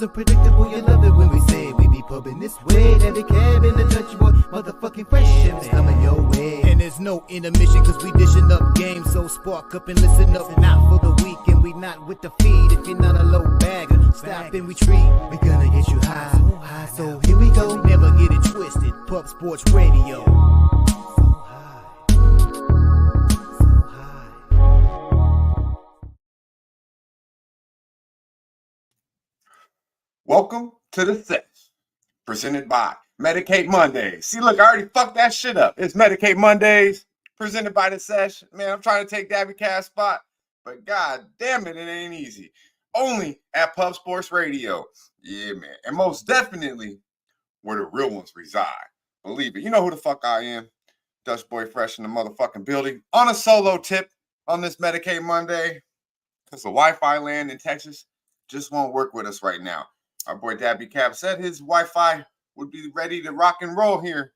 so predictable, you love it when we say we be pubbing this way. Dabby Cab in the country boy, motherfucking fresh ships coming your way. And there's no intermission cause we dishing up games. So spark up and listen up, not for the week. And we not with the feed if you're not a low bagger. Stop and retreat, we gonna get you high. So here we go, never get it twisted. Pub Sports Radio. Welcome to the Sesh, presented by Medicate Mondays. See, look, I already fucked that shit up. It's Medicate Mondays, presented by the Sesh. Man, I'm trying to take Dabby Cab's spot, but god damn it, it ain't easy. Only at Pub Sports Radio. Yeah, man. And most definitely where the real ones reside. Believe it. You know who the fuck I am. Dutch Boy Fresh in the motherfucking building. On a solo tip on this Medicate Monday, because the Wi-Fi land in Texas just won't work with us right now. Our boy Dabby Cab said his Wi-Fi would be ready to rock and roll here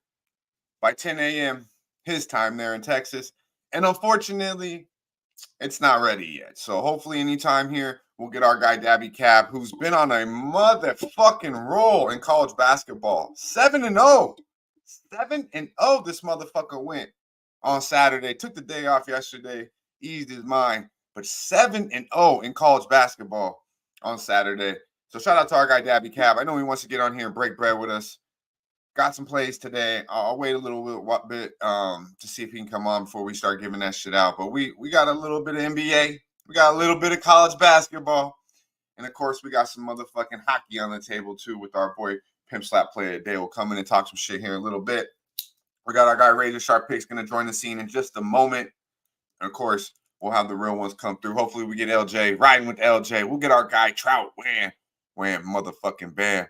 by 10 a.m. his time there in Texas. And unfortunately, it's not ready yet. So hopefully anytime here, we'll get our guy Dabby Cab, who's been on a motherfucking roll in college basketball. 7-0. 7-0 this motherfucker went on Saturday. Took the day off yesterday, eased his mind. But 7-0 in college basketball on Saturday. So shout out to our guy, Dabby Cab. I know he wants to get on here and break bread with us. Got some plays today. I'll wait a little bit to see if he can come on before we start giving that shit out. But we got a little bit of NBA. We got a little bit of college basketball. And, of course, we got some motherfucking hockey on the table, too, with our boy Pimp Slap Player today. We'll come in and talk some shit here in a little bit. We got our guy Razor Sharp Picks going to join the scene in just a moment. And, of course, we'll have the real ones come through. Hopefully we get LJ, riding with LJ. We'll get our guy Trout, Wham, motherfucking bam.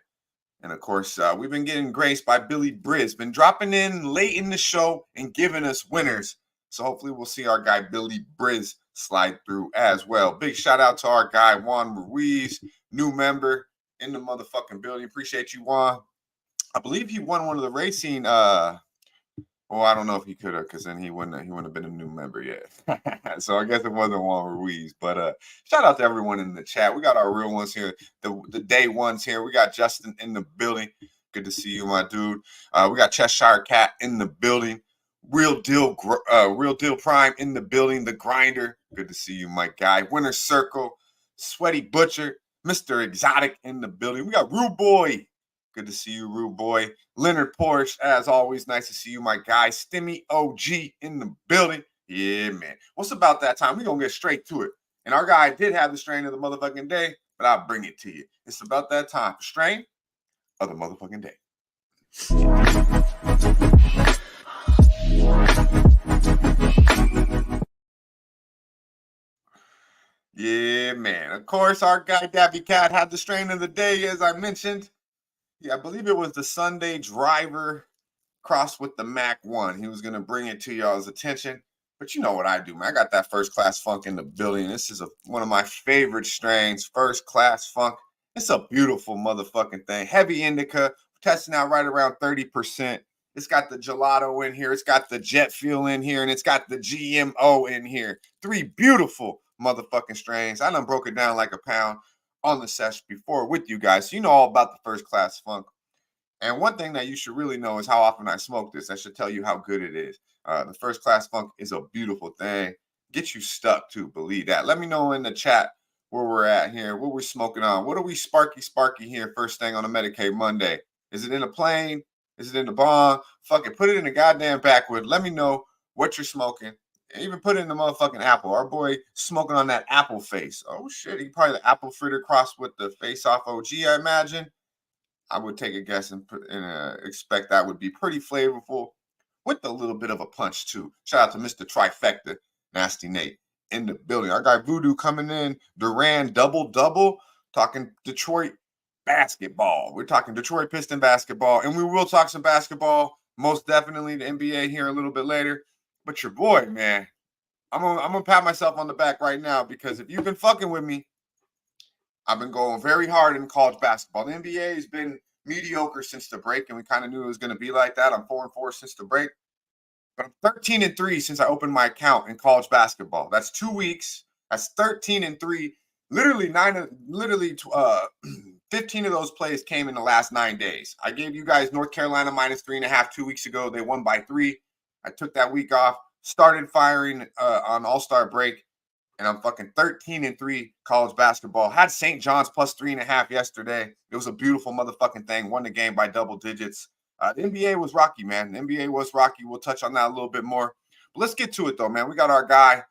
And, of course, we've been getting graced by Billy Briz. Been dropping in late in the show and giving us winners. So hopefully we'll see our guy Billy Briz slide through as well. Big shout out to our guy Juan Ruiz, new member in the motherfucking building. Appreciate you, Juan. I believe he won one of the racing well, I don't know if he could have, because then he wouldn't have been a new member yet. So I guess it wasn't Juan Ruiz. But shout out to everyone in the chat. We got our real ones here, the day ones here. We got Justin in the building. Good to see you, my dude. We got Cheshire Cat in the building. Real Deal Prime in the building. The Grinder. Good to see you, my guy. Winner Circle. Sweaty Butcher. Mr. Exotic in the building. We got Rude Boy. Good to see you, Rude Boy. Leonard Porsche, as always, nice to see you, my guy. Stimmy OG in the building. Yeah, man. What's about that time? We're going to get straight to it. And our guy did have the strain of the motherfucking day, but I'll bring it to you. It's about that time. Strain of the motherfucking day. Yeah, man. Of course, our guy Dabby Cab had the strain of the day, as I mentioned. Yeah, I believe it was the Sunday Driver crossed with the Mac 1. He was going to bring it to y'all's attention. But you know what I do, man. I got that First Class Funk in the building. This is one of my favorite strains, First Class Funk. It's a beautiful motherfucking thing. Heavy indica, testing out right around 30%. It's got the gelato in here. It's got the jet fuel in here. And it's got the GMO in here. 3 beautiful motherfucking strains. I done broke it down like a pound on the Sesh before with you guys. So you know all about the First Class Funk. And one thing that you should really know is how often I smoke this. That should tell you how good it is. The First Class Funk is a beautiful thing. Get you stuck too, believe that. Let me know in the chat where we're at here, what we're smoking on. What are we sparky here first thing on a Medicate Monday? Is it in a plane? Is it in the bong? Fuck it, put it in the goddamn backwood. Let me know what you're smoking. Even put it in the motherfucking apple. Our boy smoking on that apple face. Oh, shit. He probably the apple fritter crossed with the face off OG, I imagine. I would take a guess and expect that would be pretty flavorful with a little bit of a punch, too. Shout out to Mr. Trifecta, Nasty Nate, in the building. Our guy Voodoo coming in. Duran double-double. Talking Detroit basketball. We're talking Detroit Piston basketball. And we will talk some basketball. Most definitely the NBA here a little bit later. But your boy, man, I'm gonna pat myself on the back right now because if you've been fucking with me, I've been going very hard in college basketball. The NBA has been mediocre since the break, and we kind of knew it was going to be like that. I'm 4-4 since the break. But I'm 13-3 since I opened my account in college basketball. That's 2 weeks. That's 13-3. Literally 15 15 of those plays came in the last 9 days. I gave you guys North Carolina -3.5 2 weeks ago. They won by 3. I took that week off, started firing on All-Star break, and I'm fucking 13-3 college basketball. Had St. John's +3.5 yesterday. It was a beautiful motherfucking thing. Won the game by double digits. The NBA was rocky, man. The NBA was rocky. We'll touch on that a little bit more. But let's get to it, though, man. We got our guy,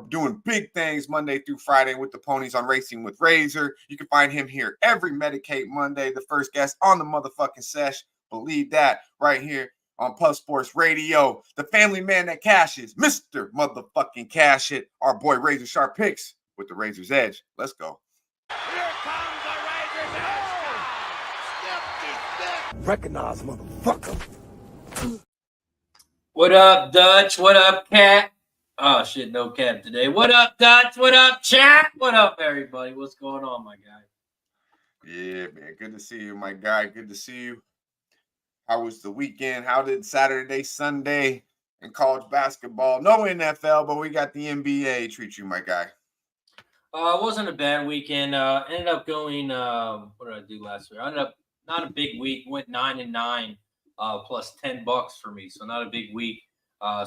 doing big things Monday through Friday with the ponies on Racing with Razor. You can find him here every Medicate Monday, the first guest on the motherfucking Sesh. Believe that right here on Plus Sports Radio. The family man that cashes, Mr. Motherfucking Cash It. Our boy Razor Sharp Picks with the Razor's Edge. Let's go. Here comes the Razor's Edge. Recognize, motherfucker. What up, Dutch? What up, Cat? Oh, shit, no Cat today. What up, Dutch? What up, chat? What up, everybody? What's going on, my guy? Yeah, man. Good to see you, my guy. Good to see you. How was the weekend? How did Saturday, Sunday in college basketball? No NFL, but we got the NBA treat you, my guy. It wasn't a bad weekend. Ended up going, what did I do last week? I ended up, not a big week, went 9-9, plus $10 for me. So not a big week.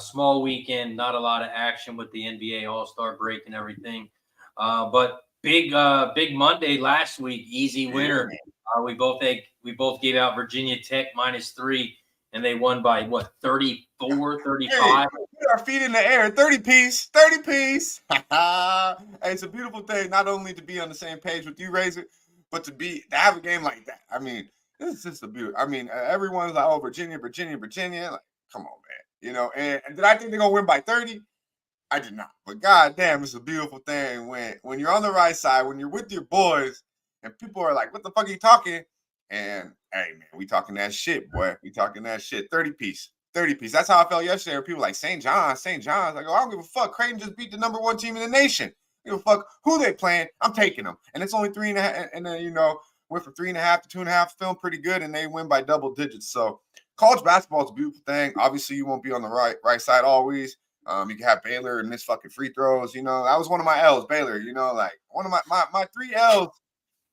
Small weekend, not a lot of action with the NBA All-Star break and everything. But big Monday last week, easy winner. We both gave out Virginia Tech -3, and they won by what, 34, 35. Hey, our feet in the air, 30 piece. Hey, it's a beautiful thing, not only to be on the same page with you, Razor, but to have a game like that. I mean, this is just a beauty. I mean, everyone's like, oh, Virginia. Like, come on, man. And did I think they're gonna win by 30? I did not. But goddamn, it's a beautiful thing when you're on the right side, when you're with your boys, and people are like, what the fuck are you talking? And hey, man, we talking that shit, boy. We talking that shit. 30 piece. That's how I felt yesterday. Where people like St. John's. Like, oh, I don't give a fuck. Creighton just beat the #1 team in the nation. I don't give a fuck who they playing. I'm taking them. And it's only 3.5. And then, went from 3.5 to 2.5. Feeling pretty good. And they win by double digits. So college basketball is a beautiful thing. Obviously, you won't be on the right side always. You can have Baylor and miss fucking free throws. That was one of my L's, Baylor. Like one of my 3 L's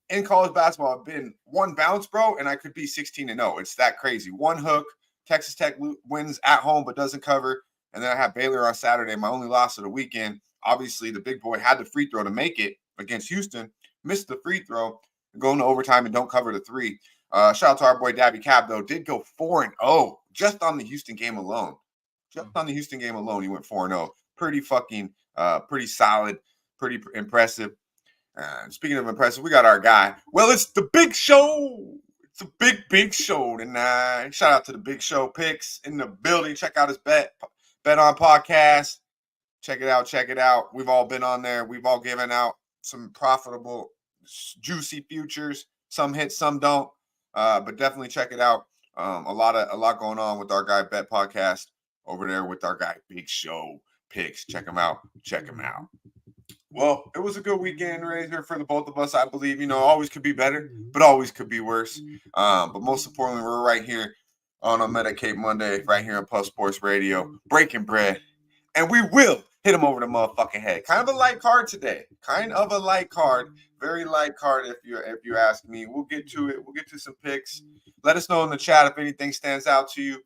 in college basketball have been one bounce, bro, and I could be 16-0. It's that crazy. One hook. Texas Tech wins at home but doesn't cover. And then I have Baylor on Saturday, my only loss of the weekend. Obviously, the big boy had the free throw to make it against Houston. Missed the free throw. Going to overtime and don't cover the 3. Shout out to our boy Dabby Cab, though. Did go 4-0 just on the Houston game alone. He went 4-0. Pretty solid, pretty impressive. Speaking of impressive, we got our guy. Well, it's the big show. It's a big show tonight. Shout out to the Big Show Picks in the building. Check out his Bet on podcast. Check it out. We've all been on there. We've all given out some profitable, juicy futures. Some hit, some don't. But definitely check it out. A lot going on with our guy Bet Podcast over there with our guy Big Show Picks. Check him out. Well, it was a good weekend, Razor, for the both of us. I believe, always could be better, but always could be worse. But most importantly, we're right here on a Medicate Monday, right here on Plus Sports Radio, breaking bread, and we will hit him over the motherfucking head. Kind of a light card today. Very light card if you ask me. We'll get to it. We'll get to some picks. Let us know in the chat if anything stands out to you.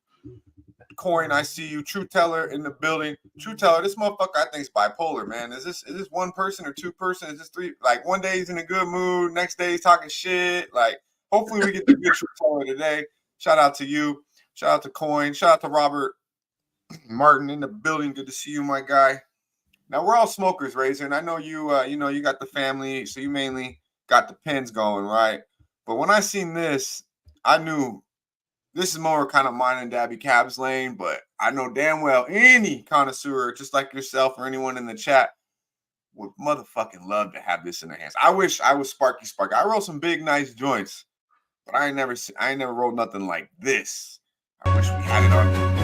Coin, I see you. True Teller in the building. True Teller, this motherfucker I think is bipolar, man. Is this one person or two person? Is this 3? Like one day he's in a good mood, next day he's talking shit. Like hopefully we get the good True Teller today. Shout out to you. Shout out to Coin. Shout out to Robert Martin in the building. Good to see you, my guy. Now we're all smokers, Razor, and I know you. You got the family, so you mainly got the pens going, right? But when I seen this, I knew this is more kind of mine and Dabby Cab's lane. But I know damn well any connoisseur, just like yourself or anyone in the chat, would motherfucking love to have this in their hands. I wish I was Sparky. I roll some big, nice joints, but I ain't never rolled nothing like this. I wish we had it on.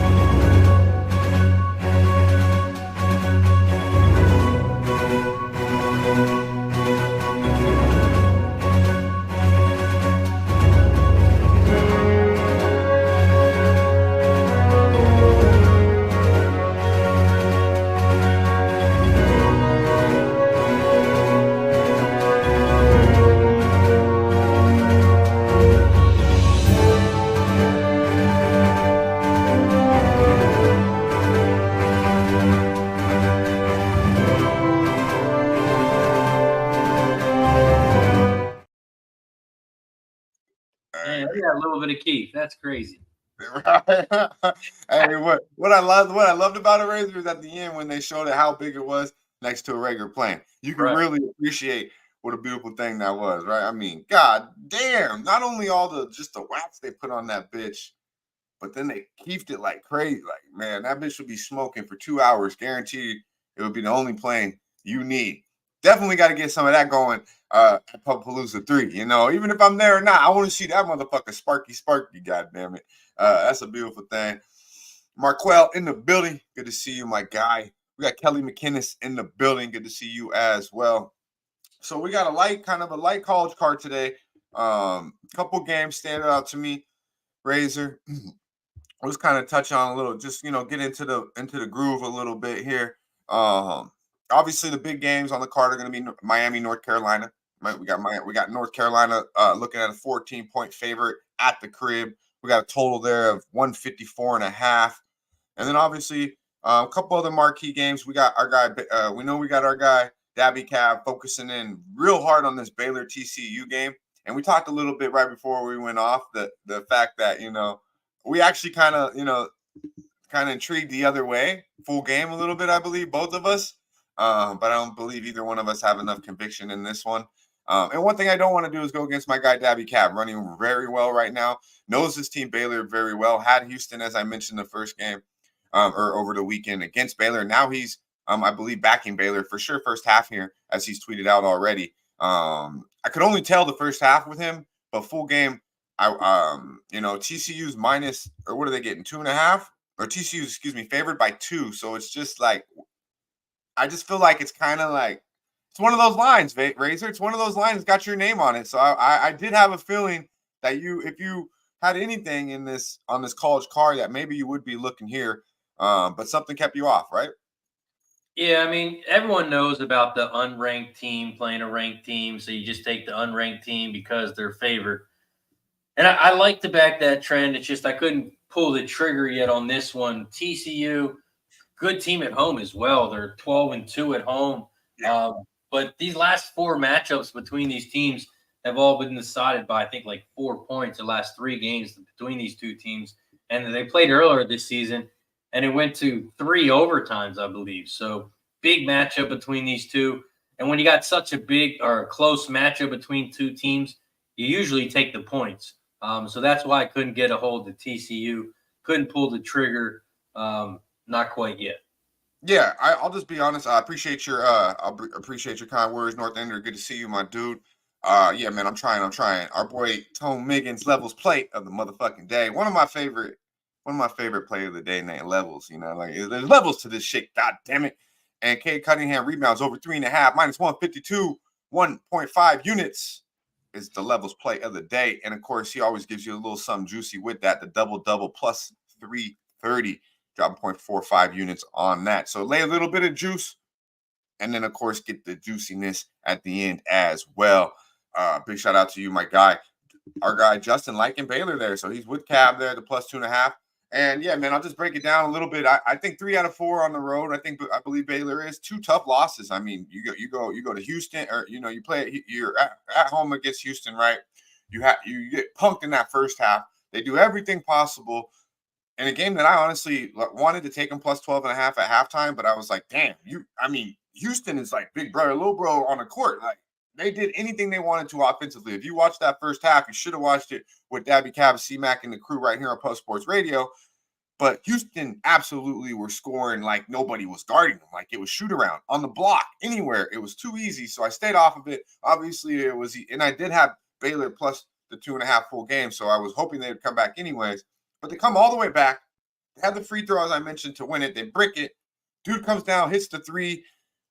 Yeah, a little bit of Keith. That's crazy. Hey, what I loved about it, Razor, is at the end when they showed it how big it was next to a regular plane. You can really appreciate what a beautiful thing that was, right? I mean, god damn, not only all the just the wax they put on that bitch, but then they keeped it like crazy. Like, man, that bitch would be smoking for 2 hours, guaranteed. It would be the only plane you need. Definitely got to get some of that going at Palooza 3. You know, even if I'm there or not, I want to see that motherfucker sparky, god damn it. That's a beautiful thing. Marquell in the building. Good to see you, my guy. We got Kelly McInnes in the building. Good to see you as well. So we got a light college card today. Couple games stand out to me. Razor. Let's kind of touch on a little, just get into the groove a little bit here. Obviously the big games on the card are going to be Miami, North Carolina. Right? We got North Carolina looking at a 14-point favorite at the crib. We got a total there of 154.5. And then obviously a couple other marquee games. We got our guy. We got our guy Dabby Cab focusing in real hard on this Baylor TCU game. And we talked a little bit right before we went off the fact that we actually kind of intrigued the other way, full game a little bit, I believe, both of us. But I don't believe either one of us have enough conviction in this one. And one thing I don't want to do is go against my guy Dabby Cab, running very well right now. Knows his team Baylor very well. Had Houston, as I mentioned, the first game or over the weekend against Baylor. Now he's, I believe, backing Baylor for sure first half here, as he's tweeted out already. I could only tell the first half with him, but full game, TCU's minus, or what are they getting, 2.5? Or TCU's, favored by 2. So it's just like, I just feel like it's kind of like, it's one of those lines, Razor. It's one of those lines got your name on it. So I did have a feeling that if you had anything on this college card, that maybe you would be looking here, but something kept you off, right? Yeah, I mean, everyone knows about the unranked team playing a ranked team, so you just take the unranked team because they're favored. And I like to back that trend. It's just I couldn't pull the trigger yet on this one. TCU, good team at home as well. They're 12-2 at home. Yeah. But these last 4 matchups between these teams have all been decided by, I think, like 4 points. The last 3 games between these two teams. And they played earlier this season, and it went to 3 overtimes, I believe. So big matchup between these two. And when you got such a big or close matchup between two teams, you usually take the points. So that's why I couldn't get a hold of TCU. Couldn't pull the trigger. Not quite yet. Yeah, I'll just be honest. I appreciate your kind words, North Ender. Good to see you, my dude. Yeah, man, I'm trying. Our boy Tone Miggins, Levels play of the motherfucking day. One of my favorite play of the day named Levels. Like there's levels to this shit. God damn it. And Cade Cunningham rebounds over 3.5, minus 152, 1.5 units is the Levels play of the day. And of course, he always gives you a little something juicy with that. The double plus 330. Dropping 0.45 units on that. So lay a little bit of juice, and then, of course, get the juiciness at the end as well. Big shout out to you, my guy. Our guy, Justin, liking Baylor there. So he's with Cab there, the plus 2.5. And, yeah, man, I'll just break it down a little bit. I think 3 out of 4 on the road. I believe Baylor is 2 tough losses. I mean, you go to Houston, or, you play, you're at home against Houston, right? You get punked in that first half. They do everything possible. In a game that I honestly wanted to take them plus 12.5 at halftime, but I was like, damn, Houston is like big brother, little bro on the court. Like, they did anything they wanted to offensively. If you watched that first half, you should have watched it with Dabby Cab, C-Mac, and the crew right here on Post Sports Radio. But Houston absolutely were scoring like nobody was guarding them. Like it was shoot around on the block, anywhere. It was too easy. So I stayed off of it. Obviously, it was, and I did have Baylor plus the 2.5 full game. So I was hoping they would come back anyways. But they come all the way back. They had the free throw, as I mentioned, to win it. They brick it. Dude comes down, hits the 3.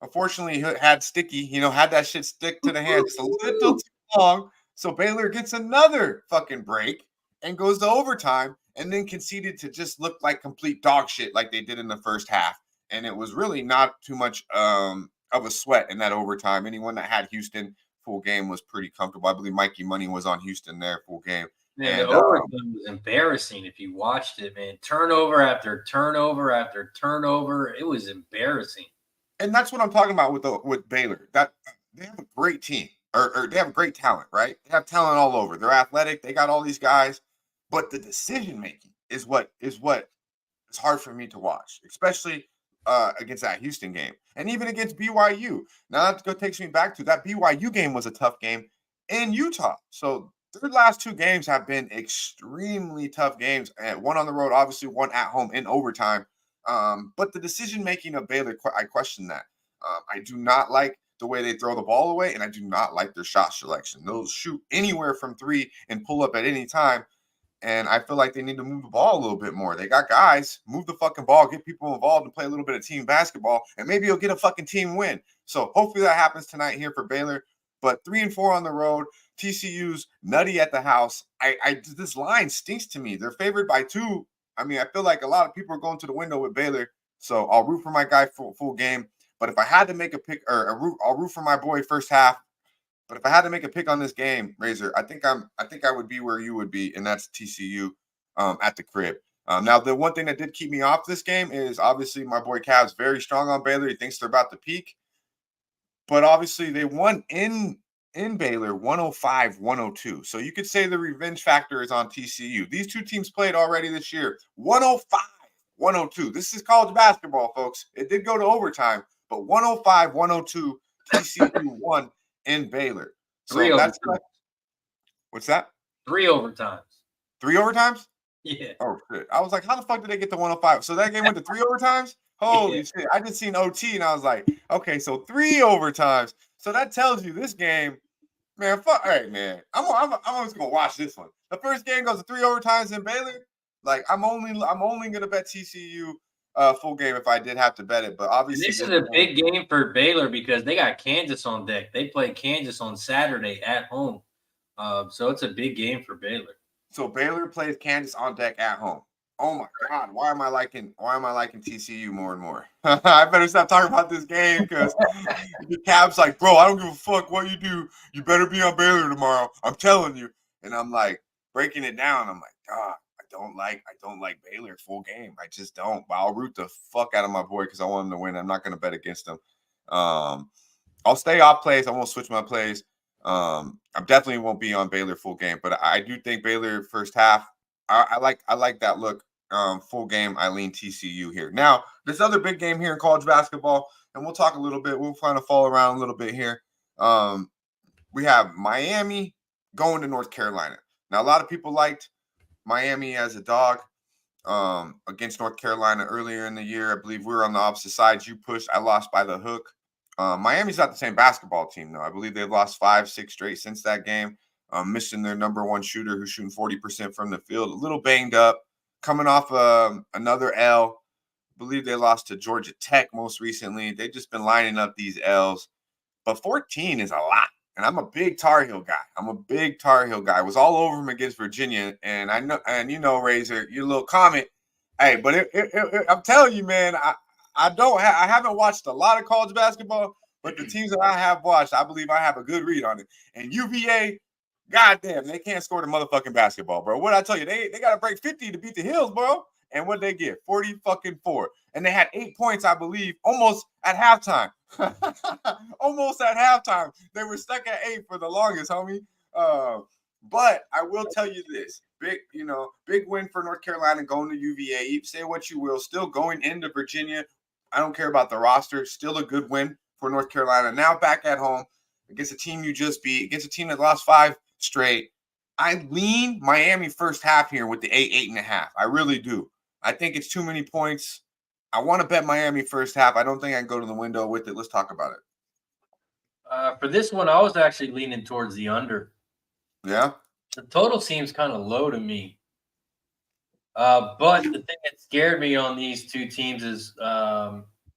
Unfortunately, he had sticky, had that shit stick to the hand just a little too long. So Baylor gets another fucking break and goes to overtime, and then conceded to just look like complete dog shit like they did in the first half. And it was really not too much of a sweat in that overtime. Anyone that had Houston full game was pretty comfortable. I believe Mikey Money was on Houston there full game. Man, the overtime was embarrassing if you watched it, man. Turnover after turnover after turnover. It was embarrassing. And that's what I'm talking about with Baylor. That they have a great team. or they have great talent, right? They have talent all over. They're athletic. They got all these guys, but the decision making is what is hard for me to watch, especially against that Houston game and even against BYU. Now that takes me back to that BYU game was a tough game in Utah. So their last two games have been extremely tough games, and one on the road, obviously one at home in overtime. But the decision making of Baylor, I question that. I do not like the way they throw the ball away, and I do not like their shot selection. They'll shoot anywhere from three and pull up at any time. And I feel like they need to move the ball a little bit more. They got guys, move the fucking ball, get people involved and play a little bit of team basketball, and maybe you'll get a fucking team win. So hopefully that happens tonight here for Baylor. But 3-4 on the road, TCU's nutty at the house. This line stinks to me. They're favored by 2. I mean, I feel like a lot of people are going to the window with Baylor. So I'll root for my guy full game. But if I had to make a pick, I'll root for my boy first half. But if I had to make a pick on this game, Razor, I think I would be where you would be, and that's TCU at the crib. Now, the one thing that did keep me off this game is obviously my boy Cav's very strong on Baylor. He thinks they're about to peak. But obviously they won in Baylor 105-102. So you could say the revenge factor is on TCU. These two teams played already this year. 105-102. This is college basketball, folks. It did go to overtime, but 105-102 TCU won in Baylor. So that's what's that? 3 overtimes. 3 overtimes? Yeah. Oh shit. I was like, how the fuck did they get to 105? So that game went to 3 overtimes? Holy shit. I just seen OT and I was like, okay, so 3 overtimes. So that tells you this game, man, fuck. All right, man. I'm just gonna watch this one. The first game goes to 3 overtimes in Baylor. Like, I'm only gonna bet TCU full game if I did have to bet it, but obviously this is a big game for Baylor because they got Kansas on deck. They play Kansas on Saturday at home, so it's a big game for Baylor. So Baylor plays Kansas on deck at home. Oh my God, why am I liking TCU more and more? I better stop talking about this game because the Cab's like, bro, I don't give a fuck what you do. You better be on Baylor tomorrow. I'm telling you. And I'm like breaking it down. I'm like, God. I don't like Baylor full game. I just don't. But I'll root the fuck out of my boy because I want him to win. I'm not going to bet against him. I'll stay off plays. I won't switch my plays. I definitely won't be on Baylor full game. But I do think Baylor first half. I like that look. Full game. I lean TCU here. Now this other big game here in college basketball, and we'll talk a little bit. We'll kind of fall around a little bit here. We have Miami going to North Carolina. Now a lot of people liked Miami as a dog against North Carolina earlier in the year. I believe we were on the opposite sides. You pushed. I lost by the hook. Miami's not the same basketball team, though. I believe they've lost 5-6 straight since that game, missing their number one shooter who's shooting 40% from the field. A little banged up, coming off another L. I believe they lost to Georgia Tech most recently. They've just been lining up these L's. But 14 is a lot. And I'm a big Tar Heel guy. I was all over him against Virginia. And I know, and you know, Razor, your little comment. Hey, but I'm telling you, man, I haven't watched a lot of college basketball, but the teams that I have watched, I believe I have a good read on it. And UVA, goddamn, they can't score the motherfucking basketball, bro. What I tell you, they got to break 50 to beat the Hills, bro. And what they get? 40-4. And they had 8 points, I believe, almost at halftime. Almost at halftime. They were stuck at 8 for the longest, homie. But I will tell you this. Big win for North Carolina going to UVA. Say what you will. Still going into Virginia. I don't care about the roster. Still a good win for North Carolina. Now back at home against a team you just beat, against a team that lost 5 straight. I lean Miami first half here with the 8.5. I really do. I think it's too many points. I want to bet Miami first half. I don't think I can go to the window with it. Let's talk about it. For this one, I was actually leaning towards the under. Yeah? The total seems kind of low to me. But the thing that scared me on these two teams is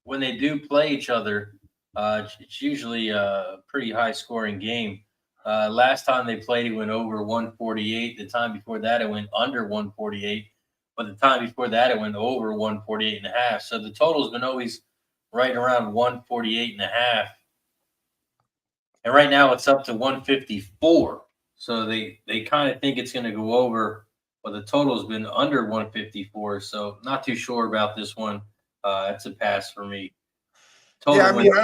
when they do play each other, it's usually a pretty high-scoring game. Last time they played, it went over 148. The time before that, it went under 148. But the time before that, it went over 148.5. So the total's been always right around 148.5. And right now it's up to 154. So they kind of think it's going to go over, but the total's been under 154. So not too sure about this one. It's a pass for me. Total Yeah, I mean, win.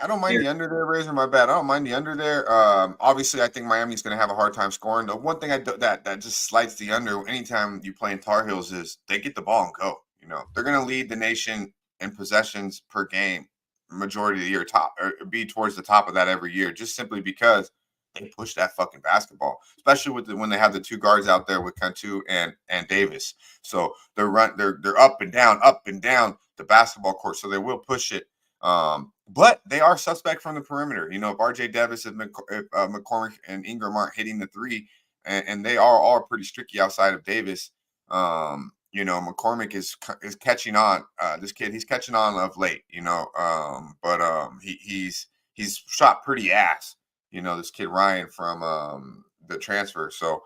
I don't mind the under there, Razor. My bad. I don't mind the under there. Obviously, I think Miami's going to have a hard time scoring. The one thing that just slides the under anytime you play in Tar Heels is they get the ball and go. You know, they're going to lead the nation in possessions per game majority of the year, top or be towards the top of that every year, just simply because they push that fucking basketball, especially when they have the two guards out there with Cantu and Davis. So they're up and down the basketball court, so they will push it. But they are suspect from the perimeter. You know, if RJ Davis, if McCormick and Ingram aren't hitting the three, and they are all pretty streaky outside of Davis. You know, McCormick is catching on. This kid, he's catching on of late. You know, but he's shot pretty ass. You know, this kid Ryan from the transfer. So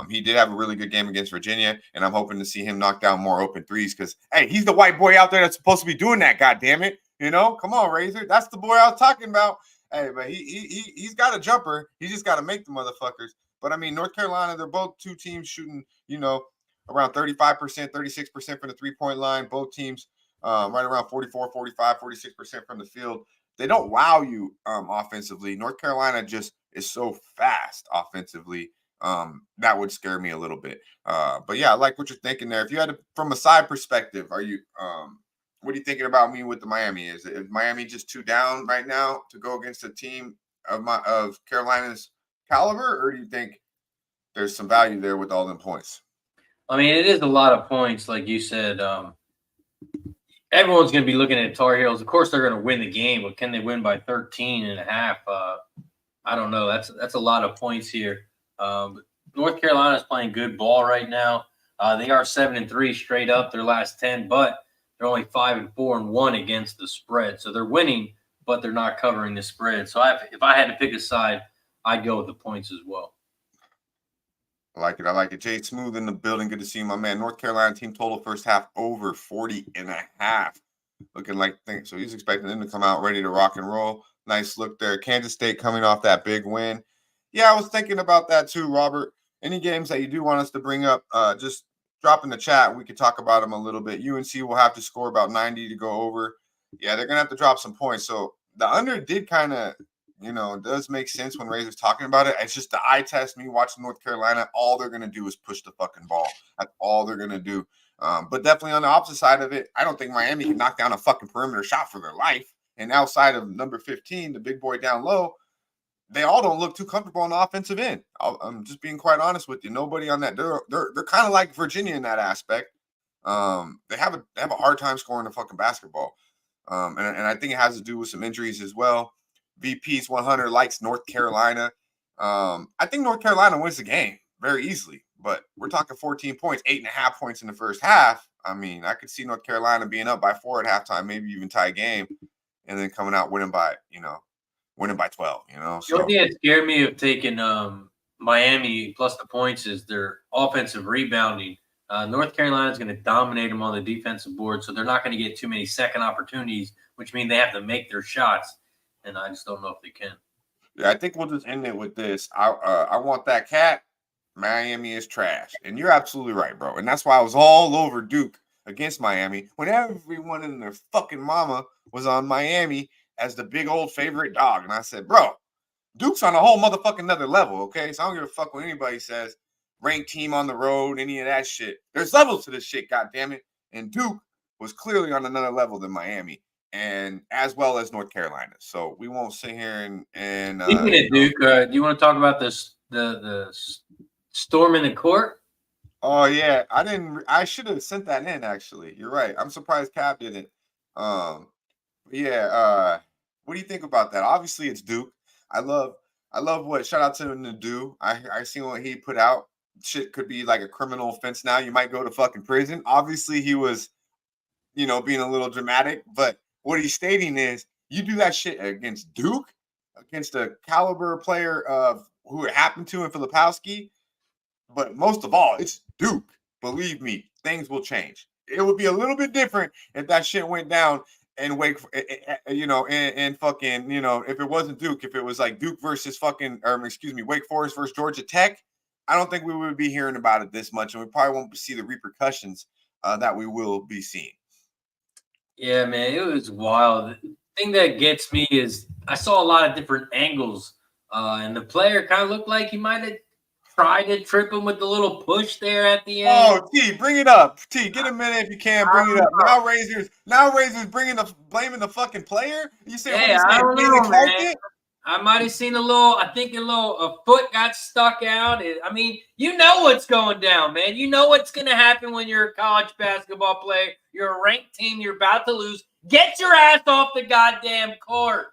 he did have a really good game against Virginia, and I'm hoping to see him knock down more open threes because, hey, he's the white boy out there that's supposed to be doing that, God damn it. You know, come on, Razor. That's the boy I was talking about. Hey, but he's got a jumper. He just got to make the motherfuckers. But, I mean, North Carolina, they're both two teams shooting, you know, around 35%, 36% from the three-point line. Both teams right around 44, 45, 46% from the field. They don't wow you offensively. North Carolina just is so fast offensively. That would scare me a little bit. But yeah, I like what you're thinking there. If you had to, from a side perspective, are you what are you thinking about me with the Miami? Is Miami just too down right now to go against a team of Carolina's caliber, or do you think there's some value there with all them points? I mean, it is a lot of points, like you said. Everyone's going to be looking at Tar Heels. Of course, they're going to win the game, but can they win by 13 and a half? I don't know. That's a lot of points here. North Carolina is playing good ball right now. They are 7-3 straight up their last 10, but they're only 5-4-1 against the spread. So they're winning, but they're not covering the spread. So if I had to pick a side, I'd go with the points as well. I like it. I like it. Jay Smooth in the building. Good to see you, my man. North Carolina team total first half over 40.5. Looking like things. So he's expecting them to come out ready to rock and roll. Nice look there. Kansas State coming off that big win. Yeah, I was thinking about that too, Robert. Any games that you do want us to bring up, just drop in the chat. We could talk about them a little bit. UNC will have to score about 90 to go over. Yeah, they're going to have to drop some points. So the under did kind of, you know, it does make sense when Razor's talking about it. It's just the eye test. Me watching North Carolina, all they're going to do is push the fucking ball. That's all they're going to do. But definitely on the opposite side of it, I don't think Miami can knock down a fucking perimeter shot for their life. And outside of number 15, the big boy down low, they all don't look too comfortable on the offensive end. I'm just being quite honest with you. Nobody on that. They're kind of like Virginia in that aspect. They have a hard time scoring the fucking basketball. And I think it has to do with some injuries as well. VP's 100 likes North Carolina. I think North Carolina wins the game very easily, but we're talking 14 points, 8.5 points in the first half. I mean, I could see North Carolina being up by 4 at halftime, maybe even tie a game, and then coming out winning by 12, you know. The only thing that scared me of taking Miami plus the points is their offensive rebounding. North Carolina is going to dominate them on the defensive board, so they're not going to get too many second opportunities, which means they have to make their shots, and I just don't know if they can. Yeah, I think we'll just end it with this. I want that cat. Miami is trash, and you're absolutely right, bro. And that's why I was all over Duke against Miami when everyone and their fucking mama was on Miami as the big old favorite dog. And I said, bro, Duke's on a whole motherfucking another level, okay? So I don't give a fuck what anybody says. Ranked team on the road, any of that shit. There's levels to this shit, goddammit. And Duke was clearly on another level than Miami, and as well as North Carolina. So we won't sit here and Speaking of Duke, do you want to talk about this the storm in the court? Oh yeah, I should have sent that in actually. You're right. I'm surprised Cab didn't. Yeah, what do you think about that? Obviously it's Duke. I love what shout out to him to do. I seen what he put out. Shit could be like a criminal offense now. You might go to fucking prison. Obviously he was, you know, being a little dramatic, but what he's stating is you do that shit against Duke, against a caliber player of who it happened to in Filipowski. But most of all, it's Duke. Believe me, things will change. It would be a little bit different if that shit went down and and fucking, you know, if it wasn't Duke, if it was like Duke versus Wake Forest versus Georgia Tech, I don't think we would be hearing about it this much, and we probably won't see the repercussions that we will be seeing. Yeah, man, it was wild. thing that gets me is I saw a lot of different angles, and the player kind of looked like he might have tried to trip him with the little push there at the end. Oh, T, bring it up. T, get a minute if you can. Bring it up. Now Razor's blaming the fucking player. You say what Yeah, you I say? don't Blame know, the man. carpet? I might have seen a foot got stuck out. I mean, you know what's going down, man. You know what's going to happen when you're a college basketball player. You're a ranked team. You're about to lose. Get your ass off the goddamn court.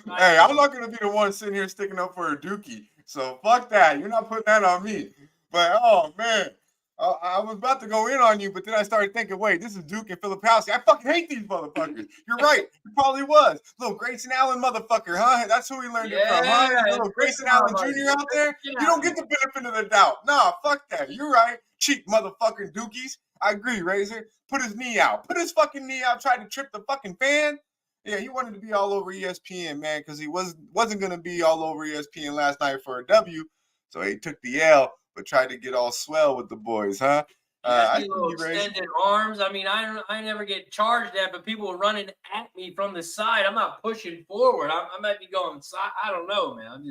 Hey, I'm not gonna be the one sitting here sticking up for a dookie. So fuck that. You're not putting that on me. But oh man, I was about to go in on you, but then I started thinking, wait, this is Duke and Filipowski. I fucking hate these motherfuckers. You're right. He probably was. Little Grayson Allen motherfucker, huh? That's who he learned it from, huh? Little Grayson Allen Jr. out there. You don't get the benefit of the doubt. Nah, fuck that. You're right. Cheap motherfucking dookies. I agree, Razor. Put his knee out. Put his fucking knee out. Tried to trip the fucking fan. Yeah, he wanted to be all over ESPN, man, because he wasn't going to be all over ESPN last night for a W. So he took the L, but tried to get all swell with the boys, huh? I see little extended arms. I mean, I never get charged at, but people are running at me from the side. I'm not pushing forward. I might be going side. I don't know, man. I'm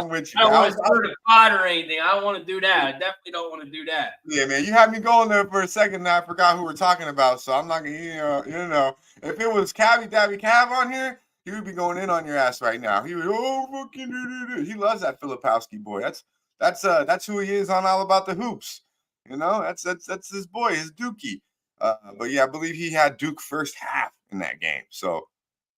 with you. I don't want to stir the pot or anything. I don't want to do that. I definitely don't want to do that. Yeah, man. You had me going there for a second, and I forgot who we're talking about. So I'm not gonna, if it was Dabby Cab on here, he would be going in on your ass right now. He would, fucking. He loves that Filipowski boy. That's who he is on All About the Hoops. That's his boy, his Dookie. But yeah, I believe he had Duke first half in that game. So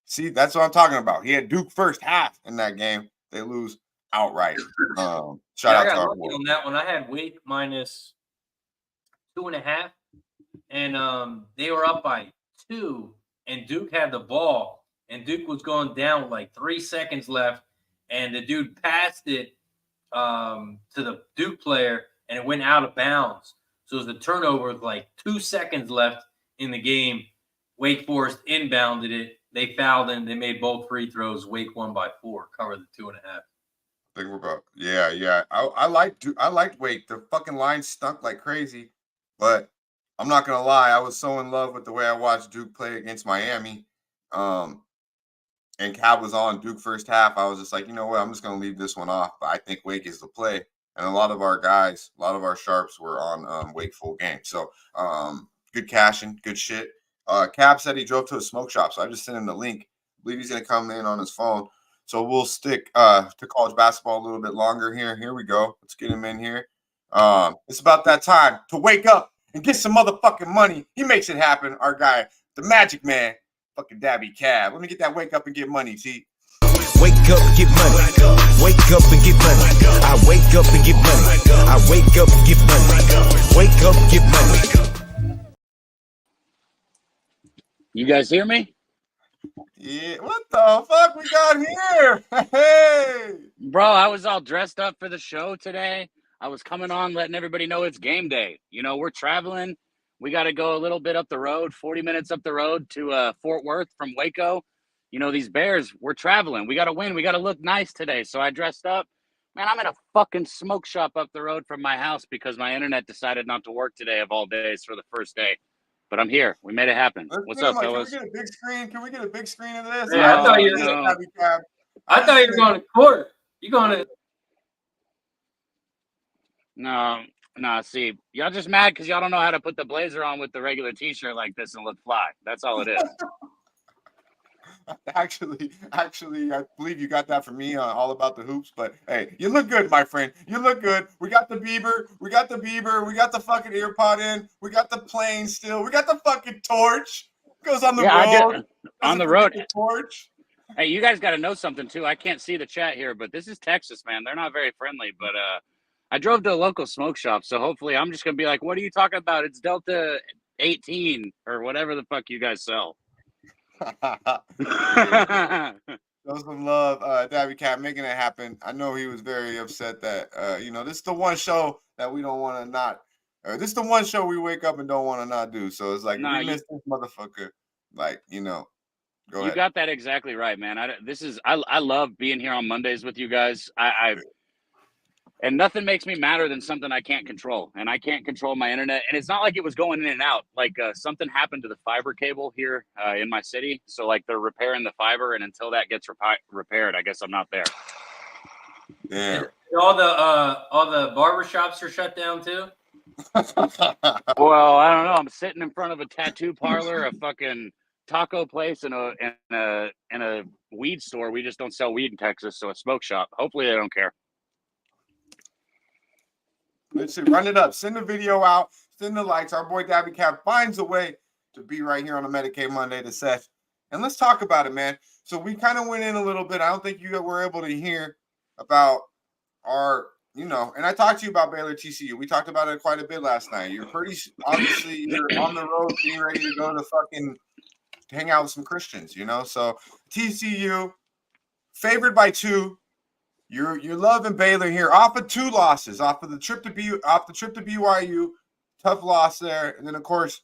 see, that's what I'm talking about. He had Duke first half in that game. They lose outright. Shout out to our boy. On that one. I had Wake minus 2.5, and they were up by 2, and Duke had the ball, and Duke was going down with like 3 seconds left, and the dude passed it to the Duke player, and it went out of bounds. So it was a turnover with like 2 seconds left in the game. Wake Forest inbounded it. They fouled and they made both free throws. Wake won by 4, covered the 2.5. Think we're about yeah. I liked Wake. The fucking line stunk like crazy, but I'm not gonna lie. I was so in love with the way I watched Duke play against Miami. And Cab was on Duke first half. I was just like, you know what? I'm just gonna leave this one off. But I think Wake is the play, and a lot of our guys, a lot of our sharps were on Wake full game. So good cashing, good shit. Cab said he drove to a smoke shop, so I just sent him the link. I believe he's gonna come in on his phone. So we'll stick to college basketball a little bit longer here. Here we go. Let's get him in here. It's about that time to wake up and get some motherfucking money. He makes it happen. Our guy, the Magic Man, fucking Dabby Cab. Let me get that wake up and get money, T. Wake up, get money. Wake up and get money. I wake up and get money. I wake up and get money. Wake up, get money. You guys hear me? Yeah, what the fuck we got here? Hey, bro, I was all dressed up for the show today. I was coming on letting everybody know it's game day. We're traveling. We got to go a little bit up the road, 40 minutes up the road to Fort Worth from Waco. These Bears, we're traveling. We got to win. We got to look nice today. So I dressed up. Man, I'm in a fucking smoke shop up the road from my house because my internet decided not to work today of all days for the first day. But I'm here. We made it happen. What's up, fellas? Can we get a big screen? Can we get a big screen of this? Yeah, I thought you were going to court. You going to? No. See, y'all just mad because y'all don't know how to put the blazer on with the regular T-shirt like this and look fly. That's all it is. Actually, I believe you got that from me on All About the Hoops. But hey, you look good, my friend. You look good. We got the Bieber. We got the fucking earpod in. We got the plane still. We got the fucking torch. Goes on the road. On the road. The torch. Hey, you guys got to know something too. I can't see the chat here, but this is Texas, man. They're not very friendly. But I drove to a local smoke shop, so hopefully I'm just gonna be like, "What are you talking about? It's Delta 18 or whatever the fuck you guys sell." Show some love, Dabby Cab, making it happen. I know he was very upset that this is the one show that we don't want to not. This is the one show we wake up and don't want to not do. So it's like we missed this motherfucker. Like go ahead. You got that exactly right, man. I love being here on Mondays with you guys. And nothing makes me madder than something I can't control. And I can't control my internet. And it's not like it was going in and out. Like something happened to the fiber cable here in my city. So like they're repairing the fiber. And until that gets repaired, I guess I'm not there. Yeah. All the barbershops are shut down too. Well, I don't know. I'm sitting in front of a tattoo parlor, a fucking taco place, and a weed store. We just don't sell weed in Texas, so a smoke shop. Hopefully they don't care. Let's run it up. Send the video out. Send the likes. Our boy Dabby Cab finds a way to be right here on the Medicate Monday to Sesh. And let's talk about it, man. So we kind of went in a little bit. I don't think you were able to hear about our, and I talked to you about Baylor TCU. We talked about it quite a bit last night. You're obviously you're on the road being ready to go to fucking hang out with some Christians, So TCU favored by 2. You're loving Baylor here off of 2 losses, off the trip to BYU, tough loss there, and then of course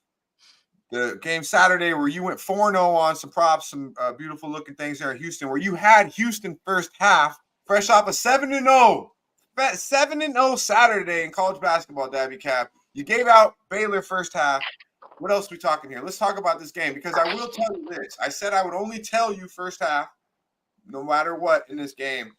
the game Saturday where you went 4-0 on some props, some beautiful looking things there in Houston, where you had Houston first half fresh off a 7-0 Saturday in college basketball. Dabby Cab, you gave out Baylor first half. What else are we talking here? Let's talk about this game because I will tell you this. I said I would only tell you first half, no matter what in this game.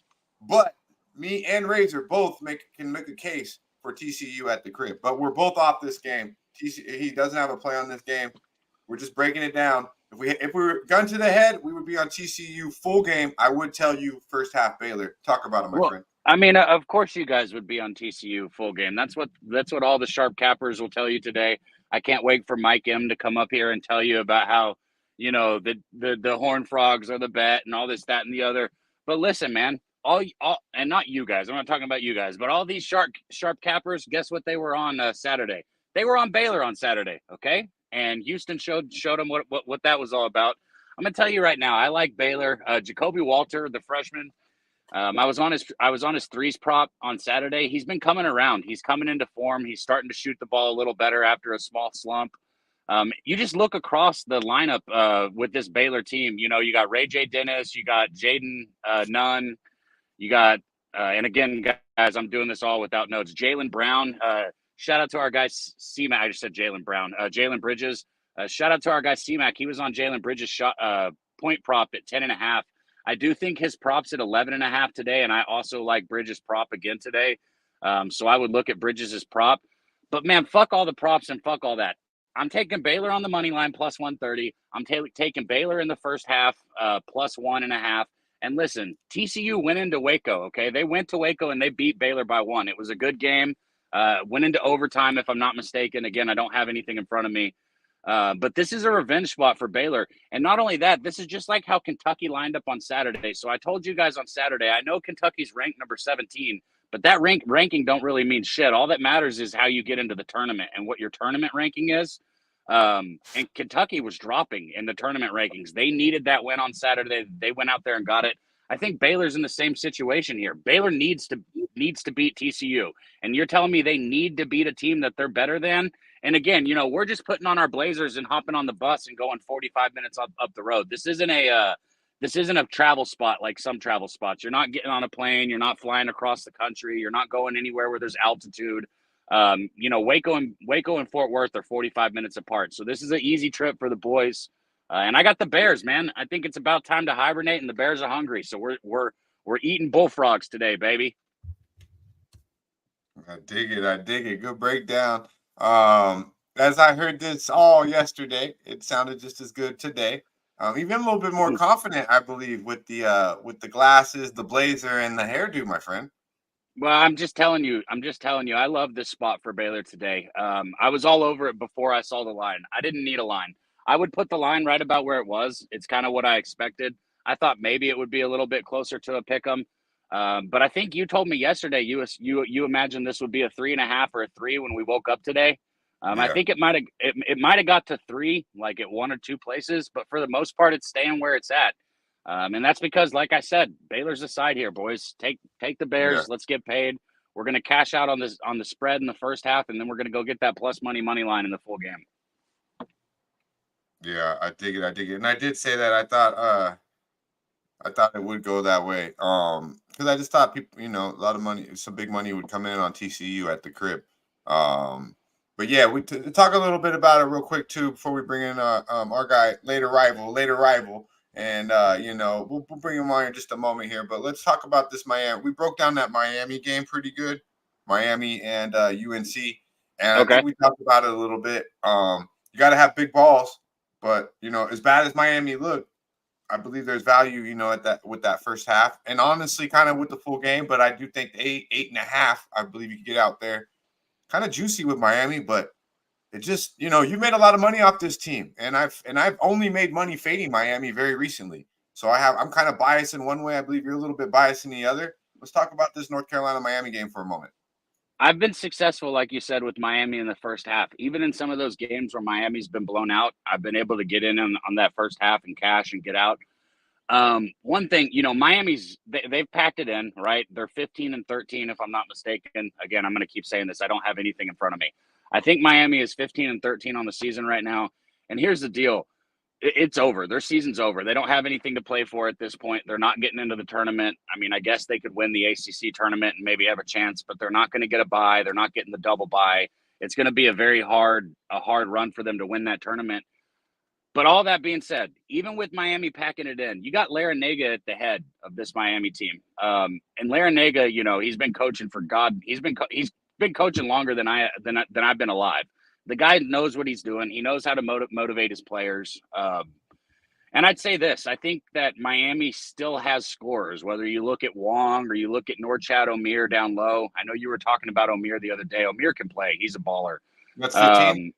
But me and Razor both can make a case for TCU at the crib. But we're both off this game. He doesn't have a play on this game. We're just breaking it down. If we were gun to the head, we would be on TCU full game. I would tell you first half Baylor. Talk about it, my friend. I mean, of course you guys would be on TCU full game. That's what all the sharp cappers will tell you today. I can't wait for Mike M to come up here and tell you about how, the Horned Frogs are the bet and all this, that, and the other. But listen, man. All and not you guys. I'm not talking about you guys, but all these sharp cappers. Guess what they were on Saturday? They were on Baylor on Saturday. Okay, and Houston showed them what that was all about. I'm gonna tell you right now. I like Baylor. Jacoby Walter, the freshman. I was on his threes prop on Saturday. He's been coming around. He's coming into form. He's starting to shoot the ball a little better after a small slump. You just look across the lineup with this Baylor team. You got Ray J. Dennis. You got Jaden Nunn. You got, and again, guys, I'm doing this all without notes. Jalen Brown, shout out to our guy C-Mac. I just said Jalen Brown. Jalen Bridges, shout out to our guy C-Mac. He was on Jalen Bridges' shot point prop at 10.5. I do think his prop's at 11.5 today, and I also like Bridges' prop again today. So I would look at Bridges' prop. But, man, fuck all the props and fuck all that. I'm taking Baylor on the money line plus 130. I'm taking Baylor in the first half plus 1.5. And listen, TCU went into Waco, okay? They went to Waco and they beat Baylor by 1. It was a good game. Went into overtime, if I'm not mistaken. Again, I don't have anything in front of me. But this is a revenge spot for Baylor. And not only that, this is just like how Kentucky lined up on Saturday. So I told you guys on Saturday, I know Kentucky's ranked number 17, but that ranking don't really mean shit. All that matters is how you get into the tournament and what your tournament ranking is. And Kentucky was dropping in the tournament rankings. They needed that win on Saturday. They went out there and got it. I think Baylor's in the same situation here. Baylor needs to beat TCU. And you're telling me they need to beat a team that they're better than? And again, we're just putting on our blazers and hopping on the bus and going 45 minutes up the road. This isn't a travel spot like some travel spots. You're not getting on a plane. You're not flying across the country. You're not going anywhere where there's altitude. Waco and Fort Worth are 45 minutes apart. So this is an easy trip for the boys. And I got the Bears, man. I think it's about time to hibernate, and the Bears are hungry. So we're eating bullfrogs today, baby. I dig it. Good breakdown. As I heard this all yesterday, it sounded just as good today. Even a little bit more confident, I believe, with the glasses, the blazer, and the hairdo, my friend. Well, I'm just telling you. I love this spot for Baylor today. I was all over it before I saw the line. I didn't need a line. I would put the line right about where it was. It's kind of what I expected. I thought maybe it would be a little bit closer to a pick'em. But I think you told me yesterday you imagined this would be a 3.5 or a 3 when we woke up today. Yeah. I think it might have got to 3, like at 1 or 2 places, but for the most part, it's staying where it's at. And that's because, like I said, Baylor's the side here, boys. Take the Bears. Yeah. Let's get paid. We're going to cash out on the spread in the first half, and then we're going to go get that plus money line in the full game. Yeah, I dig it. And I did say that I thought I thought it would go that way. Because I just thought people, a lot of money, some big money would come in on TCU at the crib. But yeah, we talk a little bit about it real quick too before we bring in our guy, later rival, and we'll bring him on in just a moment here. But let's talk about this Miami. We broke down that Miami game pretty good, Miami and UNC, and I Okay. think we talked about it a little bit. You got to have big balls, but as bad as Miami looked, I believe there's value, at that with that first half, and honestly, kind of with the full game. But I do think the 8.5, I believe you can get out there, kind of juicy with Miami. But it just, you made a lot of money off this team, and I've only made money fading Miami very recently. So I'm kind of biased in one way. I believe you're a little bit biased in the other. Let's talk about this North Carolina Miami game for a moment. I've been successful, like you said, with Miami in the first half. Even in some of those games where Miami's been blown out, I've been able to get in on that first half and cash and get out. One thing, Miami's they've packed it in, right? They're 15-13, if I'm not mistaken. Again, I'm going to keep saying this. I don't have anything in front of me. I think Miami is 15-13 on the season right now. And here's the deal. It's over. Their season's over. They don't have anything to play for at this point. They're not getting into the tournament. I mean, I guess they could win the ACC tournament and maybe have a chance, but they're not going to get a bye. They're not getting the double bye. It's going to be a hard run for them to win that tournament. But all that being said, even with Miami packing it in, you got Larinaga at the head of this Miami team. And Larinaga, he's been coaching for God. He's been coaching longer than I've been alive. The guy knows what he's doing. He knows how to motivate his players. And I'd say this. I think that Miami still has scorers, whether you look at Wong or you look at Norchad Omier down low. I know you were talking about Omier the other day. Omier can play. He's a baller. That's 15.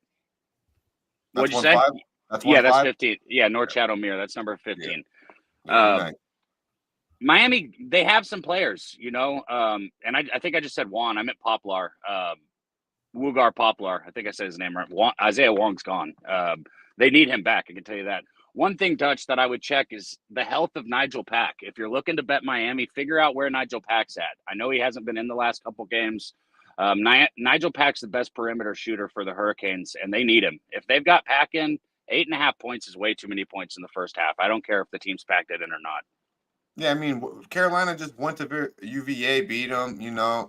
What'd you say? 5? That's 15. Yeah, Norchad Omier. That's number 15. Yeah, nice. Miami, they have some players, and I think I just said Juan. I meant Poplar. Wugar Poplar. I think I said his name right. Isaiah Wong's gone. They need him back. I can tell you that. One thing, Dutch, that I would check is the health of Nigel Pack. If you're looking to bet Miami, figure out where Nigel Pack's at. I know he hasn't been in the last couple games. Nigel Pack's the best perimeter shooter for the Hurricanes, and they need him. If they've got Pack in, 8.5 points is way too many points in the first half. I don't care if the team's packed it in or not. Yeah, I mean, Carolina just went to UVA, beat them,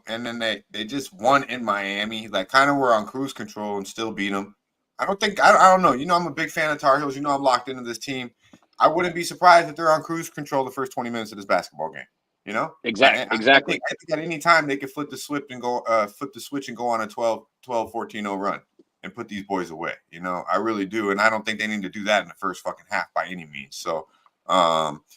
and then they just won in Miami. Like, kind of were on cruise control and still beat them. I don't know. I'm a big fan of Tar Heels. I'm locked into this team. I wouldn't be surprised if they're on cruise control the first 20 minutes of this basketball game. Exactly. I think at any time they could flip the switch and go on a 12-14-0 run and put these boys away. I really do, and I don't think they need to do that in the first fucking half by any means. So.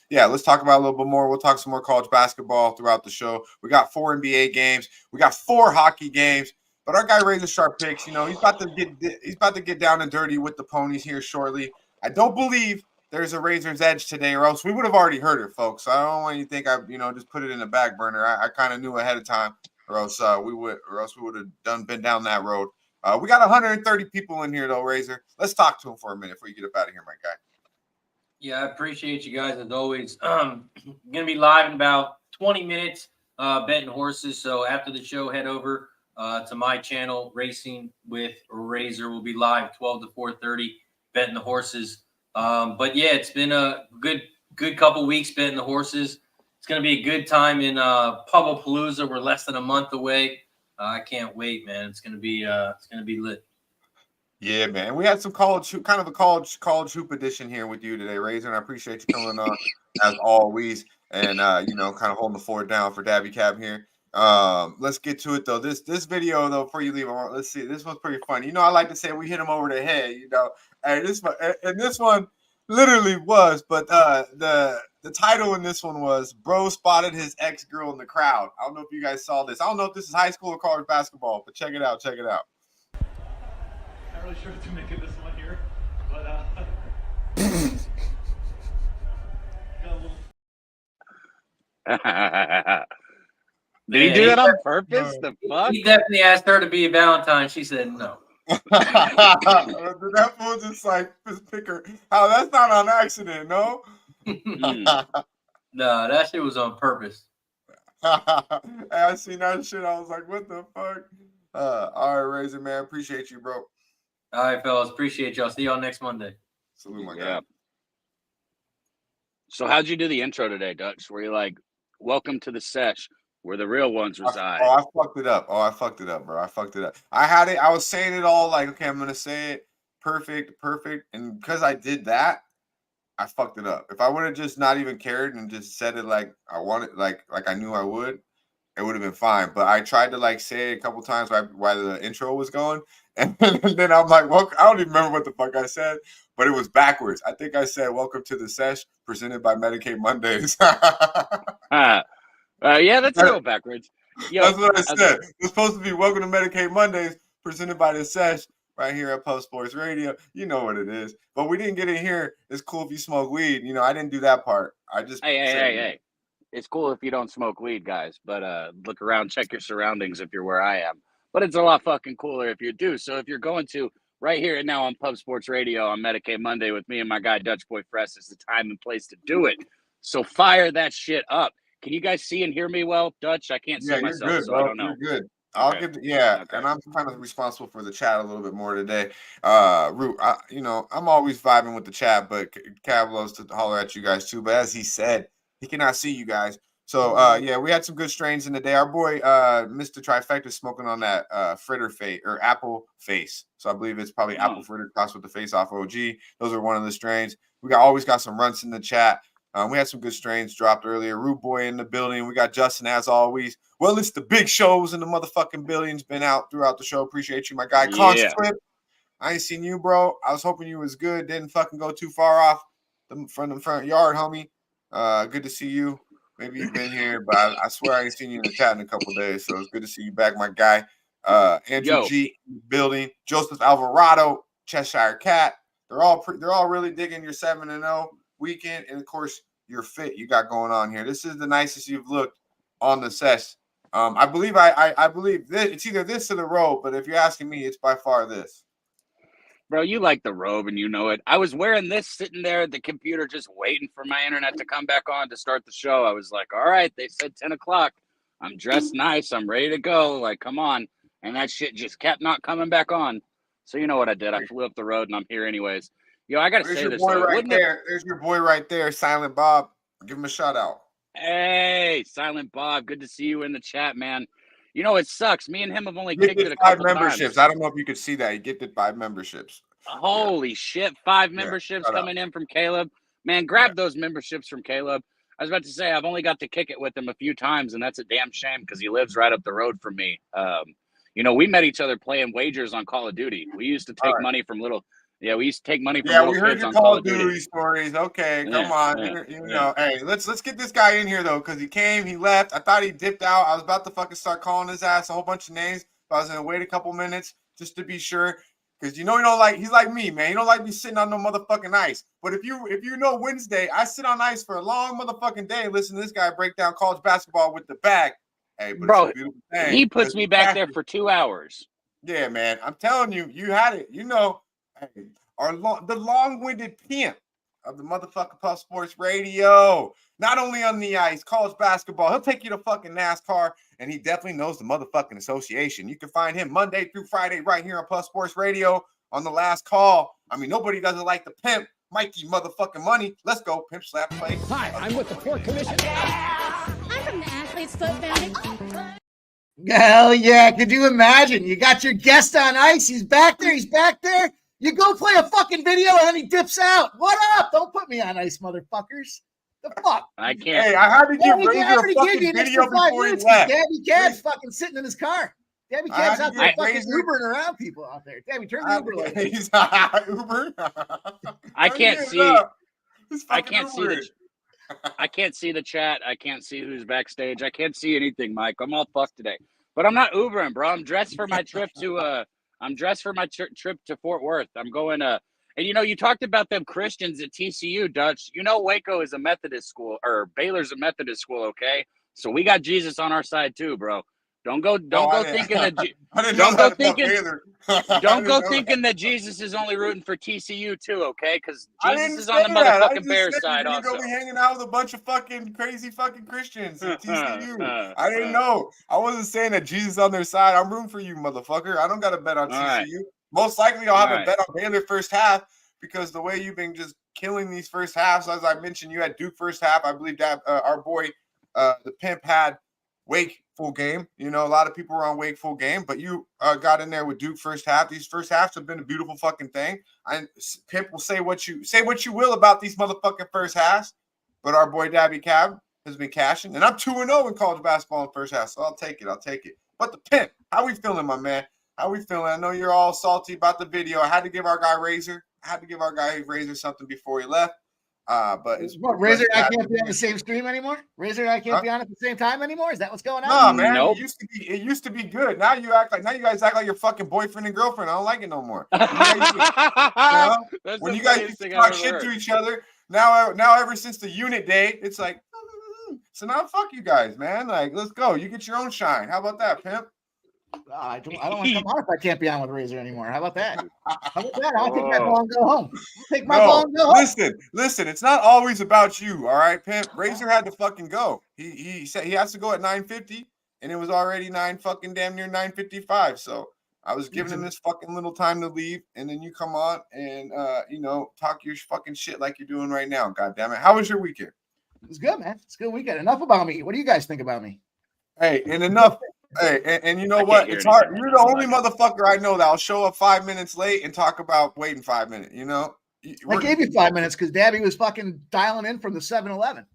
Let's talk about a little bit more. We'll talk some more college basketball throughout the show. We got 4 NBA games. We got 4 hockey games. But our guy Razor Sharp picks. He's about to get down and dirty with the ponies here shortly. I don't believe there's a Razor's Edge today, or else we would have already heard it, folks. I don't want you to think I just put it in the back burner. I kind of knew ahead of time, or else we would have been down that road. We got 130 people in here though, Razor. Let's talk to him for a minute before you get up out of here, my guy. Yeah, I appreciate you guys as always. Going to be live in about 20 minutes betting horses. So after the show, head over to my channel, Racing with Razor. We'll be live 12 to 4:30 betting the horses. But yeah, it's been a good couple weeks betting the horses. It's going to be a good time in Pubblepalooza. We're less than a month away. I can't wait, man. It's going to be lit. Yeah, man. We had some college hoop edition here with you today, Razor, and I appreciate you coming on as always, and kind of holding the floor down for Dabby Cab here. Let's get to it though. This video though, before you leave, let's see. This one's pretty funny. I like to say we hit him over the head. And this one literally was, but the title in this one was "Bro Spotted His Ex-Girl in the Crowd." I don't know if you guys saw this. I don't know if this is high school or college basketball, but check it out. Not really sure what to make of this one here, but got a little. Did he do that on purpose? No. The fuck? He definitely asked her to be a Valentine. She said no. That fool just like pick her. Oh, that's not on accident, no. No, that shit was on purpose. I seen that shit. I was like, what the fuck? All right, Razor, man. Appreciate you, bro. All right, fellas. Appreciate y'all. See y'all next Monday. Salute, my guy. So how'd you do the intro today, Dutch? Were you like, welcome to the Sesh, where the real ones reside? I fucked it up. I fucked it up, bro. I fucked it up. I was saying it all like, okay, I'm gonna say it perfect. And because I did that, I fucked it up. If I would have just not even cared and just said it like I wanted, like I knew I would, it would have been fine. But I tried to like say it a couple times while the intro was going, and then I'm like, well, I don't even remember what the fuck I said, but it was backwards. I think I said, "Welcome to the Sesh, presented by Medicate Mondays." Yeah, that's a little backwards. Yo, that's what I said. It's supposed to be "Welcome to Medicate Mondays, presented by the Sesh." Right here at Pub Sports Radio. You know what it is. But we didn't get in here. It's cool if you smoke weed. You know, I didn't do that part. I just Hey. It's cool if you don't smoke weed, guys. But look around, check your surroundings if you're where I am. But it's a lot fucking cooler if you do. So if you're going to right here and now on Pub Sports Radio on Medicate Monday with me and my guy Dutch Boy Fresh, is the time and place to do it. So fire that shit up. Can you guys see and hear me well, Dutch? I can't see myself, good, so bro. I don't know. You're good. I'll Okay. give and I'm kind of responsible for the chat a little bit more today. Root, I'm always vibing with the chat, but Cab loves to holler at you guys too. But as he said, he cannot see you guys. So we had some good strains in the day. Our boy Mr. Trifecta smoking on that fritter face or apple face. So I believe it's probably apple fritter crossed with the face off OG. Those are one of the strains. We always got some runts in the chat. We had some good strains dropped earlier. Root Boy in the building. We got Justin as always. Well, it's the big shows in the motherfucking building's been out throughout the show. Appreciate you, my guy. Yeah. Clip. I ain't seen you, bro. I was hoping you was good. Didn't fucking go too far off the front yard, homie. Good to see you. Maybe you've been here, but I swear I ain't seen you in the chat in a couple of days. So it's good to see you back, my guy. Andrew G in the building. Joseph Alvarado, Cheshire Cat. They're all really digging your 7-0 weekend, and of course your fit you got going on here. This is the nicest you've looked on the Sesh. I believe this, it's either this or the robe, but if you're asking me, it's by far this. Bro, you like the robe and you know it. I was wearing this sitting there at the computer just waiting for my internet to come back on to start the show. I was like, all right, they said 10 o'clock. I'm dressed nice. I'm ready to go. Like, come on. And that shit just kept not coming back on. So you know what I did? I flew up the road and I'm here anyways. Yo, I got to say this. There's your boy right there, Silent Bob. Give him a shout out. Hey, Silent Bob. Good to see you in the chat, man. You know, it sucks. Me and him have only kicked it a couple memberships. times. I don't know if you could see that. He gifted 5 memberships. Holy shit. 5 memberships coming in from Caleb. Man, grab those memberships from Caleb. I was about to say, I've only got to kick it with him a few times, and that's a damn shame because he lives right up the road from me. We met each other playing wagers on Call of Duty. We used to take money from little we used to take money from little kids on Call of Duty. Yeah, we heard your Call of Duty stories. Okay, come on. Hey, let's get this guy in here, though, because he came, he left. I thought he dipped out. I was about to fucking start calling his ass a whole bunch of names, but I was going to wait a couple minutes just to be sure. Because he's like me, man. He don't like me sitting on no motherfucking ice. But if you know Wednesday, I sit on ice for a long motherfucking day and listen to this guy break down college basketball with the bag. Hey, but bro, it's a beautiful thing. He puts me back there for 2 hours. Yeah, man. I'm telling you, you had it. Hey, the long-winded pimp of the motherfucking Puff Sports Radio. Not only on the ice, college basketball. He'll take you to fucking NASCAR, and he definitely knows the motherfucking association. You can find him Monday through Friday right here on Puff Sports Radio on the last call. I mean, nobody doesn't like the pimp. Mikey motherfucking Money. Let's go. Pimp Slap play. Hi, I'm with the Port Commission. I'm from the Athlete's Foot Foundation. Hell yeah. Could you imagine? You got your guest on ice. He's back there. You go play a fucking video and then he dips out. What up? Don't put me on ice, motherfuckers. The fuck? I can't. Hey, I had to give Razor a fucking video before he left. Dabby Cab's fucking sitting in his car. Dabby Cab's out there fucking Ubering around people out there. Dabby, turn the Uber light. He's Uber. I can't see. I can't see the chat. I can't see who's backstage. I can't see anything, Mike. I'm all fucked today. But I'm not Ubering, bro. I'm dressed for my trip to trip to Fort Worth. I'm going and you talked about them Christians at TCU, Dutch. Waco is a Methodist school, or Baylor's a Methodist school, okay? So we got Jesus on our side too, bro. Don't go thinking that Jesus is only rooting for TCU too, okay? Because Jesus is on the motherfucking Bears side also. You're gonna be hanging out with a bunch of fucking crazy fucking Christians at TCU. I didn't know. I wasn't saying that Jesus is on their side. I'm rooting for you, motherfucker. I don't got to bet on TCU. Right. Most likely, I'll have a bet on Baylor first half because the way you've been just killing these first halves, as I mentioned, you had Duke first half. I believe that our boy, the Pimp, had Wake full game. You know, a lot of people were on Wake full game, but you got in there with Duke first half. These first halves have been a beautiful fucking thing. Pimp will say what you will about these motherfucking first halves, but our boy Dabby Cab has been cashing, and I'm 2-0 in college basketball in the first half, so I'll take it. But the Pimp, how we feeling, my man? How we feeling? I know you're all salty about the video. I had to give our guy Razor something before he left. But it's what, Razor and I can't be on the same stream anymore? Razor and I can't be on at the same time anymore? Is that what's going on? No, man. Nope. It used to be good. Now you guys act like your fucking boyfriend and girlfriend. I don't like it no more. When you guys used to talk shit to each other, now ever since the unit day, it's like, so now fuck you guys, man. Like, let's go. You get your own shine. How about that, Pimp? I don't want to come on if I can't be on with Razor anymore. How about that? I'll take my ball and go home. Listen. It's not always about you, all right, Pimp. Razor had to fucking go. He said he has to go at 9:50, and it was already damn near 9:55. So I was giving him this fucking little time to leave, and then you come on and talk your fucking shit like you're doing right now. God damn it! How was your weekend? It was good, man. It's a good weekend. Enough about me. What do you guys think about me? Hey, and enough. Hey, and you know what? It's hard. You're the only motherfucker I know that'll show up 5 minutes late and talk about waiting 5 minutes. You know, I gave you 5 minutes because Dabby was fucking dialing in from the 7-Eleven.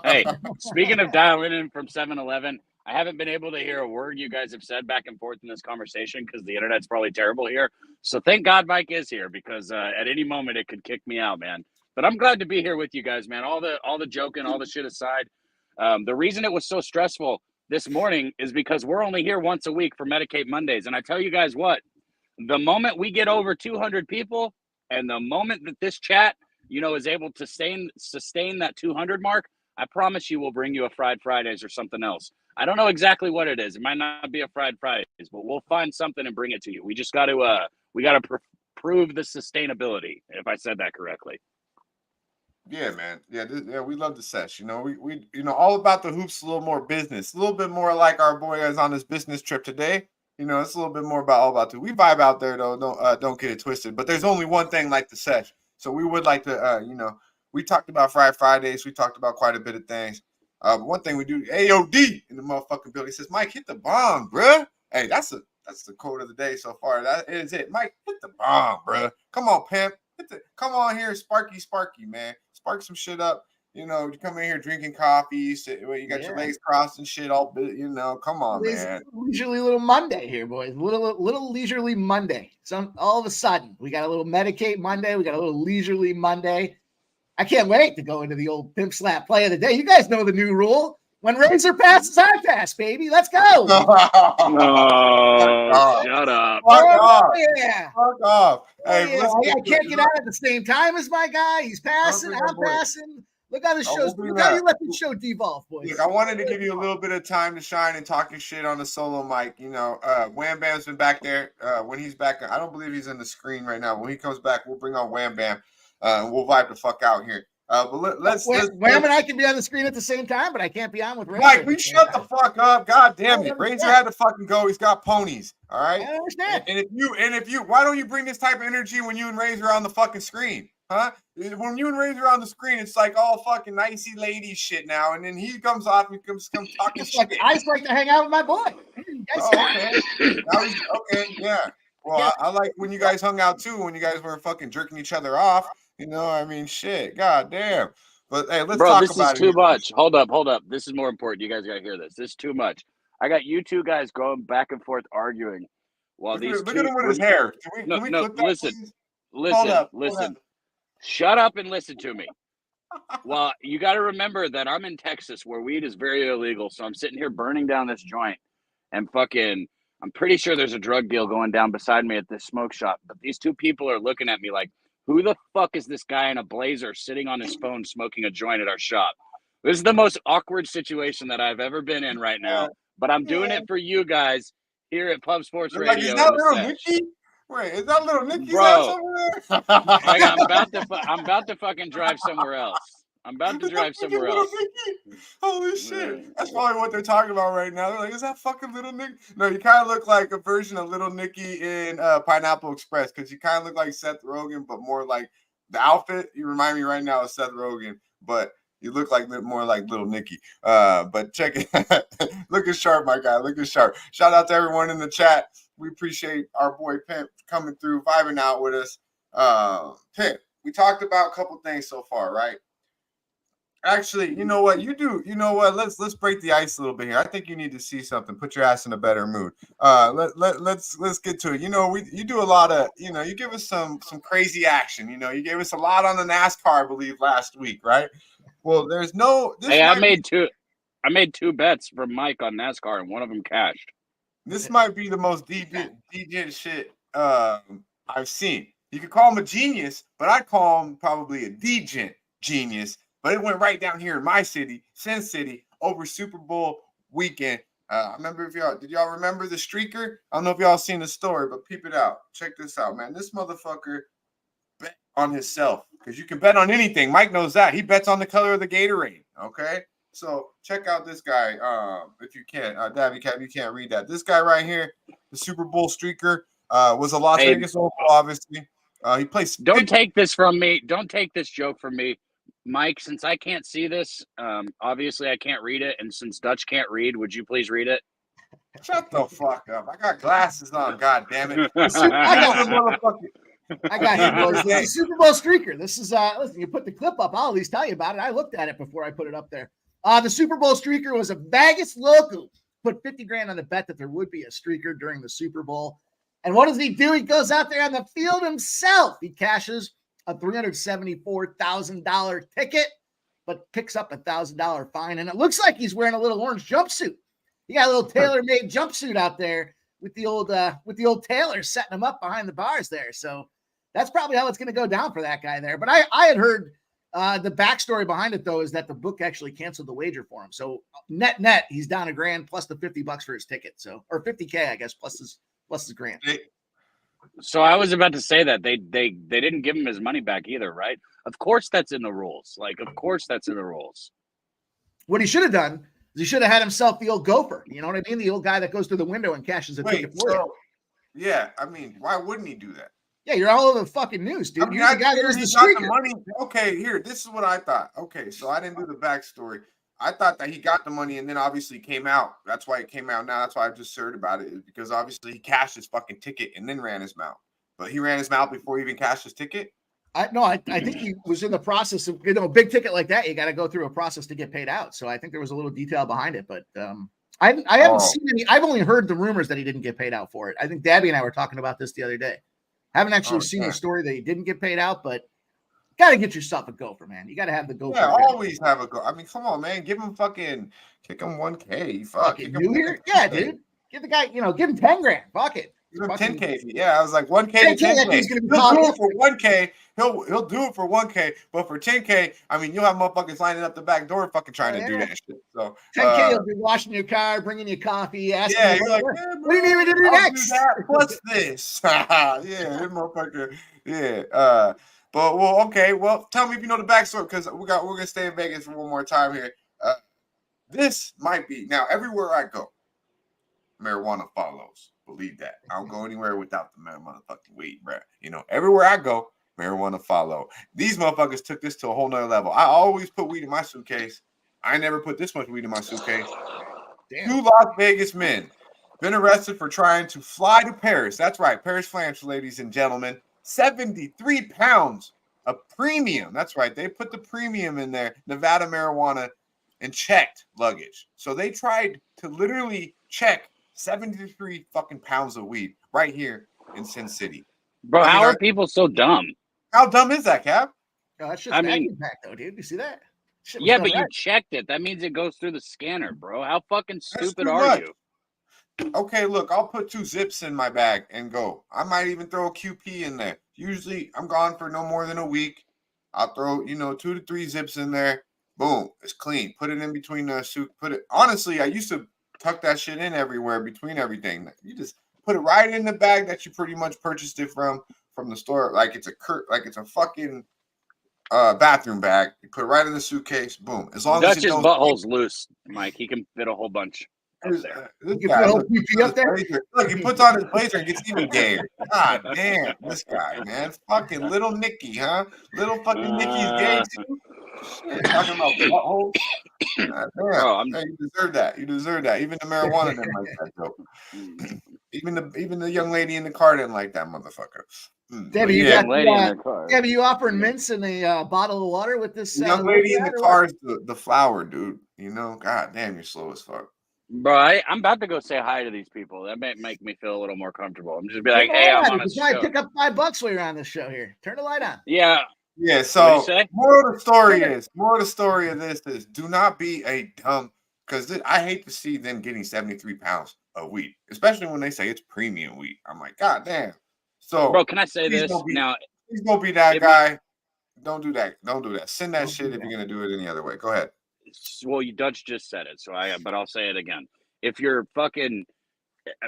Hey, speaking of dialing in from 7-Eleven, I haven't been able to hear a word you guys have said back and forth in this conversation because the internet's probably terrible here. So thank God Mike is here because at any moment it could kick me out, man. But I'm glad to be here with you guys, man. All the joking, all the shit aside. The reason it was so stressful this morning is because we're only here once a week for Medicate Mondays. And I tell you guys what, the moment we get over 200 people and the moment that this chat, is able to sustain that 200 mark, I promise you we'll bring you a Fried Fridays or something else. I don't know exactly what it is. It might not be a Fried Fridays, but we'll find something and bring it to you. We just got to, prove the sustainability, if I said that correctly. Yeah, man. Yeah, we love the Sesh. We all about the hoops, a little more business, a little bit more like our boy is on his business trip today. It's a little bit more all about the. We vibe out there though. Don't get it twisted. But there's only one thing like the Sesh. So we would like to, we talked about Fried Fridays. We talked about quite a bit of things. One thing we do, AOD in the motherfucking building says, Mike, hit the bomb, bruh. Hey, that's the quote of the day so far. That is it. Mike, hit the bomb, bruh. Come on, Pimp. Come on here, Sparky, man. Spark some shit up. You come in here drinking coffee. You got your legs crossed and shit. All come on, man. Leisurely little Monday here, boys. Little leisurely Monday. All of a sudden, we got a little Medicate Monday. We got a little leisurely Monday. I can't wait to go into the old Pimp Slap play of the day. You guys know the new rule. When Razor passes, I pass, baby. Let's go. Oh, shut up. Fuck off. Yeah. Fuck off. Hey, I can't get out at the same time as my guy. He's passing. I'm passing. Look how this show's. Look how you let this show devolve, boys. Look, I wanted to give you a little bit of time to shine and talk your shit on the solo mic. Wham Bam's been back there. When he's back, I don't believe he's in the screen right now. When he comes back, we'll bring on Wham Bam. We'll vibe the fuck out here. But let's Wham and I can be on the screen at the same time, but I can't be on with Razor. Mike, we shut the fuck up. God damn it. Razor had to fucking go. He's got ponies. All right. I understand. And if you why don't you bring this type of energy when you and Razor are on the fucking screen? Huh? When you and Razor are on the screen, it's like all fucking nicey lady shit now. And then he comes off and comes talking shit. I just like to hang out with my boy. Okay. Okay, yeah. Well, I like when you guys hung out too, when you guys were fucking jerking each other off. Shit. God damn. But hey, let's talk about it. Bro, this is too much. Hold up. This is more important. You guys got to hear this. This is too much. I got you two guys going back and forth arguing while look at him with his hair. Can we click that, listen. Shut up and listen to me. Well, you got to remember that I'm in Texas where weed is very illegal. So I'm sitting here burning down this joint and I'm pretty sure there's a drug deal going down beside me at this smoke shop. But these two people are looking at me like, who the fuck is this guy in a blazer sitting on his phone smoking a joint at our shop? This is the most awkward situation that I've ever been in right now. But I'm doing it for you guys here at Pub Sports Radio. Is that little Nicky? Wait, is that little Nicky? Bro, I'm about to fucking drive somewhere else. I'm about to drive somewhere else. Holy shit. That's probably what they're talking about right now. They're like, is that fucking Little Nick? No, you kind of look like a version of Little Nicky in Pineapple Express because you kind of look like Seth Rogen, but more like the outfit. You remind me right now of Seth Rogen, but you look like more like Little Nicky. But check it. Looking sharp, my guy. Looking sharp. Shout out to everyone in the chat. We appreciate our boy Pimp coming through, vibing out with us. Pimp, we talked about a couple things so far, right? Actually, you know what? Let's break the ice a little bit here. I think you need to see something. Put your ass in a better mood. Let's get to it. You do a lot of, you give us some crazy action. You gave us a lot on the NASCAR, I believe, last week, right? Well, there's no. I made two bets from Mike on NASCAR, and one of them cashed. This might be the most deviant shit I've seen. You could call him a genius, but I'd call him probably a degent genius. But it went right down here in my city, Sin City, over Super Bowl weekend. I remember did y'all remember the streaker? I don't know if y'all seen the story, but peep it out. Check this out, man. This motherfucker bet on himself because you can bet on anything. Mike knows that. He bets on the color of the Gatorade. Okay, so check out this guy. If you can, Dabby Cab, you can't read that. This guy right here, the Super Bowl streaker, was a Las Vegas local, obviously. He plays. Don't take this from me. Don't take this joke from me. Mike, since I can't see this, obviously I can't read it, and since Dutch can't read, would you please read it? Shut the fuck up. I got glasses on, god damn it. I got him, boys. This is Super Bowl streaker. This is listen, you put the clip up, I'll at least tell you about it. I looked at it before I put it up there. The Super Bowl streaker was a Vegas local. Put 50 grand on the bet that there would be a streaker during the Super Bowl. And what does he do? He goes out there on the field himself. He cashes a $374,000 ticket, but picks up a $1,000 fine. And it looks like he's wearing a little orange jumpsuit. He got a little tailor-made jumpsuit out there with the old tailor setting him up behind the bars there. So that's probably how it's going to go down for that guy there. But I had heard the backstory behind it, though, is that the book actually canceled the wager for him. So net, he's down $1,000 plus the $50 for his ticket. So, or $50K, I guess, plus his grand. So I was about to say that they didn't give him his money back either, right? Of course that's in the rules. Of course that's in the rules. What he should have done is he should have had himself the old gopher. You know what I mean? The old guy that goes through the window and cashes a ticket for you. Yeah, I mean, why wouldn't he do that? Yeah, you're all over the fucking news, dude. I mean, you're the guy that was the streaker. Money. Okay, here, this is what I thought. Okay, so I didn't do the backstory. I thought that he got the money and then obviously came out. That's why it came out now. That's why I just heard about it, is because obviously he cashed his fucking ticket and then ran his mouth. But he ran his mouth before he even cashed his ticket? I think he was in the process of, a big ticket like that, you got to go through a process to get paid out. So I think there was a little detail behind it. But I haven't seen any. I've only heard the rumors that he didn't get paid out for it. I think Dabby and I were talking about this the other day. Haven't actually seen the story that he didn't get paid out, but got to get yourself a gopher, man. You got to have the gopher. Yeah, always have a go. I mean, come on, man. Give him kick him 1K. Fuck. New here? Yeah, dude. Give the guy, give him 10 grand. Fuck it. Give him 10K. Yeah, I was like 1K to 10K. He'll do it for 1K. He'll do it for 1K, but for 10K, I mean, you'll have motherfuckers lining up the back door fucking trying to do that shit. So 10K, you'll be washing your car, bringing you coffee, asking you're like, what do you need me to do next? What's this? Yeah, motherfucker. Yeah. But okay. Well, tell me if you know the backstory, because we're gonna stay in Vegas for one more time here. This might be now everywhere I go, marijuana follows. Believe that. I don't go anywhere without the motherfucking weed, bro. Everywhere I go, marijuana follow. These motherfuckers took this to a whole nother level. I always put weed in my suitcase. I never put this much weed in my suitcase. Damn. 2 Las Vegas men been arrested for trying to fly to Paris. That's right, Paris, France, ladies and gentlemen. 73 pounds of premium. That's right. They put the premium in there, Nevada marijuana, and checked luggage. So they tried to literally check 73 fucking pounds of weed right here in Sin City. Bro, how are people so dumb? How dumb is that, Cap? No, that's just back though, dude. You see that? Yeah, but you checked it. That means it goes through the scanner, bro. How fucking stupid are you? Okay, look, I'll put 2 zips in my bag and go. I might even throw a QP in there. Usually I'm gone for no more than a week. I'll throw, 2 to 3 zips in there. Boom, it's clean. Put it in between the suit. Honestly, I used to tuck that shit in everywhere between everything. You just put it right in the bag that you pretty much purchased it from the store. Like it's a fucking bathroom bag. You put it right in the suitcase. Boom. As long as Dutch's you don't butthole's loose, Mike. He can fit a whole bunch up there. This You guy, put a whole look, PP up there? look, he puts on his blazer and gets even gayer. God damn, this guy, man. Fucking little Nicky, huh? Little fucking Nicky's gay too. Shit, talking about buttholes. God damn. Hey, you deserve that. You deserve that. Even the marijuana didn't like that dope. Even the young lady in the car didn't like that motherfucker. Debbie, you got Debbie, you offering mints in a bottle of water with this the young lady in the car is the flower, dude. You know, god damn, you're slow as fuck. Bro, I'm about to go say hi to these people. That might make me feel a little more comfortable. I'm just be like, hey, I'm on a show. Pick up $5 while you're on this show here. Turn the light on. Yeah. Yeah, so more of the story of this is do not be a dumb, because I hate to see them getting 73 pounds of weed, especially when they say it's premium weed. I'm like, god damn. So, bro, can I say this now? Please don't be that guy. Don't do that. Don't do that. Send that shit if you're gonna do it any other way. Go ahead. Well, Dutch just said it, but I'll say it again. If you're fucking,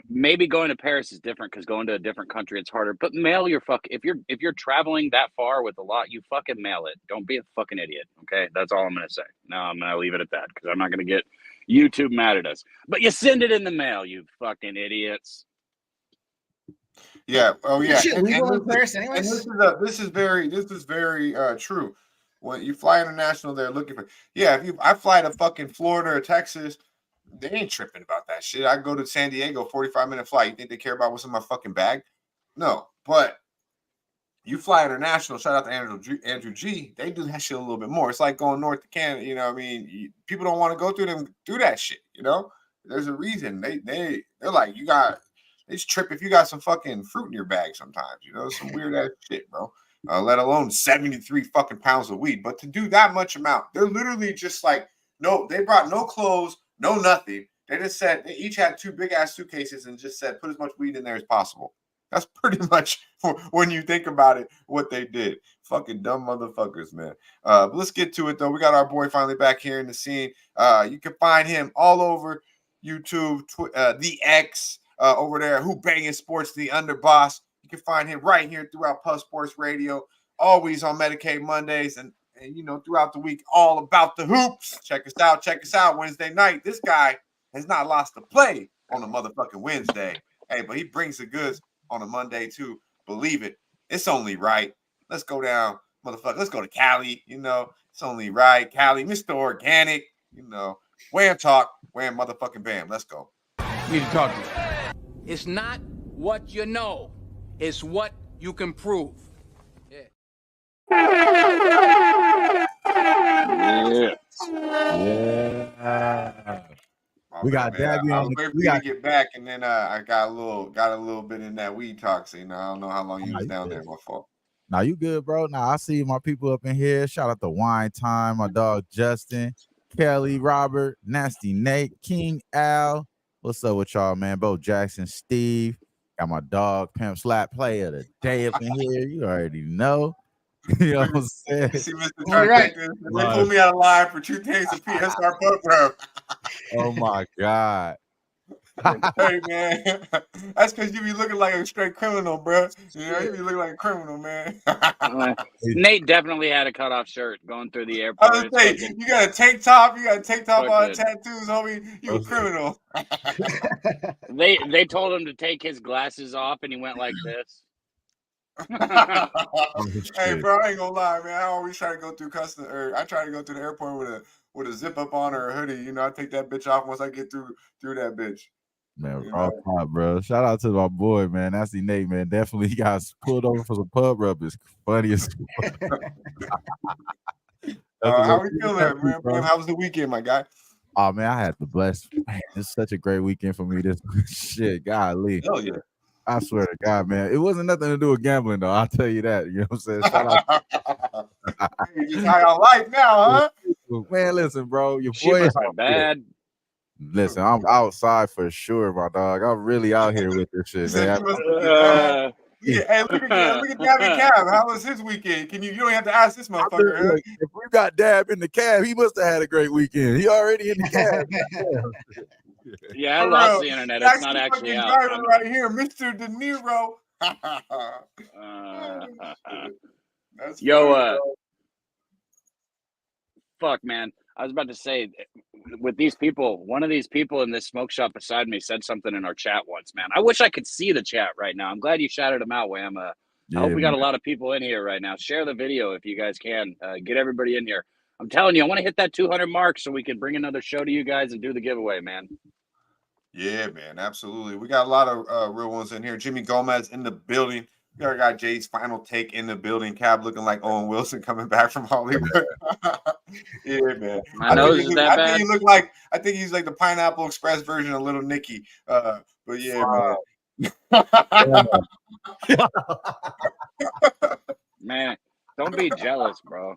maybe going to Paris is different because going to a different country it's harder. But mail your if you're traveling that far with a lot, you fucking mail it. Don't be a fucking idiot. Okay, that's all I'm gonna say. No, I'm gonna leave it at that because I'm not gonna get YouTube mad at us. But you send it in the mail, you fucking idiots. Yeah. Oh yeah. And this is very true. When you fly international, they're looking for. Yeah, I fly to fucking Florida or Texas, they ain't tripping about that shit. I go to San Diego, 45-minute flight. You think they care about what's in my fucking bag? No. But you fly international. Shout out to Andrew G. They do that shit a little bit more. It's like going north to Canada. You know what I mean? People don't want to go through that shit. You know, there's a reason. They're like, they just trip if you got some fucking fruit in your bag sometimes, you know, some weird ass shit, bro. Let alone 73 fucking pounds of weed. But to do that much amount, they're literally just like, no, they brought no clothes, no nothing. They just said they each had 2 big ass suitcases and just said, put as much weed in there as possible. That's pretty much, when you think about it, what they did. Fucking dumb motherfuckers, man. But let's get to it, though. We got our boy finally back here in the scene. You can find him all over YouTube, the X, over there, Who Banging Sports, the Underboss. You can find him right here throughout Puff Sports Radio, always on Medicate Mondays, and you know, throughout the week, all about the hoops. Check us out Wednesday night. This guy has not lost a play on a motherfucking Wednesday. Hey, but he brings the goods on a Monday too. Believe it. It's only right. Let's go down, motherfucker. Let's go to Cali. You know, it's only right. Cali, Mr. Organic. You know, Wham Talk, Wham motherfucking Bam. Let's go. Need to talk to you. It's not what you know. It's what you can prove. Yeah. We got Dabby I on was waiting for you to get back, and then I got a little bit in that weed talk. So, you know, I don't know how long you was down there. My fault. Now you good, bro. Now I see my people up in here. Shout out to Wine Time, my dog Justin, Kelly, Robert, Nasty Nate, King Al. What's up with y'all, man? Bo Jackson, Steve. Got my dog Pimp Slap, player of the day up in here. You already know. You know what I'm saying? See, Mr. Right. They pulled me out of line for 2 days of PSR boat, bro. Oh my God. Hey man, that's because you be looking like a straight criminal, bro. You know, you be looking like a criminal, man. Nate definitely had a cutoff shirt going through the airport. I was saying, you got a tank top, all the tattoos, homie. You a criminal. They told him to take his glasses off, and he went like this. Hey, bro, I ain't gonna lie, man. I always try to go through customs, or I try to go through the airport with a zip up on or a hoodie. You know, I take that bitch off once I get through that bitch. Man, raw talk, bro. Shout out to my boy, man. Nasty Nate, man. Definitely he got pulled over for some pub rub. It's funny as how we feeling, man? Bro. How was the weekend, my guy? Oh man, I had the blessed. Man, it's such a great weekend for me. This shit, golly. Hell yeah. I swear to God, man. It wasn't nothing to do with gambling, though. I'll tell you that. You know what I'm saying? Shout out. You just high on life now, huh? Man, listen, bro. Your boy is bad. Listen, I'm outside for sure, my dog. I'm really out here with this shit, man. Hey, look at Dabby Cab. How was his weekend? You don't have to ask this motherfucker. Huh? If we got Dab in the cab, he must have had a great weekend. He already in the cab. Yeah, I lost the internet. It's not actually out. Right here, Mr. De Niro. Yo, fuck, man. I was about to say, with these people, one of these people in this smoke shop beside me said something in our chat once, man. I wish I could see the chat right now. I'm glad you shouted them out, Wham. I hope we got a lot of people in here right now. Share the video if you guys can. Get everybody in here. I'm telling you, I want to hit that 200 mark so we can bring another show to you guys and do the giveaway, man. Yeah, man, absolutely. We got a lot of real ones in here. Jimmy Gomez in the building. We already got Jay's final take in the building. Cab looking like Owen Wilson coming back from Hollywood. Yeah, man. My nose is that bad. I think he's like the Pineapple Express version of Little Nicky. But yeah, man. Man, don't be jealous, bro.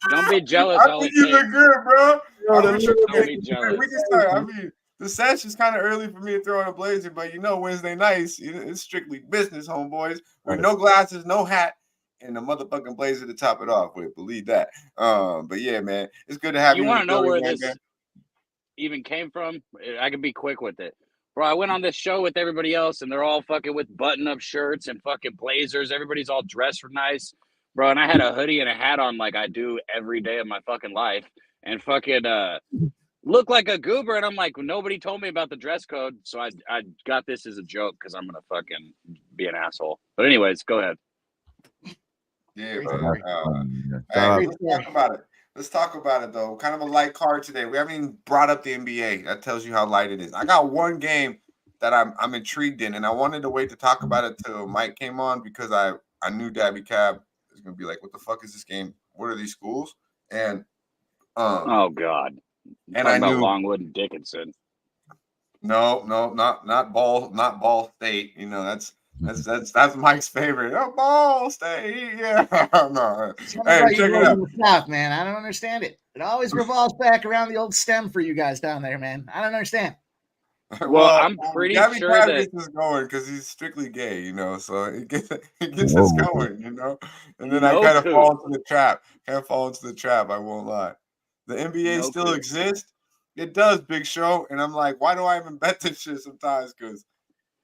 Don't be jealous. I think you look good, bro. Don't be jealous. We can start. I mean, the Sesh is kind of early for me to throw on a blazer, but Wednesday nights, it's strictly business, homeboys. With no glasses, no hat, and the motherfucking blazer to top it off with. Believe that. But yeah, man, it's good to have you. You want to know where this even came from? I can be quick with it. Bro, I went on this show with everybody else, and they're all fucking with button-up shirts and fucking blazers. Everybody's all dressed nice. Bro, and I had a hoodie and a hat on like I do every day of my fucking life. And fucking look like a goober, and I'm like, nobody told me about the dress code, so I got this as a joke because I'm gonna fucking be an asshole. But anyways, go ahead. Yeah, let's talk about it. Let's talk about it though. Kind of a light card today. We haven't even brought up the NBA. That tells you how light it is. I got one game that I'm intrigued in, and I wanted to wait to talk about it till Mike came on because I knew Dabby Cab was gonna be like, "What the fuck is this game? What are these schools?" And oh god. And I knew Longwood and Dickinson. No, not Ball State. That's Mike's favorite. Oh, Ball State, yeah. No. Hey, check it out. South, man. I don't understand it. It always revolves back around the old stem for you guys down there, man. I don't understand. Well, I'm pretty sure that gets us going because he's strictly gay, so it gets us going, And then I kind of fall into the trap. I won't lie. The NBA still exists. It does, Big Show. And I'm like, why do I even bet this shit sometimes? Because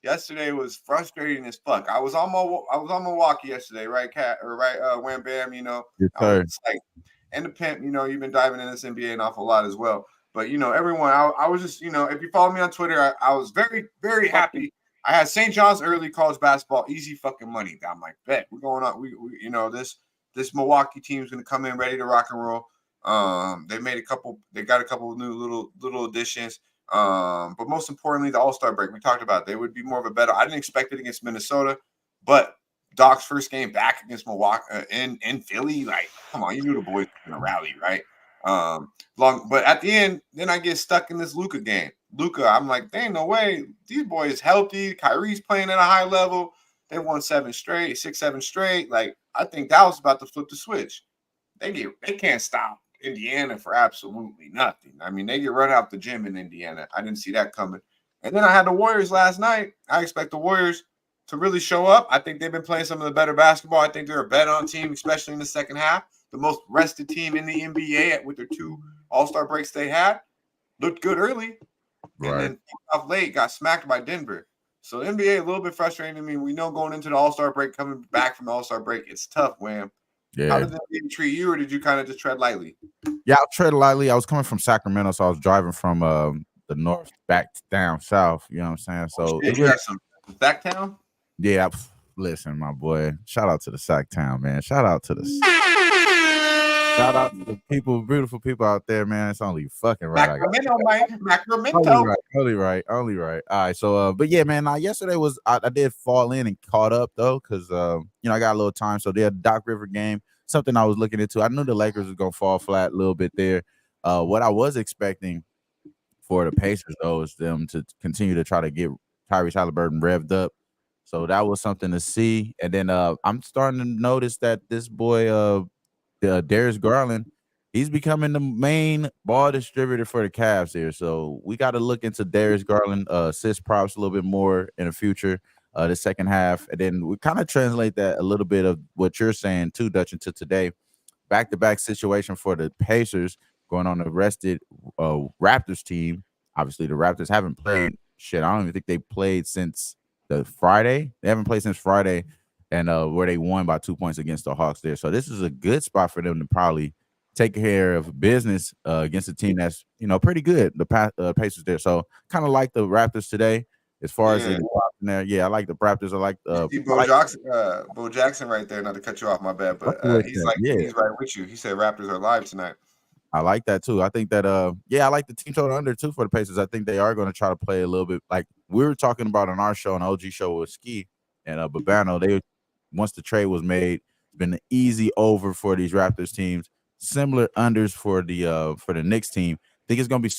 yesterday was frustrating as fuck. I was on Milwaukee yesterday, right, Cat or right, Wham Bam. Yes, I was like, and the Pimp. You've been diving in this NBA an awful lot as well. But everyone, I was just, if you follow me on Twitter, I was very, very happy. I had St. John's early college basketball, easy fucking money. I'm like, bet we're going on. We this Milwaukee team's gonna come in ready to rock and roll. They got a couple of new little additions. But most importantly, the All-Star break. We talked about it. They would be more of a better. I didn't expect it against Minnesota, but Doc's first game back against Milwaukee in Philly, like, come on, you knew the boys were gonna rally, right? But at the end, then I get stuck in this Luka game. I'm like, dang, no way. These boys healthy. Kyrie's playing at a high level. They won 6, 7 straight. Like, I think that was about to flip the switch. They can't stop Indiana for absolutely nothing. I mean, they get run out the gym in Indiana. I didn't see that coming. And then I had the Warriors last night. I expect the Warriors to really show up. I think they've been playing some of the better basketball. I think they're a bet-on team, especially in the second half. The most rested team in the NBA with their 2 All-Star breaks they had. Looked good early. Right. And then off late, got smacked by Denver. So the NBA a little bit frustrating to me. We know going into the All-Star break, coming back from the All-Star break, it's tough, Wham. Yeah. How did the NBA treat you, or did you kind of just tread lightly? Yeah, I tread lightly. I was coming from Sacramento, so I was driving from the north back down south. You know what I'm saying? So you got some Sacktown? Yeah, listen, my boy. Shout out to the Sacktown, man. Shout out to the people, beautiful people out there, man. It's only fucking right. Sacramento. Only right. All right. So, but yeah, man. Yesterday was I did fall in and caught up though, because I got a little time. So they had Doc River game, something I was looking into. I knew the Lakers was gonna fall flat a little bit there. What I was expecting for the Pacers though is them to continue to try to get Tyrese Halliburton revved up. So that was something to see. And then I'm starting to notice that this boy Darius Garland, he's becoming the main ball distributor for the Cavs here. So we got to look into Darius Garland assist props a little bit more in the future, the second half. And then we kind of translate that a little bit of what you're saying too, Dutch, into today. Back-to-back situation for the Pacers going on the rested Raptors team. Obviously, the Raptors haven't played shit. I don't even think they played since the Friday. They haven't played since Friday. And where they won by 2 points against the Hawks there. So this is a good spot for them to probably take care of business against a team that's pretty good. The Pacers there, so kind of like the Raptors today as far as in there. Yeah, I like the Raptors. I like see Bo Jackson right there. Not to cut you off, my bad, but he's right with you. He said Raptors are live tonight. I like that too. I think that I like the team total under too for the Pacers. I think they are going to try to play a little bit like we were talking about on our show, an OG show with Ski and Babano. They once the trade was made, it's been an easy over for these Raptors teams. Similar unders for the Knicks team. I think it's going to be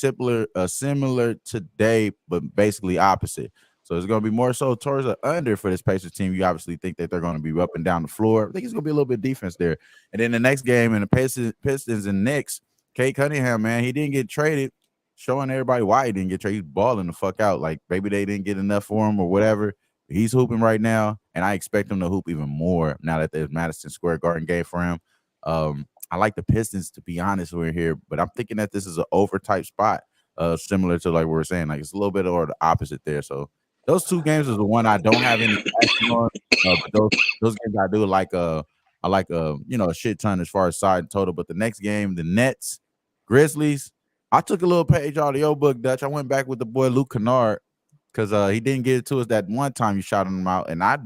similar today, but basically opposite. So it's going to be more so towards the under for this Pacers team. You obviously think that they're going to be up and down the floor. I think it's going to be a little bit of defense there. And then the next game in the Pistons and Knicks, Kate Cunningham, man, he didn't get traded, showing everybody why he didn't get traded. He's balling the fuck out. Like, maybe they didn't get enough for him or whatever. He's hooping right now, and I expect him to hoop even more now that there's Madison Square Garden game for him. I like the Pistons, to be honest, we're here, but I'm thinking that this is an over-type spot, similar to like we were saying. Like, it's a little bit or the opposite there. So those two games is the one I don't have any action on. But those games I do like. I like a shit ton as far as side and total. But the next game, the Nets, Grizzlies, I took a little page out of your book, Dutch. I went back with the boy Luke Kennard because he didn't get it to us that one time you shouted him out, and I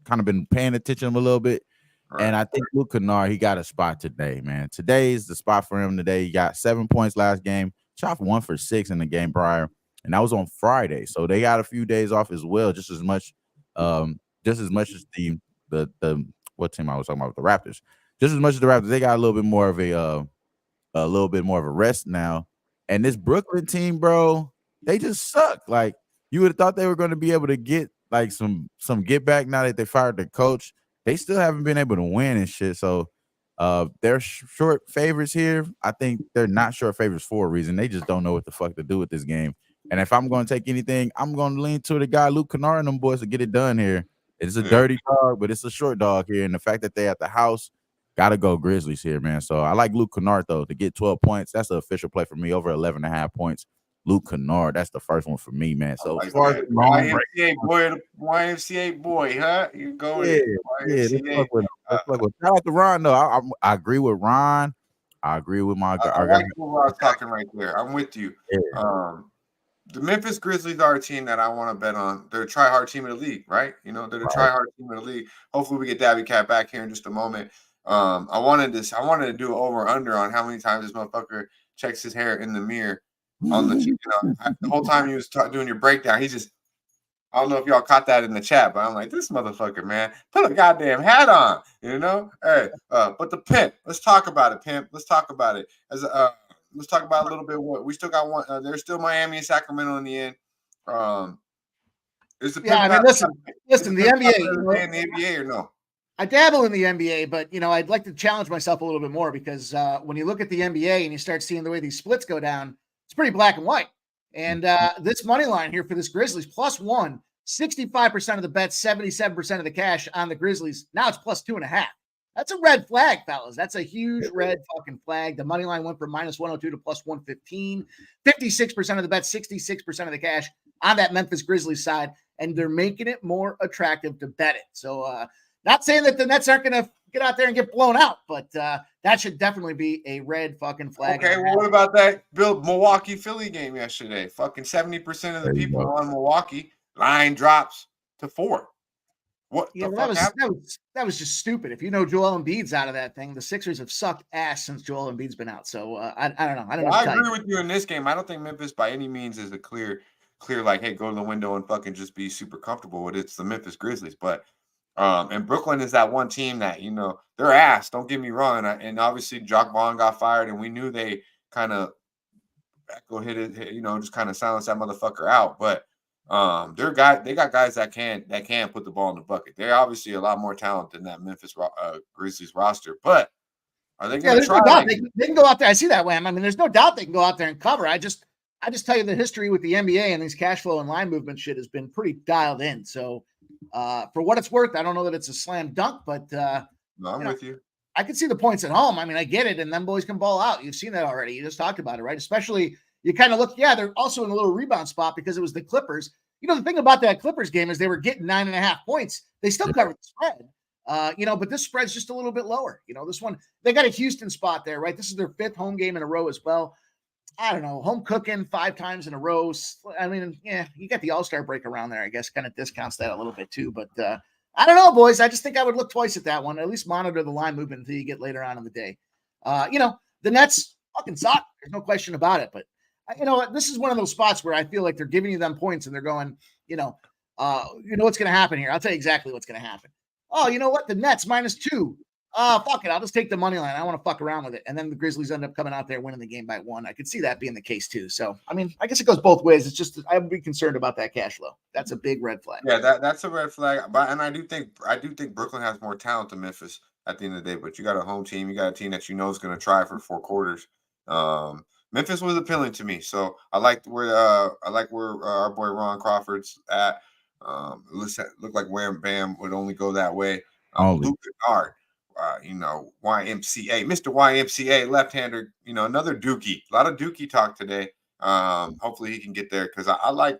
kind of been paying attention to him a little bit. Right. And I think Luke Kennard, he got a spot today, man. Today is the spot for him today. He got 7 points last game, shot 1 for 6 in the game prior, and that was on Friday. So they got a few days off as well, just as much as the what team I was talking about, the Raptors. Just as much as the Raptors, they got a little bit more of a rest now. And this Brooklyn team, bro, they just suck. Like, you would have thought they were going to be able to get like some get back now that they fired the coach. They still haven't been able to win and shit. So they're short favorites here. I think they're not short favorites for a reason. They just don't know what the fuck to do with this game. And if I'm going to take anything, I'm going to lean to the guy Luke Kennard and them boys to get it done here. It's a dirty dog, but it's a short dog here. And the fact that they at the house, got to go Grizzlies here, man. So I like Luke Kennard, though, to get 12 points. That's the official play for me, over 11.5 points. Luke Kennard, that's the first one for me, man. So as far as YMCA boy, huh? You going? Yeah. Shout out to Ron, though. I agree with Ron. I agree with my guy. I like what I was talking right there. I'm with you. Yeah. The Memphis Grizzlies are a team that I want to bet on. They're a try-hard team in the league, right? They're the try-hard team in the league. Hopefully we get Dabby Cab back here in just a moment. I wanted to do over under on how many times this motherfucker checks his hair in the mirror on the the whole time he was doing your breakdown. He just, I don't know if y'all caught that in the chat, but I'm like, this motherfucker, man, put a goddamn hat on, Hey, but the Pimp, let's talk about it, Pimp. Let's talk about it. Let's talk about a little bit what we still got. One, there's still Miami and Sacramento in the end. Is the Pimp listen, the NBA, in the NBA or no? I dabble in the NBA, but I'd like to challenge myself a little bit more because when you look at the NBA and you start seeing the way these splits go down, it's pretty black and white. And this money line here for this Grizzlies +1, 65% of the bets, 77% of the cash on the Grizzlies. Now it's +2.5. That's a red flag, fellas. That's a huge red fucking flag. The money line went from -102 to +115. 56% of the bets, 66% of the cash on that Memphis Grizzlies side, and they're making it more attractive to bet it. So, not saying that the Nets aren't going to get out there and get blown out, but that should definitely be a red fucking flag. Okay, well, what about that Milwaukee-Philly game yesterday? Fucking 70% of the people on Milwaukee. Line drops to 4. What the fuck that was just stupid. If Joel Embiid's out of that thing, the Sixers have sucked ass since Joel Embiid's been out. So I don't know. I agree with you in this game. I don't think Memphis by any means is a clear like, hey, go to the window and fucking just be super comfortable with it. It's the Memphis Grizzlies, but and Brooklyn is that one team that they're ass. Don't get me wrong. And obviously, Jock Vaughn got fired, and we knew they kind of hit it. Just kind of silenced that motherfucker out. But they got guys that can put the ball in the bucket. They're obviously a lot more talented than that Memphis Grizzlies roster. But are they going to try? No doubt. They can go out there. I see that, Wham. I mean, there's no doubt they can go out there and cover. I just tell you the history with the NBA and these cash flow and line movement shit has been pretty dialed in. So. For what it's worth, I don't know that it's a slam dunk, but no, I'm with you. I can see the points at home. I mean, I get it, and them boys can ball out. You've seen that already. You just talked about it, right? Especially you kind of look, they're also in a little rebound spot because it was the Clippers. The thing about that Clippers game is they were getting 9.5 points. They still covered the spread. But this spread's just a little bit lower. This one, they got a Houston spot there, right? This is their 5th home game in a row as well. I don't know, home cooking 5 times in a row. I mean, yeah, you got the All-Star break around there, I guess, kind of discounts that a little bit too. But I don't know, boys. I just think I would look twice at that one. At least monitor the line movement until you get later on in the day. The Nets fucking suck. There's no question about it. But, this is one of those spots where I feel like they're giving you them points and they're going, what's going to happen here. I'll tell you exactly what's going to happen. Oh, you know what? The Nets -2. Fuck it. I'll just take the money line. I want to fuck around with it. And then the Grizzlies end up coming out there winning the game by 1. I could see that being the case too. So, I mean, I guess it goes both ways. It's just, I would be concerned about that cash flow. That's a big red flag. Yeah, that's a red flag. But I do think Brooklyn has more talent than Memphis at the end of the day. But you got a home team. You got a team that is going to try for 4 quarters. Memphis was appealing to me. So I like where our boy Ron Crawford's at. Looked like Wham Bam would only go that way. Luke Kennard. YMCA, Mr. YMCA, left-hander, another Dookie. A lot of Dookie talk today. Hopefully he can get there because I like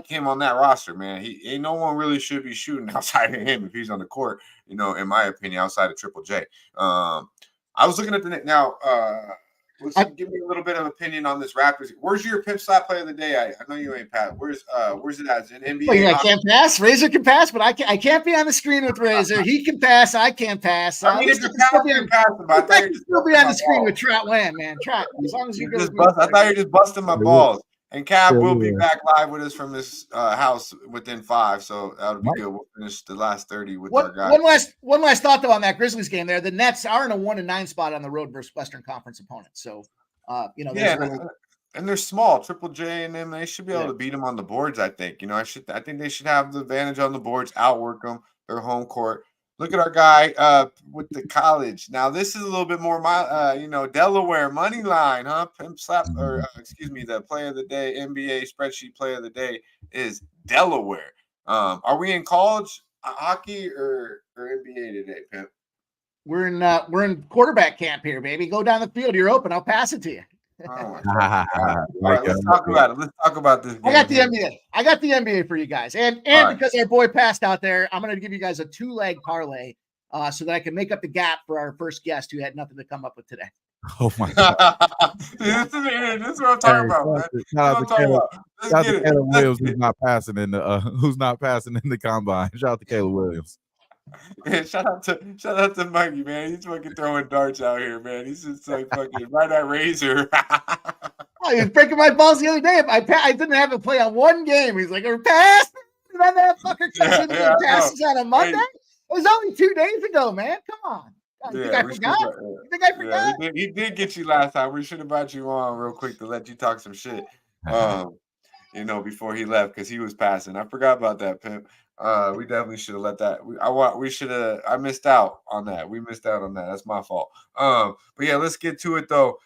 him on that roster, man. No one really should be shooting outside of him if he's on the court, in my opinion, outside of Triple J. I was looking at the now. Give me a little bit of opinion on this Raptors. Where's your Pimp Slap play of the day? I know you ain't Pat. Where's it at? In NBA? Well, I can't pass. Razor can pass, but I can't be on the screen with Razor. He can pass. I can't pass. I mean, if the Pat can pass, I can still be on the screen with Trout Land, man. Trout, as long as you go. I thought you were just busting my balls. And Cab will be back live with us from this house within 5, so that'll be good. We'll finish the last 30 with our guys. One last thought though on that Grizzlies game there. The Nets are in a 1-9 spot on the road versus Western Conference opponents. So, and they're small. Triple J and them, they should be able to beat them on the boards. I think. I think they should have the advantage on the boards. Outwork them. Their home court. Look at our guy with the college. Now, this is a little bit more, Delaware money line, huh? Pimp Slap, the play of the day, NBA spreadsheet play of the day is Delaware. Are we in college hockey or NBA today, Pimp? We're in quarterback camp here, baby. Go down the field. You're open. I'll pass it to you. All right, let's talk about it. Let's talk about this game. I got the NBA for you guys. And because our boy passed out there, I'm going to give you guys a 2-leg parlay so that I can make up the gap for our first guest who had nothing to come up with today. Oh, my God. This is what I'm talking about, man. Shout out to Caleb Williams who's not passing in the combine. Shout out to Caleb Williams. Yeah, shout out to Mikey, man. He's fucking throwing darts out here, man. He's just like fucking right at Razor. He was breaking my balls the other day. I didn't have to play on one game. He's like, pass. And then that fucker comes in and passes on a Monday. It was only 2 days ago, man. Come on. You think I forgot? You think I forgot? He did get you last time. We should have brought you on real quick to let you talk some shit. Before he left because he was passing. I forgot about that, Pimp. We definitely should have let that. I missed out on that. We missed out on that. That's my fault. But yeah, let's get to it though.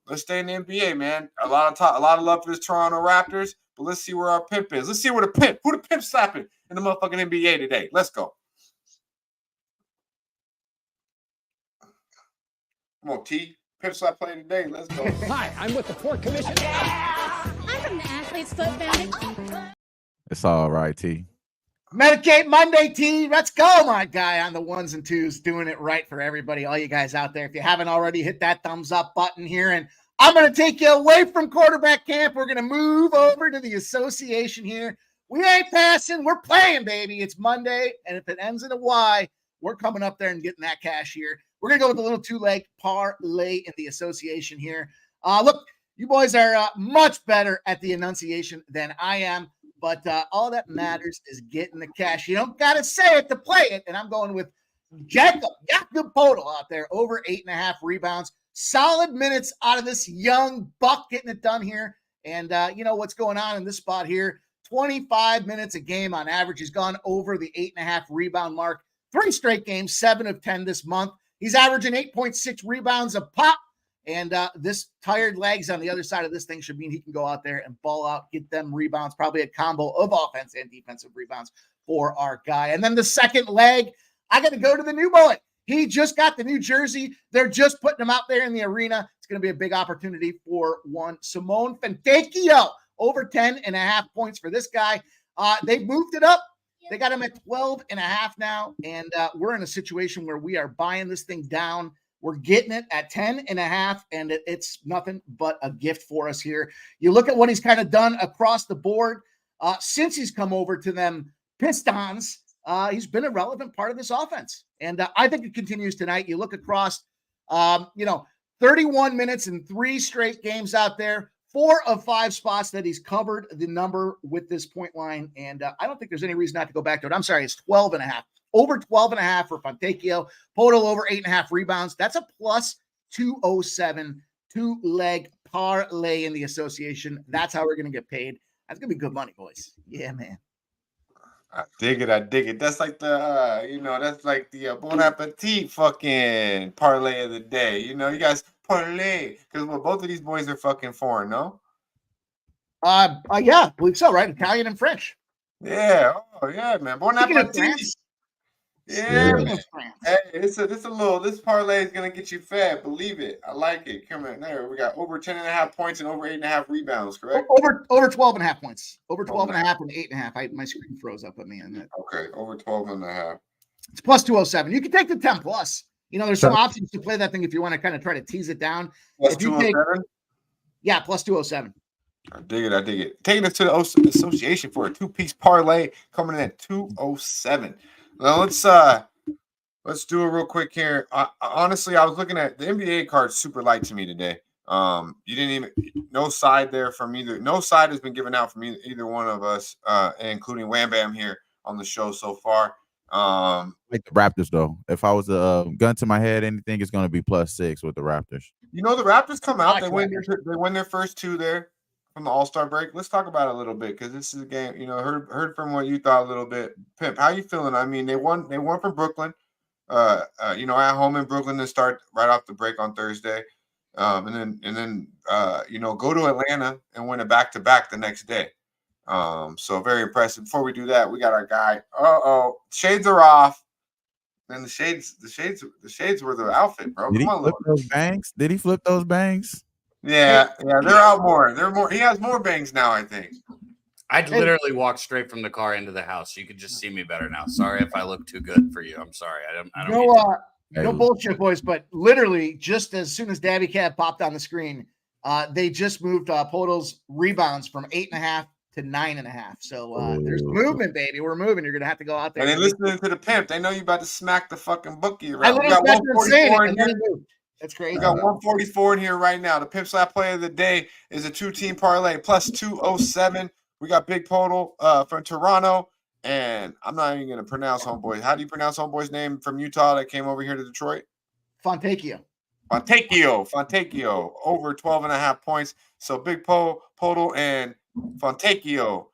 Let's stay in the NBA, man. A lot of love for this Toronto Raptors, but let's see where our pimp is. Let's see who the pimp slapping in the motherfucking NBA today. Let's go. Come on, T. Pimp Slap playing today. Let's go. Hi, I'm with the Port Commission. I'm from the Athlete's Foot Bandit. It's all right, T. Medicate Monday, T. Let's go, my guy, on the 1s and 2s, doing it right for everybody, all you guys out there. If you haven't already, hit that thumbs up button here. And I'm going to take you away from quarterback camp. We're going to move over to the association here. We ain't passing. We're playing, baby. It's Monday. And if it ends in a Y, we're coming up there and getting that cash here. We're going to go with a little 2-leg parlay in the association here. Look, you boys are much better at the enunciation than I am. But all that matters is getting the cash. You don't got to say it to play it. And I'm going with Jacob Podol out there, over 8.5 rebounds. Solid minutes out of this young buck getting it done here. And you know what's going on in this spot here. 25 minutes a game on average. He's gone over the 8.5 rebound mark. 3 straight games, 7 of 10 this month. He's averaging 8.6 rebounds a pop. And this tired legs on the other side of this thing should mean he can go out there and ball out, get them rebounds, probably a combo of offense and defensive rebounds for our guy. And then the second leg, I got to go to the new bullet. He just got the new jersey. They're just putting him out there in the arena. It's going to be a big opportunity for one Simone Fontecchio. Over 10.5 points for this guy. They've moved it up They got him at 12.5 now, and we're in a situation where we are buying this thing down. We're getting it at 10.5, and it's nothing but a gift for us here. You look at what he's kind of done across the board since he's come over to them Pistons. He's been a relevant part of this offense, and I think it continues tonight. You look across, 31 minutes in 3 straight games out there. 4 of 5 spots that he's covered the number with this point line. And I don't think there's any reason not to go back to it. I'm sorry, it's 12.5. Over 12.5 for Fontecchio. Podol over 8.5 rebounds. That's a plus 207 2-leg parlay in the association. That's how we're going to get paid. That's going to be good money, boys. Yeah, man. I dig it. That's like the, that's like the Bon Appetit fucking parlay of the day. You guys parlay because both of these boys are fucking foreign, no? Yeah, I believe so, right? Italian and French. Yeah. Oh, yeah, man. Bon Appetit. Yeah, man. Hey, this parlay is gonna get you fed. Believe it. I like it. Come on, there. We got over 10.5 points and over 8.5 rebounds. Correct. Over 12.5 points. Over 12.5 and 8.5. My screen froze up at me on that. Okay, over 12.5. It's plus 207. You can take the 10 plus. There's some options to play that thing if you want to kind of try to tease it down. Plus 207. Yeah, plus 207. I dig it. Taking us to the association for a 2-piece parlay coming in at 207. Now let's do it real quick here. Honestly, I was looking at the NBA card super light to me today. You didn't even no side there from either. No side has been given out from either one of us, including Wham Bam here on the show so far. Like the Raptors though. If I was a gun to my head, anything is going to be +6 with the Raptors. The Raptors come out. They win their first 2 there from the All-Star break. Let's talk about it a little bit because this is a game. Heard from what you thought a little bit. Pimp, how you feeling? I mean, they won from Brooklyn. At home in Brooklyn to start right off the break on Thursday, and then go to Atlanta and win a back-to-back the next day. So very impressive. Before we do that, we got our guy. Shades are off. And the shades were the outfit, bro. Did he flip those bangs? Did he flip those bangs? Yeah, they're out more. They're more. He has more bangs now, I think. I literally walked straight from the car into the house. You could just see me better now. Sorry if I look too good for you. I'm sorry. I don't. No bullshit, boys. But literally, just as soon as Dabby Cab popped on the screen, they just moved Podol's rebounds from 8.5 to 9.5. So there's movement, baby. We're moving. You're gonna have to go out there. And they listening to the pimp. They know you about to smack the fucking bookie around. I literally got 144 in here. That's crazy. We got 144 in here right now. The Pimp Slap play of the day is a 2-team parlay plus 207. We got Big Podol from Toronto, and I'm not even going to pronounce homeboy. How do you pronounce homeboy's name from Utah that came over here to Detroit? Fontecchio. Over 12.5 points. So Big Podol and Fontecchio,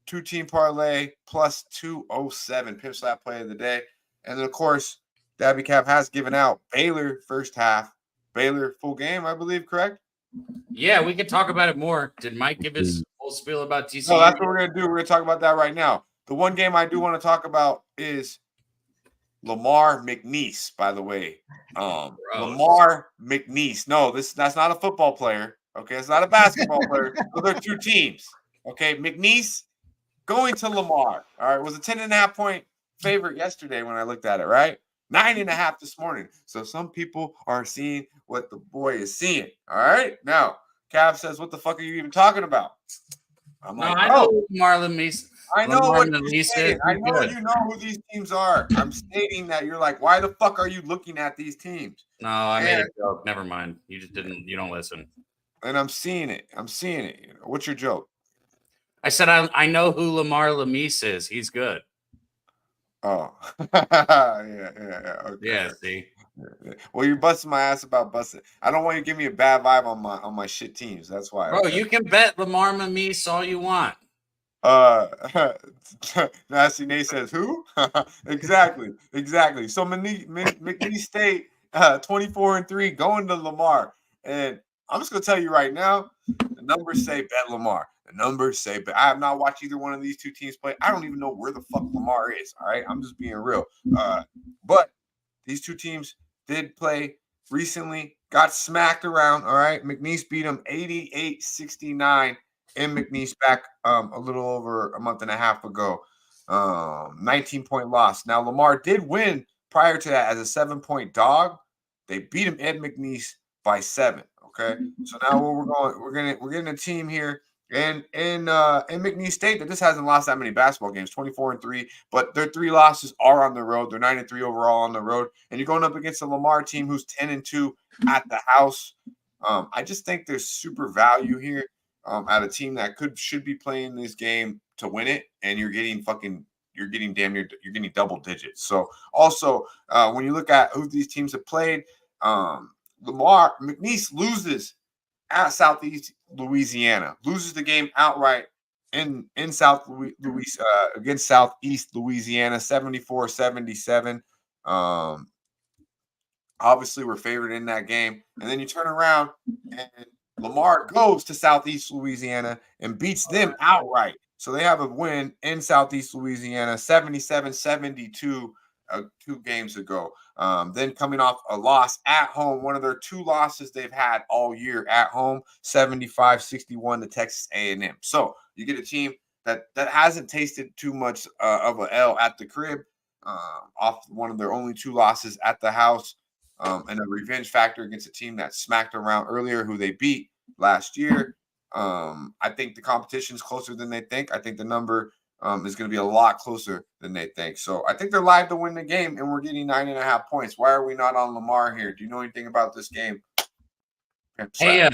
2-team parlay plus 207. Pimp Slap play of the day. And then, of course, Dabby Cab has given out Baylor first half. Baylor full game, I believe, correct? Yeah, we could talk about it more. Did Mike give his full spiel about TCU? No, that's what we're going to do. We're going to talk about that right now. The one game I do want to talk about is Lamar McNeese, by the way. Lamar McNeese. No, that's not a football player. Okay, it's not a basketball player. Those are 2 teams. Okay, McNeese going to Lamar. All right, it was a 10.5 point favorite yesterday when I looked at it, right? 9.5 this morning. So some people are seeing what the boy is seeing. All right. Now, Cav says, "What the fuck are you even talking about?" I'm like, I know Marlon Mason. I know what you're saying. I know you know who these teams are. I'm stating that you're like, why the fuck are you looking at these teams? No, I made a joke. Never mind. You just didn't. You don't listen. And I'm seeing it. What's your joke? I said I know who Lamar Lamise is. He's good. Oh, yeah. Okay. Yeah, see. Well, you're busting my ass about busting. I don't want you to give me a bad vibe on my shit teams. That's why. Bro, you can bet Lamar Lamise all you want. Nasty Nate says who? Exactly. So McNeese State 24-3 going to Lamar, and I'm just gonna tell you right now, the numbers say bet Lamar. The numbers say bet. I have not watched either one of these 2 teams play. I don't even know where the fuck Lamar is. All right, I'm just being real. But these 2 teams did play recently. Got smacked around. All right, McNeese beat them 88-69 in McNeese back a little over a month and a half ago. 19-point loss. Now Lamar did win prior to that as a 7-point dog. They beat him at McNeese by 7. Okay, so now we're getting a team here in McNeese State that just hasn't lost that many basketball games, 24-3, but their 3 losses are on the road. They're 9-3 overall on the road, and you're going up against a Lamar team who's 10-2 at the house. I just think there's super value here at a team that should be playing this game to win it, and you're getting double digits. So also when you look at who these teams have played, McNeese loses at Southeast Louisiana, loses the game outright in South against Southeast Louisiana, 74-77. Obviously, we're favored in that game, and then you turn around and Lamar goes to Southeast Louisiana and beats them outright. So they have a win in Southeast Louisiana, 77-72, 2 games ago. Then coming off a loss at home, one of their 2 losses they've had all year at home, 75-61 to Texas A&M. So you get a team that hasn't tasted too much of an L at the crib, off one of their only 2 losses at the house, and a revenge factor against a team that smacked around earlier, who they beat last year. I think the competition is closer than they think. I think the number is going to be a lot closer than they think. So I think they're live to win the game, and we're getting 9.5 points. Why are we not on Lamar here? Do you know anything about this game? Hey,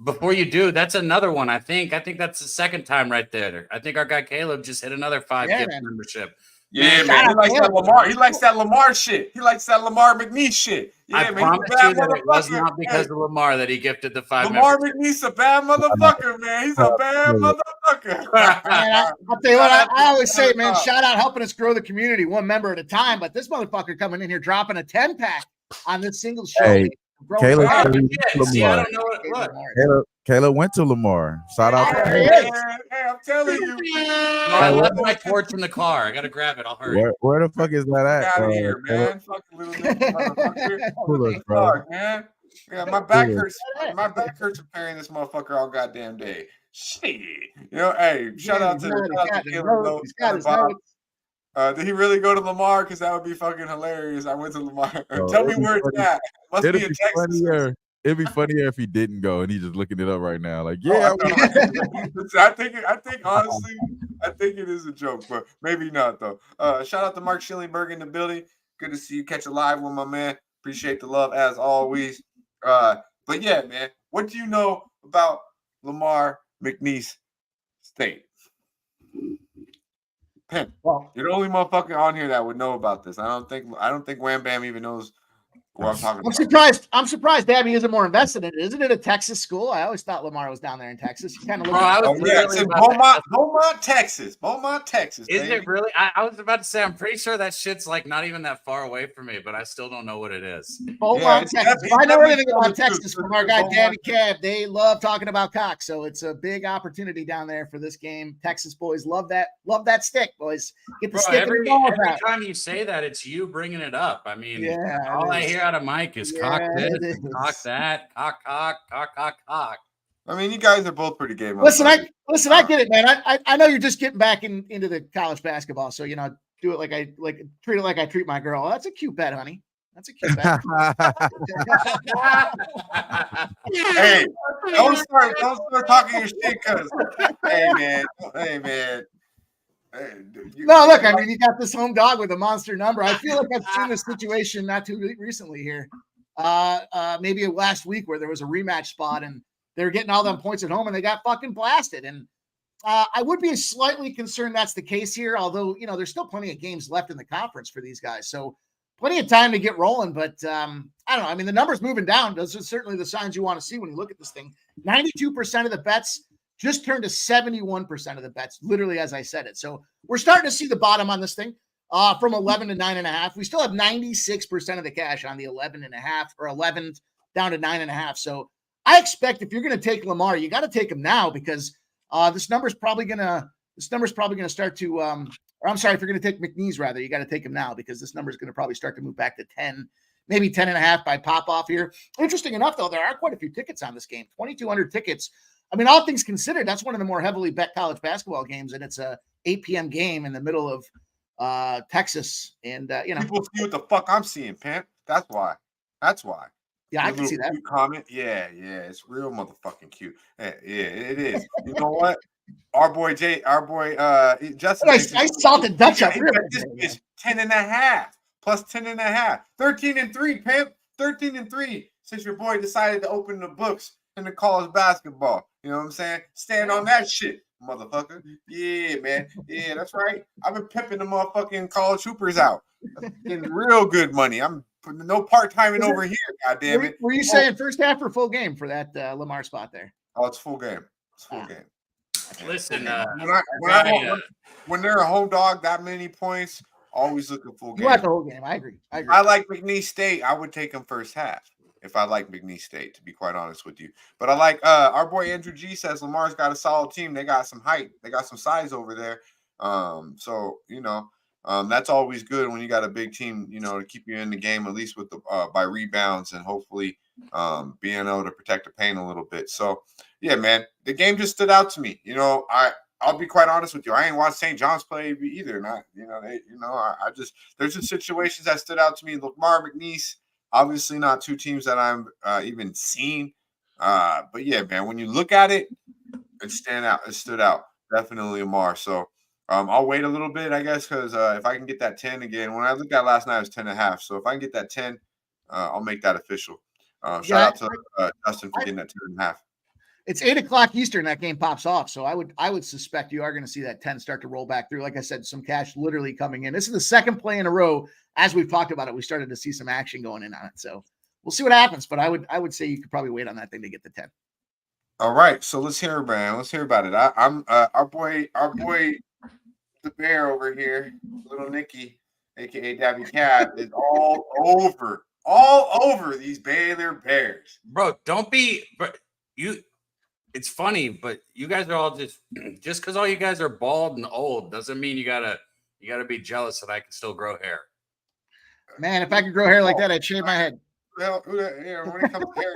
before you do, that's another one. I think that's the second time right there. I think our guy Caleb just hit another 5 gift membership. Yeah, man. He likes that Lamar. He likes that Lamar shit. He likes that Lamar McNeese shit. Yeah, I promise you that it was not because of Lamar that he gifted the 5. Lamar McNeese a bad motherfucker, man. He's a bad motherfucker. Man, I'll tell you what, I always say, man, shout out helping us grow the community 1 member at a time. But this motherfucker coming in here dropping a 10-pack on this single show. Hey, Caleb, Caleb went to Lamar. Shout out to Hey, I'm telling you. No, I left my torch in the car. I got to grab it. I'll hurry. Where the fuck is that at? Get out of here, man. Fucking little motherfucker. Dog, man. Yeah, my back hurts. My back hurts from carrying this motherfucker all goddamn day. Shit. You know, hey, shout out to Caleb. Did he really go to Lamar? Because that would be fucking hilarious. I went to Lamar. Tell me where it's at. Must be in Texas. It'd be funnier if he didn't go and he's just looking it up right now. Like, yeah. I think honestly, I think it is a joke, but maybe not though. Shout out to Mark Schillingberg in the building. Good to see you catch a live with my man. Appreciate the love as always. But yeah, man, what do you know about Lamar McNeese State? Well, you're the only motherfucker on here that would know about this. I don't think Wham Bam even knows what I'm talking about. I'm surprised Dabby isn't more invested in it. Isn't it a Texas school? I always thought Lamar was down there in Texas. You kind of Beaumont, Texas. Beaumont, Texas. Is it really? I was about to say, I'm pretty sure that shit's like not even that far away from me, but I still don't know what it is. Beaumont, Texas. I know anything about Texas from our guy Dabby Cab. They love talking about cock, so it's a big opportunity down there for this game. Texas boys love that stick, boys. Get the stick. Every time you say that, it's you bringing it up. I mean, all I hear out of Mike is cock this, cock that, cock. I mean, you guys are both pretty gay. Listen, I get it, man. I know you're just getting back into the college basketball, so do it treat it like I treat my girl. That's a cute bet, honey. That's a cute bet. Hey, don't start talking your shit, cuz. Hey man. No, look, I mean, you got this home dog with a monster number. I feel like I've seen this situation not too recently here. Maybe last week where there was a rematch spot and they were getting all them points at home and they got fucking blasted. And I would be slightly concerned that's the case here, although, there's still plenty of games left in the conference for these guys. So plenty of time to get rolling. But I don't know. I mean, the number's moving down. Those are certainly the signs you want to see when you look at this thing. 92% of the bets just turned to 71% of the bets, literally as I said it. So we're starting to see the bottom on this thing from 11 to 9.5. We still have 96% of the cash on the 11.5 or 11 down to 9.5. So I expect if you're going to take Lamar, you got to take him now because this number's probably going to start to, or I'm sorry, if you're going to take McNeese rather, you got to take him now because this number is going to probably start to move back to 10, maybe 10.5 by pop off here. Interesting enough, though, there are quite a few tickets on this game, 2,200 tickets. I mean, all things considered, that's one of the more heavily bet college basketball games, and it's a 8 p.m. game in the middle of Texas, and people see what the fuck I'm seeing, Pimp. That's why. Yeah, I Your can see little that. cute comment. Yeah, it's real motherfucking cute. Yeah, it is. You know what? Our boy Justin I thinks salted Dutch up he real bet this bitch 10.5 plus 10.5. 13-3, Pimp. 13-3. Since your boy decided to open the books in the college basketball. You know what I'm saying? Stand on that shit, motherfucker. Yeah, man. Yeah, that's right. I've been pimping the motherfucking college hoopers out. Getting real good money. I'm putting no part-timing over here, goddamn it. Were you saying first half or full game for that Lamar spot there? Oh, it's full game. It's full game. Listen, when they're a home dog, that many points, always looking full game. You want the whole game. I agree. I like McNeese State. I would take them first half if I like McNeese State, to be quite honest with you. But I like our boy Andrew G says Lamar's got a solid team. They got some height. They got some size over there. So that's always good when you got a big team, to keep you in the game, at least with the by rebounds and hopefully being able to protect the paint a little bit. So yeah, man, the game just stood out to me. I'll be quite honest with you. I ain't watched St. John's play either. There's just situations that stood out to me. Lamar, McNeese, obviously not two teams that I'm even seen. But yeah, man, when you look at it, it stood out. Definitely Lamar. So I'll wait a little bit, I guess, because if I can get that 10 again, when I looked at last night, it was 10.5. So if I can get that 10, I'll make that official. Shout out to Justin for getting that 10.5. It's 8:00 Eastern. That game pops off, so I would suspect you are going to see that 10 start to roll back through. Like I said, some cash literally coming in. This is the second play in a row. As we've talked about it, we started to see some action going in on it. So we'll see what happens. But I would say you could probably wait on that thing to get the 10. All right, so let's hear it, man. Let's hear about it. I'm our boy, the bear over here, little Nicky, aka Dabby Cab, is all over these Baylor Bears, bro. Don't be, but you. It's funny, but you guys are all just because all you guys are bald and old doesn't mean you gotta be jealous that I can still grow hair. Man, if I could grow hair like that, I'd shave my head. Well, when it comes to hair,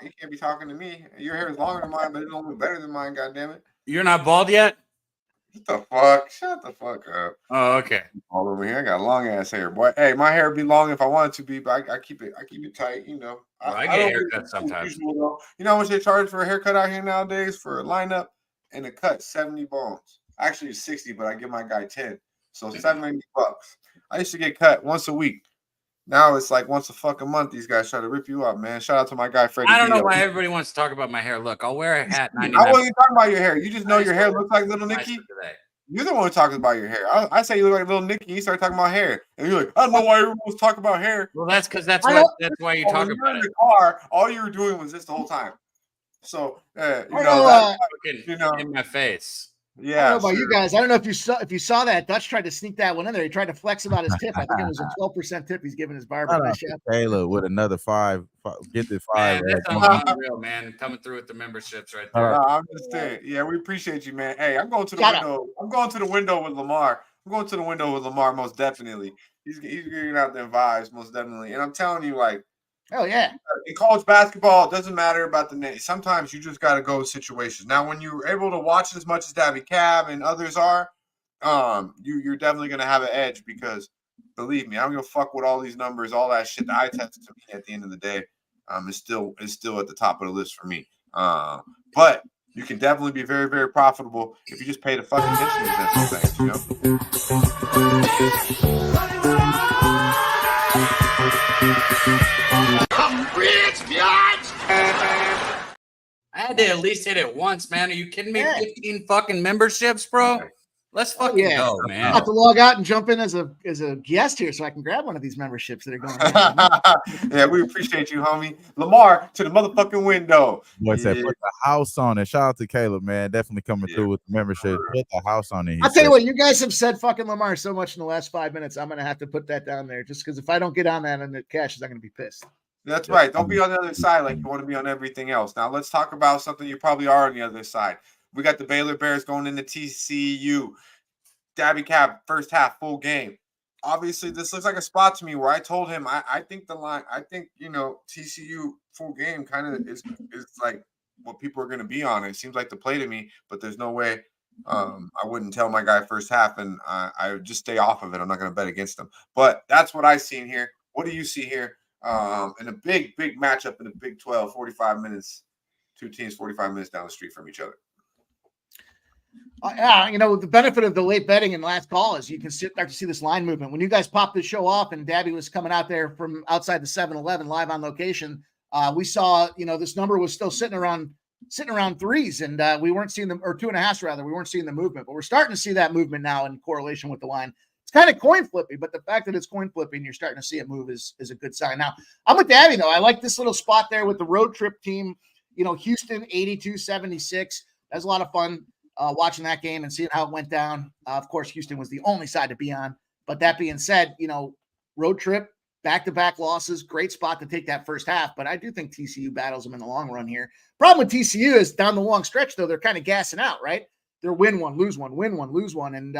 you can't be talking to me. Your hair is longer than mine, but it don't look better than mine. God damn it! You're not bald yet. What the fuck? Shut the fuck up. Oh, okay. All over here, I got long ass hair, boy. Hey, my hair be long if I wanted to be, but I keep it tight. Well, I get haircuts sometimes. You know how much they charge for a haircut out here nowadays for a lineup and a cut? 70 bones. Actually, it's 60, but I give my guy 10, so $70. I used to get cut once a week. Now it's like once a fucking month. These guys try to rip you up, man. Shout out to my guy Freddie. I don't know why everybody wants to talk about my hair. Look, I'll wear a hat. I wasn't even talking about your hair. You just know your hair looks like little Nicky. You're the one who talks about your hair. I say you look like little Nicky. You start talking about hair, and you're like, I don't know why everyone's talking about hair. Well, that's because that's why you talk about it. In the car, all you were doing was this the whole time. So in my face. Yeah, I don't know about you guys. I don't know if you saw that. Dutch tried to sneak that one in there. He tried to flex about his tip. I think it was a 12% tip he's giving his barber. Taylor with another 5. Get the 5. Man, that's unreal, man. Coming through with the memberships right there. I'm just saying. Yeah, we appreciate you, man. Hey, I'm going to the window. I'm going to the window with Lamar. Most definitely. He's getting out them vibes, most definitely. And I'm telling you, like, oh yeah. In college basketball, it doesn't matter about the name. Sometimes you just got to go with situations. Now, when you're able to watch as much as Dabby Cab and others are, you're definitely going to have an edge because, believe me, I don't give a fuck with all these numbers, all that shit. The eye test to me at the end of the day is still at the top of the list for me. But you can definitely be very, very profitable if you just pay the fucking attention to things, you know? I had to at least hit it once, man. Are you kidding me? 15 fucking memberships, bro. Let's fucking go, man. I'll have to log out and jump in as a guest here so I can grab one of these memberships that are going on. Yeah, we appreciate you, homie. Lamar to the motherfucking window. Boy said put the house on it. Shout out to Caleb, man. Definitely coming through with the membership. Put the house on it. I'll tell you what, you guys have said fucking Lamar so much in the last 5 minutes. I'm gonna have to put that down there just because if I don't get on that and it cashes, I'm gonna be pissed. That's right. Don't be on the other side like you want to be on everything else. Now let's talk about something you probably are on the other side. We got the Baylor Bears going into TCU. Dabby Cab, first half, full game. Obviously, this looks like a spot to me where I told him I think the line, TCU full game kind of is like what people are going to be on. It seems like the play to me, but there's no way I wouldn't tell my guy first half, and I would just stay off of it. I'm not going to bet against him. But that's what I seen here. What do you see here? In a big matchup in the Big 12, 45 minutes, two teams 45 minutes down the street from each other. Yeah, the benefit of the late betting and last call is you can start to see this line movement. When you guys popped the show off and Dabby was coming out there from outside the 7-Eleven live on location, we saw, this number was still sitting around threes, and we weren't seeing them, or 2.5 rather. We weren't seeing the movement, but we're starting to see that movement now in correlation with the line. It's kind of coin flippy, but the fact that it's coin flipping, you're starting to see it move is a good sign. Now, I'm with Dabby though. I like this little spot there with the road trip team. Houston 82-76. That's a lot of fun. Watching that game and seeing how it went down. Of course, Houston was the only side to be on. But that being said, road trip, back-to-back losses, great spot to take that first half. But I do think TCU battles them in the long run here. Problem with TCU is down the long stretch, though, they're kind of gassing out, right? They're win one, lose one, win one, lose one. And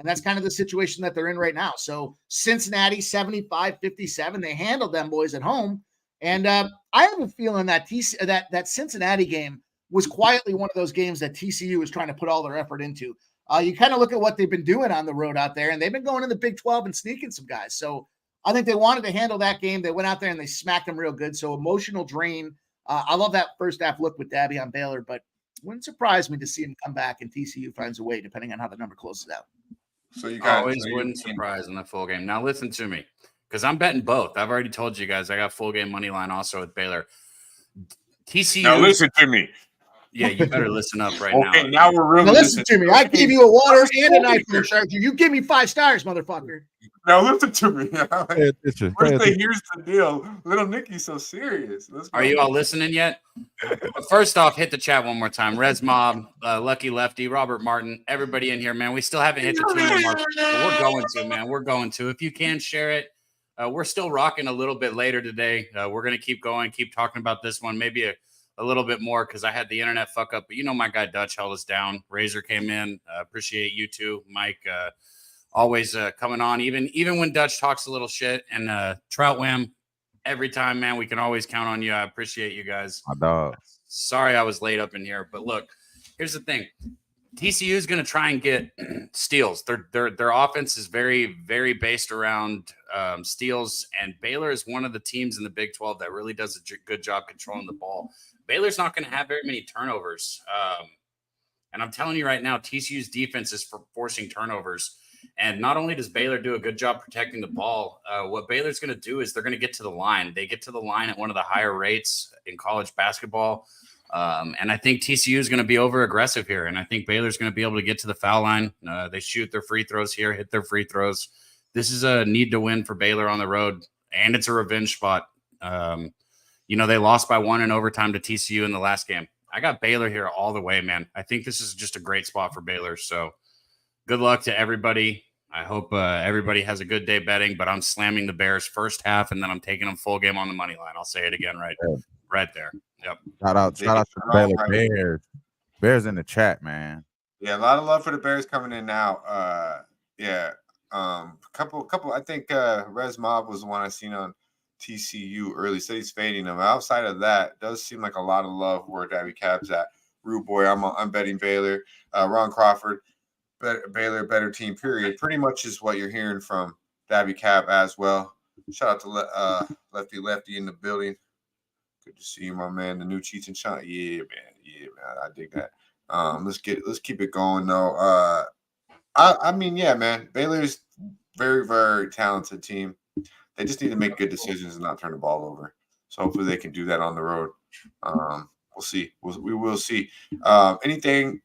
that's kind of the situation that they're in right now. So Cincinnati, 75-57. They handled them boys at home. And I have a feeling that that Cincinnati game was quietly one of those games that TCU is trying to put all their effort into. You kind of look at what they've been doing on the road out there, and they've been going in the Big 12 and sneaking some guys. So I think they wanted to handle that game. They went out there and they smacked them real good. So emotional drain. I love that first half look with Dabby on Baylor, but it wouldn't surprise me to see him come back and TCU finds a way, depending on how the number closes out. So you guys always wouldn't surprise in the full game. Now listen to me, because I'm betting both. I've already told you guys I got full game money line also with Baylor. TCU. Now listen to me. Yeah, you better listen up right now. Okay, now we're really listen to me. I gave you a water and a knife for the You give me 5 stars, motherfucker. Now listen to me. Here's the deal. Little Nicky's so serious. Are you all listening yet? First off, hit the chat one more time. Res Mob, Lucky Lefty, Robert Martin, everybody in here, man. We still haven't hit the 2 mark, but we're going to, man. We're going to. If you can share it, we're still rocking a little bit later today. We're going to keep going, keep talking about this one, maybe a little bit more because I had the internet fuck up. But my guy Dutch held us down. Razor came in. Appreciate you too, Mike. Always coming on, even when Dutch talks a little shit. And Trout Wham, every time, man, we can always count on you. I appreciate you guys. My dog. Sorry I was late up in here, but look, here's the thing. TCU is going to try and get steals. Their offense is very, very based around steals, and Baylor is one of the teams in the Big 12 that really does a good job controlling the ball. Baylor's not going to have very many turnovers, and I'm telling you right now, TCU's defense is forcing turnovers. And not only does Baylor do a good job protecting the ball, what Baylor's going to do is they're going to get to the line. They get to the line at one of the higher rates in college basketball. And I think TCU is going to be over aggressive here. And I think Baylor's going to be able to get to the foul line. They shoot their free throws here, hit their free throws. This is a need to win for Baylor on the road. And it's a revenge spot. They lost by 1 in overtime to TCU in the last game. I got Baylor here all the way, man. I think this is just a great spot for Baylor. So good luck to everybody. I hope everybody has a good day betting, but I'm slamming the Bears first half, and then I'm taking them full game on the money line. I'll say it again right there. Yep. Shout out to the Baylor Bears. Bears in the chat, man. Yeah, a lot of love for the Bears coming in now. Couple. I think Res Mob was the one I seen on TCU early. Said he's fading them. Outside of that, it does seem like a lot of love where Dabby Cab's at. Rude boy, I'm betting Baylor. Ron Crawford. Baylor better team, period. Pretty much is what you're hearing from Dabby Cab as well. Shout out to Lefty in the building. Good to see you, my man. The new Cheats and Shot. Yeah, man. I dig that. Let's keep it going though. I mean, yeah, man. Baylor's very, very talented team. They just need to make good decisions and not turn the ball over. So hopefully they can do that on the road. We'll see. We will see. Anything.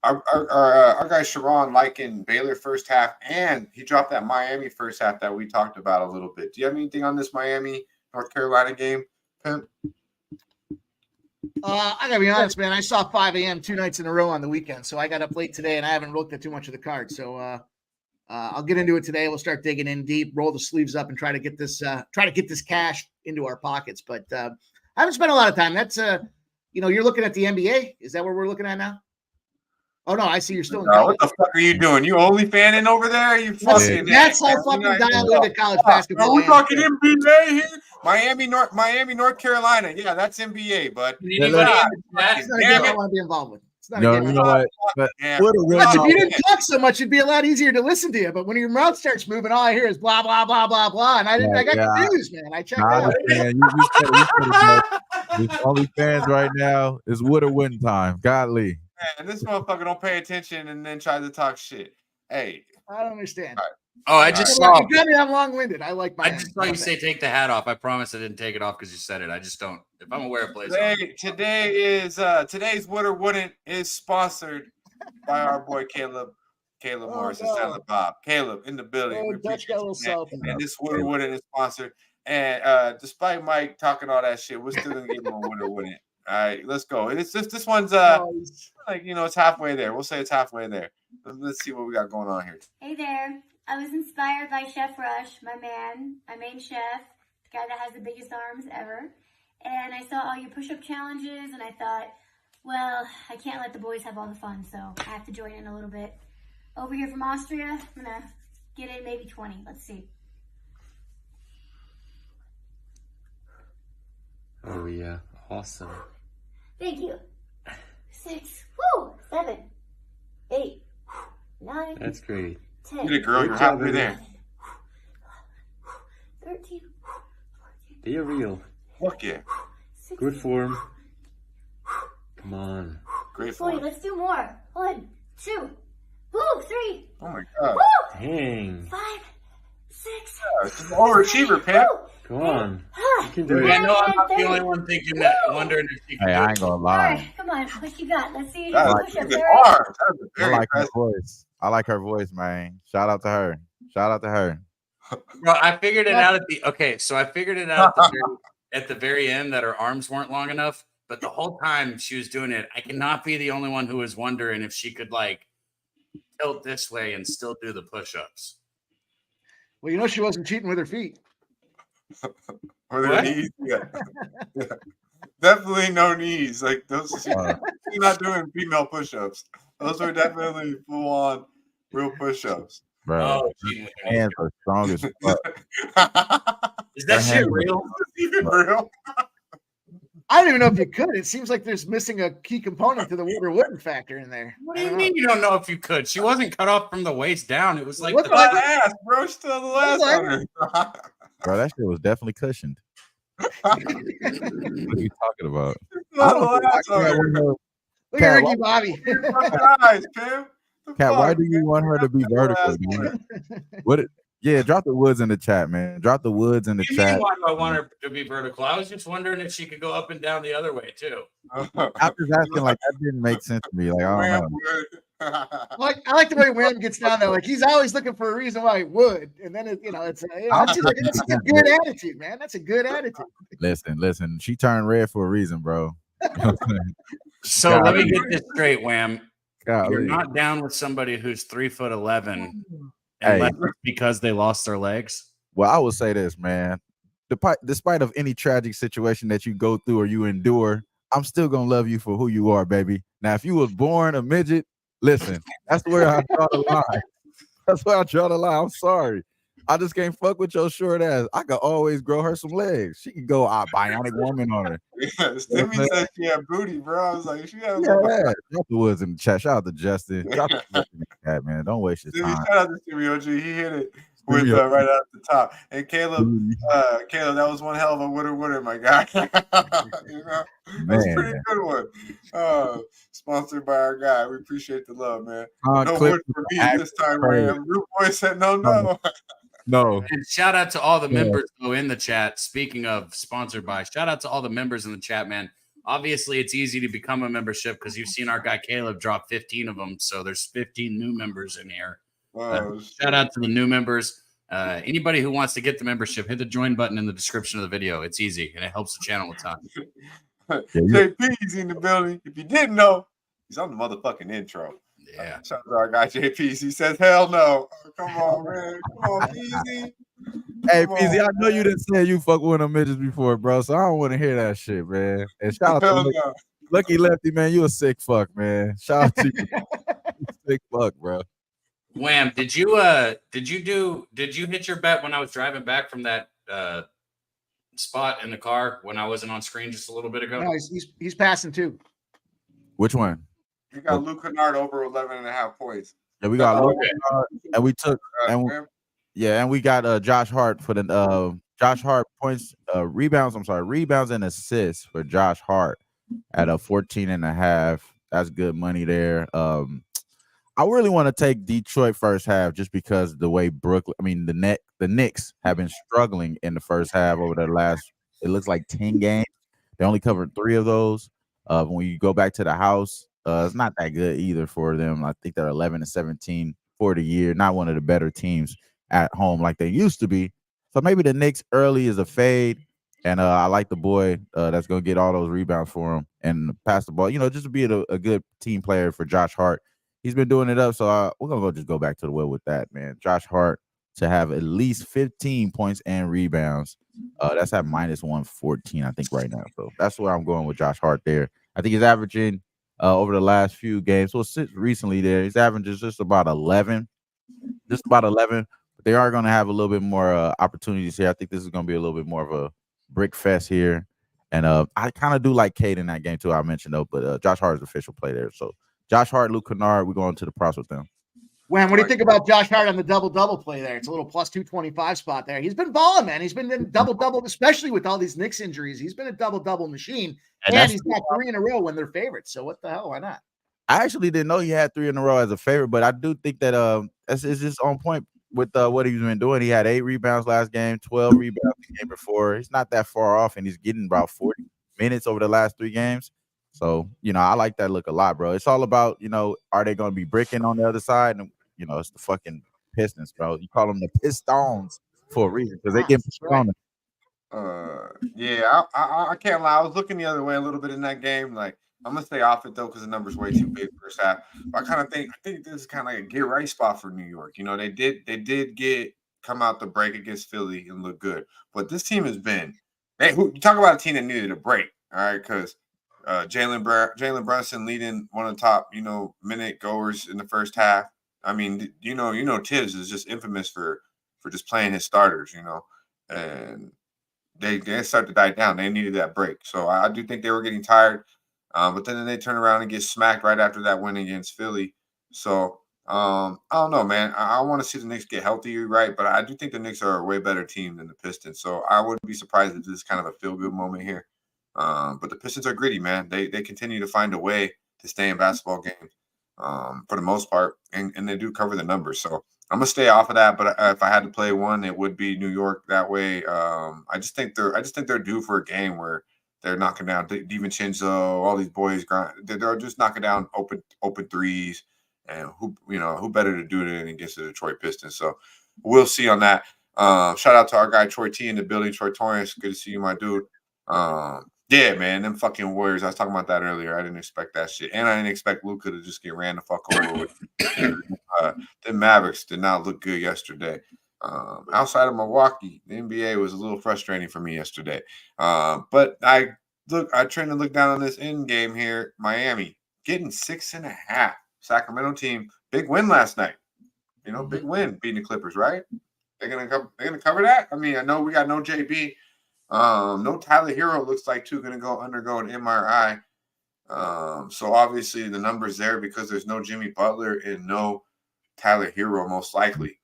Our guy Sharon liking Baylor first half, and he dropped that Miami first half that we talked about a little bit. Do you have anything on this Miami North Carolina game, Pimp? I gotta be honest, man. I saw 5 a.m. 2 nights in a row on the weekend, so I got up late today, and I haven't looked at too much of the card. So I'll get into it today. We'll start digging in deep, roll the sleeves up, and try to get this cash into our pockets. But I haven't spent a lot of time. That's you're looking at the NBA. Is that what we're looking at now? Oh no, I see you're still in college. What the fuck are you doing? You only fanning over there? You fucking that's how fucking dialed into college basketball. We're talking NBA here. Miami, North Carolina. Yeah, that's NBA, but I want to be involved with. It's not No, a game. you know what? But Yeah. woulda, woulda, If you no. didn't talk so much, it'd be a lot easier to listen to you. But when your mouth starts moving, all I hear is blah blah blah blah blah. And I got confused, man. I checked Nah, I out. understand. You said it. This OnlyFans right now is woulda, wouldn't time. Godly. Man, this motherfucker don't pay attention and then tries to talk shit. Hey, I don't understand. Oh, I just saw. You got me. I'm long-winded. I like my. I just saw you say take the hat off. I promise I didn't take it off because you said it. I just don't. If I'm aware of plays on. Today's Would or Wouldn't is sponsored by our boy Caleb Morris and Silent Bob. Caleb in the building. We Dutch got a little salty. and this Would or Wouldn't is sponsored. And despite Mike talking all that shit, we're still gonna give him a Would or Wouldn't. All right, let's go. It's just this one's like it's halfway there. We'll say it's halfway there. Let's see what we got going on here. Hey there. I was inspired by Chef Rush, my main chef, the guy that has the biggest arms ever. And I saw all your push-up challenges, and I thought, well, I can't let the boys have all the fun, so I have to join in a little bit. Over here from Austria, I'm going to get in maybe 20. Let's see. Oh, yeah. Awesome. Thank you. 6, 7, 8, 9. That's great. 10. Get it, girl. You're halfway there. 13. Be a real. Fuck yeah. Good form. Come on. Great 40. form. Let's do more. 1, 2, 3. Oh my god. Dang. 5, 6. It's an overachiever, Pimp. Go on. You can do I it. know I'm not the only one thinking that, wondering if she can. Hey, I ain't gonna All lie. right, come on. What you got? Let's see. That Push is up good there. arms. That is I very like her impressive. voice. I like her voice, man. Shout out to her. Shout out to her. Bro, I figured it out I figured it out at the very end that her arms weren't long enough. But the whole time she was doing it, I cannot be the only one who was wondering if she could like tilt this way and still do the push-ups. Well, she wasn't cheating with her feet. Or their knees. Yeah. Yeah. Definitely no knees. Like those. She's not doing female push-ups. Those were definitely full-on real push-ups. Bro, hands are strong as fuck. Is that shit real? Even real? I don't even know if you could. It seems like there's missing a key component to the wood or wouldn't factor in there. What do you mean you don't know if you could? She wasn't cut off from the waist down. It was like Look the at that ass, bro. Still the last one. Bro, that shit was definitely cushioned. What are you talking about? Look at Ricky Bobby. Guys, Pim. Kat, why do you want her to be vertical, man? Yeah, drop the woods in the chat, man. Drop the woods in the You chat. mean why do I want her to be vertical? I was just wondering if she could go up and down the other way too. I was asking, like, that didn't make sense to me. Like, I don't know. I like the way Wham gets down there. Like he's always looking for a reason why he would, and then it's just a good attitude, man. That's a good attitude. Listen. She turned red for a reason, bro. So let me get this straight, Wham. Golly. You're not down with somebody who's 3'11", Hey. unless it's because they lost their legs. Well, I will say this, man. Despite of any tragic situation that you go through or you endure, I'm still gonna love you for who you are, baby. Now, if you was born a midget, listen, that's where I draw the line. That's where I draw the line. I'm sorry. I just can't fuck with your short ass. I could always grow her some legs. She could go bionic woman on her. Yeah, Stimmy said she had booty, bro. I was like, she had Yeah, drop the woods in the chat. Shout out to Justin. Drop the woods in the chat, man. Don't waste your Stimmy, time. shout out to Stimmy OG. He hit it with right out the top. And Caleb, that was one hell of a wooder, my guy. You know, that's a pretty good one. Sponsored by our guy. We appreciate the love, man. No wood for me this time, man. Root Boy said no. No. And shout out to all the members who in the chat. Speaking of sponsored by, shout out to all the members in the chat, man. Obviously, it's easy to become a membership because you've seen our guy Caleb drop 15 of them. So there's 15 new members in here. Shout out to the new members. Anybody who wants to get the membership, hit the join button in the description of the video. It's easy and it helps the channel a ton. JP's in the building. If you didn't know, he's on the motherfucking intro. Yeah. Shout out to our guy JP's. He says, hell no. Oh, come on, man. Come on, Peasy. Hey, Peasy, I know you didn't say you fuck with one of them midgets before, bro. So I don't want to hear that shit, man. And shout out to Lucky Lefty, man. You a sick fuck, man. Shout out to you. Sick fuck, bro. Wham, did you hit your bet when I was driving back from that spot in the car when I wasn't on screen just a little bit ago? No, he's passing too. Which one? You got Luke Kennard over 11.5 points. Yeah, we got Luke Okay. Kennard, and we took and we got Josh Hart for the Josh Hart points rebounds. I'm sorry, rebounds and assists for Josh Hart at a 14.5. That's good money there. I really want to take Detroit first half just because the way the Knicks have been struggling in the first half over the last, it looks like 10 games. They only covered 3 of those. When you go back to the house, it's not that good either for them. I think they're 11-17 for the year. Not one of the better teams at home like they used to be. So maybe the Knicks early is a fade. And I like the boy that's going to get all those rebounds for him and pass the ball. Just to be a good team player for Josh Hart. He's been doing it up, so we're gonna just go back to the well with that, man. Josh Hart to have at least 15 points and rebounds. That's at -114, I think, right now. So that's where I'm going with Josh Hart there. I think he's averaging over the last few games. Well, since recently there, he's averaging just about 11. But they are gonna have a little bit more opportunities here. I think this is gonna be a little bit more of a brick fest here. And I kind of do like Cade in that game too. I mentioned though, but Josh Hart is the official play there. So Josh Hart, Luke Kennard, we're going to the props with them. What do you think about Josh Hart on the double-double play there? It's a little plus 225 spot there. He's been balling, man. He's been in double-double, especially with all these Knicks injuries. He's been a double-double machine, and he's got 3 in a row when they're favorites. So what the hell? Why not? I actually didn't know he had 3 in a row as a favorite, but I do think that it's just on point with what he's been doing. He had 8 rebounds last game, 12 rebounds the game before. He's not that far off, and he's getting about 40 minutes over the last 3 games. So, I like that look a lot, bro. It's all about, are they going to be bricking on the other side? And, it's the fucking Pistons, bro. You call them the Pistons for a reason because they get on it. Yeah, I can't lie. I was looking the other way a little bit in that game. Like, I'm going to stay off it, though, because the number's way too big first half. But I think this is kind of like a get-right spot for New York. They did come out the break against Philly and look good. But this team has been – you talk about a team that needed a break, all right, because – Jalen Brunson leading one of the top, minute goers in the first half. I mean, Tibbs is just infamous for just playing his starters, and they start to die down. They needed that break. So I do think they were getting tired. But then they turn around and get smacked right after that win against Philly. So I don't know, man. I want to see the Knicks get healthy, right? But I do think the Knicks are a way better team than the Pistons. So I wouldn't be surprised if this is kind of a feel-good moment here. But the Pistons are gritty, man. They continue to find a way to stay in basketball games for the most part, and they do cover the numbers. So I'm gonna stay off of that. But if I had to play one, it would be New York that way. I just think they're due for a game where they're knocking down DiVincenzo, all these boys. They're just knocking down open threes, and who better to do it than against the Detroit Pistons? So we'll see on that. Shout out to our guy Troy T in the building. Troy Torrance, good to see you, my dude. Yeah, man, them fucking Warriors. I was talking about that earlier. I didn't expect that shit. And I didn't expect Luka to just get ran the fuck over with. The Mavericks did not look good yesterday. Outside of Milwaukee, the NBA was a little frustrating for me yesterday. But I trying to look down on this end game here. Miami getting 6.5. Sacramento team, big win last night. Big win beating the Clippers, right? They're gonna cover that. I mean, I know we got no JB. No Tyler Hero looks like going to undergo an MRI. So obviously the number's there because there's no Jimmy Butler and no Tyler Hero most likely.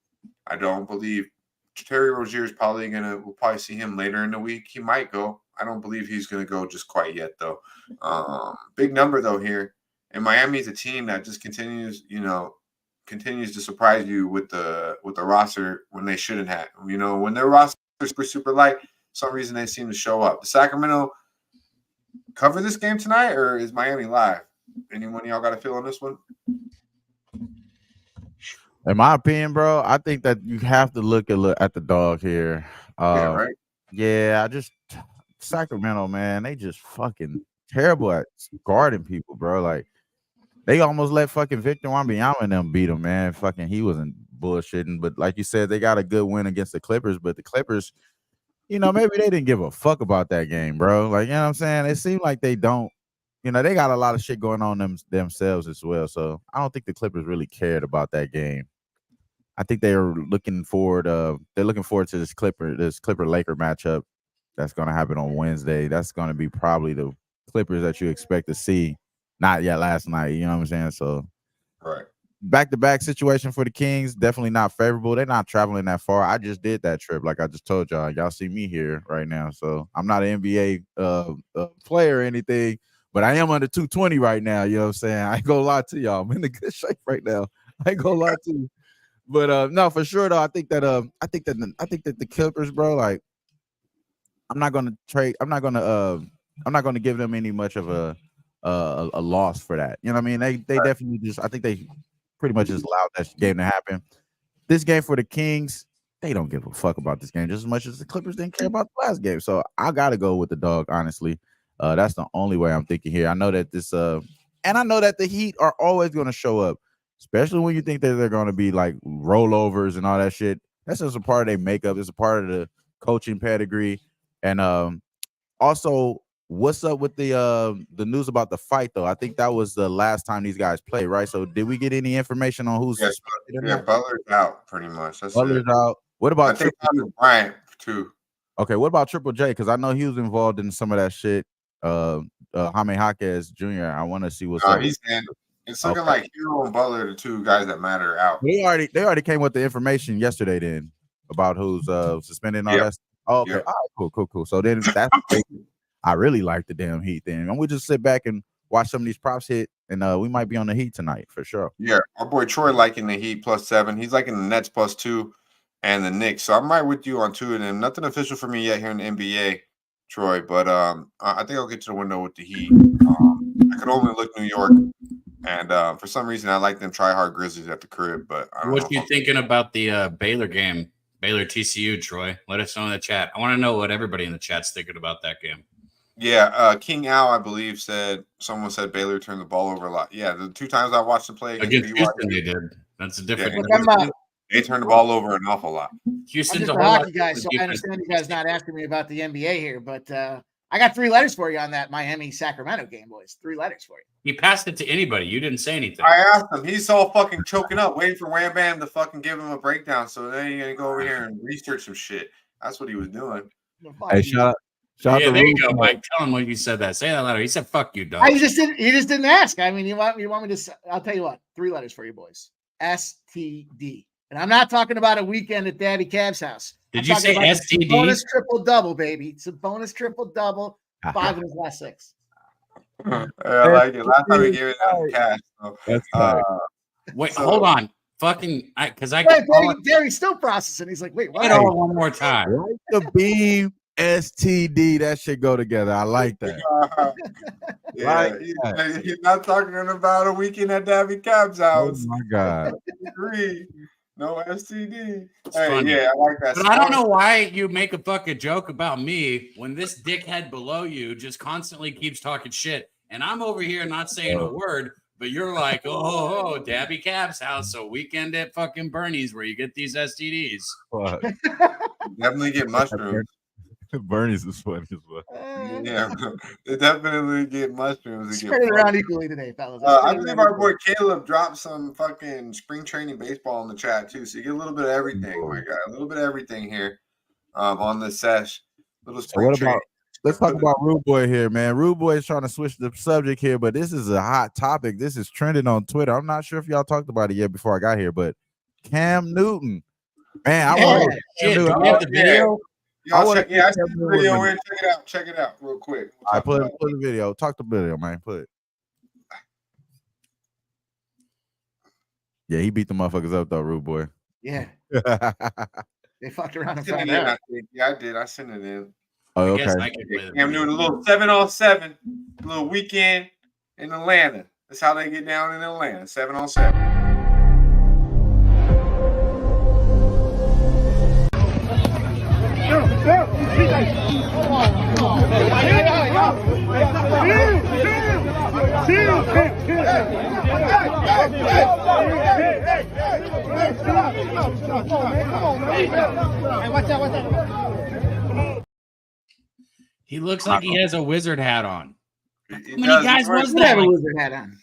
I don't believe Terry Rozier's we'll probably see him later in the week. He might go. I don't believe he's going to go just quite yet though. Big number though here. And Miami's a team that just continues to surprise you with the roster when they shouldn't have. When their roster is super light, some reason they seem to show up. The Sacramento cover this game tonight, or is Miami live? Anyone y'all got a feel on this one? In my opinion, bro, I think that you have to look at the dog here. Yeah, right. Yeah, Sacramento, man, they just fucking terrible at guarding people, bro. Like they almost let fucking Victor Wembanyama and them beat him, man. Fucking he wasn't bullshitting, but like you said, they got a good win against the Clippers, but the Clippers. Maybe they didn't give a fuck about that game, bro. Like, you know what I'm saying? It seemed like they don't, they got a lot of shit going on themselves as well. So I don't think the Clippers really cared about that game. I think they're looking forward to this Clipper Laker matchup that's gonna happen on Wednesday. That's gonna be probably the Clippers that you expect to see not yet last night. You know what I'm saying? So right. Back-to-back situation for the Kings, definitely not favorable. They're not traveling that far. I just did that trip, like I just told y'all. Y'all see me here right now, so I'm not an NBA player or anything, but I am under 220 right now. You know what I'm saying? I ain't gonna lie to y'all. I'm in a good shape right now. I ain't gonna lie to you, but no, for sure though. I think that the Clippers, bro, like I'm not gonna give them any much of a loss for that. You know what I mean? They definitely just, I think they pretty much just allowed that game to happen. This game for the Kings, they don't give a fuck about this game just as much as the Clippers didn't care about the last game. So I gotta go with the dog, honestly. That's the only way I'm thinking here. I know that and I know that the Heat are always gonna show up, especially when you think that they're gonna be like rollovers and all that shit. That's just a part of their makeup. It's a part of the coaching pedigree. And also, what's up with the news about the fight though? I think that was the last time these guys played, right? So did we get any information on who's Yeah, Butler's out pretty much. That's Butler's it. out. What about I think Bryant too? Okay, what about Triple J? Because I know he was involved in some of that shit. Jaime Jaquez Jr. I want to see what's up. He's in. It's looking like Hero and Butler, the two guys that matter, are out. They already came with the information yesterday then about who's suspended and all that. Oh, okay. All right, cool. So then that's I really like the damn Heat then. And we just sit back and watch some of these props hit, and we might be on the Heat tonight for sure. Yeah, our boy Troy liking the Heat +7. He's liking the Nets +2 and the Knicks. So I'm right with you on two of them. Nothing official for me yet here in the NBA, Troy, but I think I'll get to the window with the Heat. I could only look New York, and for some reason I like them try hard Grizzlies at the crib. But I don't what you thinking about the Baylor game, Baylor TCU, Troy? Let us know in the chat. I want to know what everybody in the chat's thinking about that game. Yeah, King Al, I believe, someone said Baylor turned the ball over a lot. Yeah, the two times I watched them play against Houston, they did. That's a different. They turned the ball over an awful lot. Houston's a hockey guy, so I understand you guys not asking me about the NBA here, but I got 3 letters for you on that Miami-Sacramento game, boys. 3 letters for you. He passed it to anybody. You didn't say anything. I asked him. He's all fucking choking up, waiting for Wham Bam to fucking give him a breakdown. So then you're gonna go over here and research some shit. That's what he was doing. Hey, shout out there you go, Mike. Tell him when you said that. Say that letter. He said, "Fuck you, dog." He just didn't ask. I mean, you want me to? I'll tell you what. 3 letters for you, boys. STD. And I'm not talking about a weekend at Dabby Cab's house. Did you say STD? Bonus triple double, baby. It's a bonus triple double. 5 of his last 6. I like it. Last time we gave it out cash. So, wait, hold on. Fucking, because Gary's still processing. He's like, wait, what? One more time. Like the beam, STD. That should go together. I like that. He's not talking about a weekend at Dabby Cab's house. Oh my God. No STD. Hey, yeah, I like that. But I don't know why you make a fucking joke about me when this dickhead below you just constantly keeps talking shit. And I'm over here not saying a word, but you're like, oh, Dabby Cab's house. So weekend at fucking Bernie's where you get these STDs. Definitely get mushrooms. Bernie's is funny as well. Yeah, they definitely get mushrooms. Spread it around equally today, fellas. I believe our boy Caleb dropped some fucking spring training baseball in the chat too, so you get a little bit of everything. Oh my God, a little bit of everything here on the sesh. Little spring training. Let's talk about Rude Boy here, man. Rude Boy is trying to switch the subject here, but this is a hot topic. This is trending on Twitter. I'm not sure if y'all talked about it yet before I got here, but Cam Newton, man, I want shit. Do we have the video? I see the video in. Check it out real quick. I put the video. Talk the video, man. Put it. Yeah, he beat the motherfuckers up though, Rude Boy. Yeah. They fucked around and found out. out. Yeah, I did. I sent it in. Oh, okay. I'm doing a little 7-on-7, a little weekend in Atlanta. That's how they get down in Atlanta. 7-on-7. He looks like he has a wizard hat on. How many guys was that? A wizard hat on.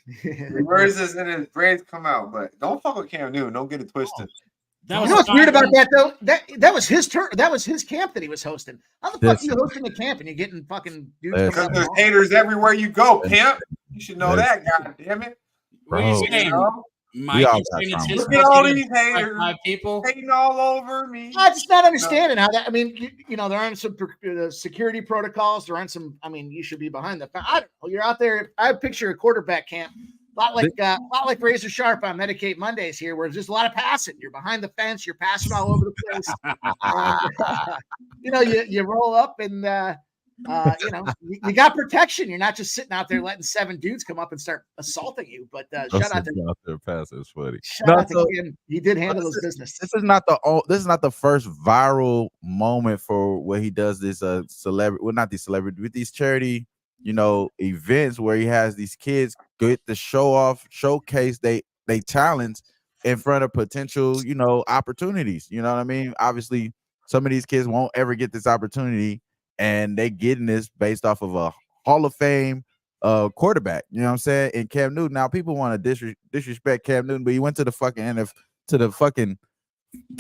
Where's this and his braids come out? But don't fuck with Cam Newton. Don't get it twisted. You know what's weird about that though? That was his turn. That was his camp that he was hosting. How the fuck are you hosting a camp and you're getting fucking dudes? Because there's haters everywhere you go, pimp. You should know that, God damn it. What are you Bro. saying, Mike? We all You got saying it's trauma. his Look at all fucking these haters five people? hating all over me. I'm just not understanding how that. I mean, you know, there aren't some security protocols. There aren't some. I mean, you should be behind the. I don't know. You're out there. I picture a quarterback camp, a lot like Razor Sharp on Medicate Mondays here, where there's just a lot of passing. You're behind the fence. You're passing all over the place. You know, you roll up and you know you got protection. You're not just sitting out there letting 7 dudes come up and start assaulting you. But shout out to pass is funny. shout out to Kim. He did handle his business. This is not the first viral moment for where he does this celebrity, well, not these celebrity, with these charity, you know, events where he has these kids get to showcase they talents in front of potential, you know, opportunities. You know what I mean? Obviously, some of these kids won't ever get this opportunity, and they getting this based off of a Hall of Fame quarterback. You know what I'm saying? And Cam Newton. Now people want to disrespect Cam Newton, but he went to the fucking to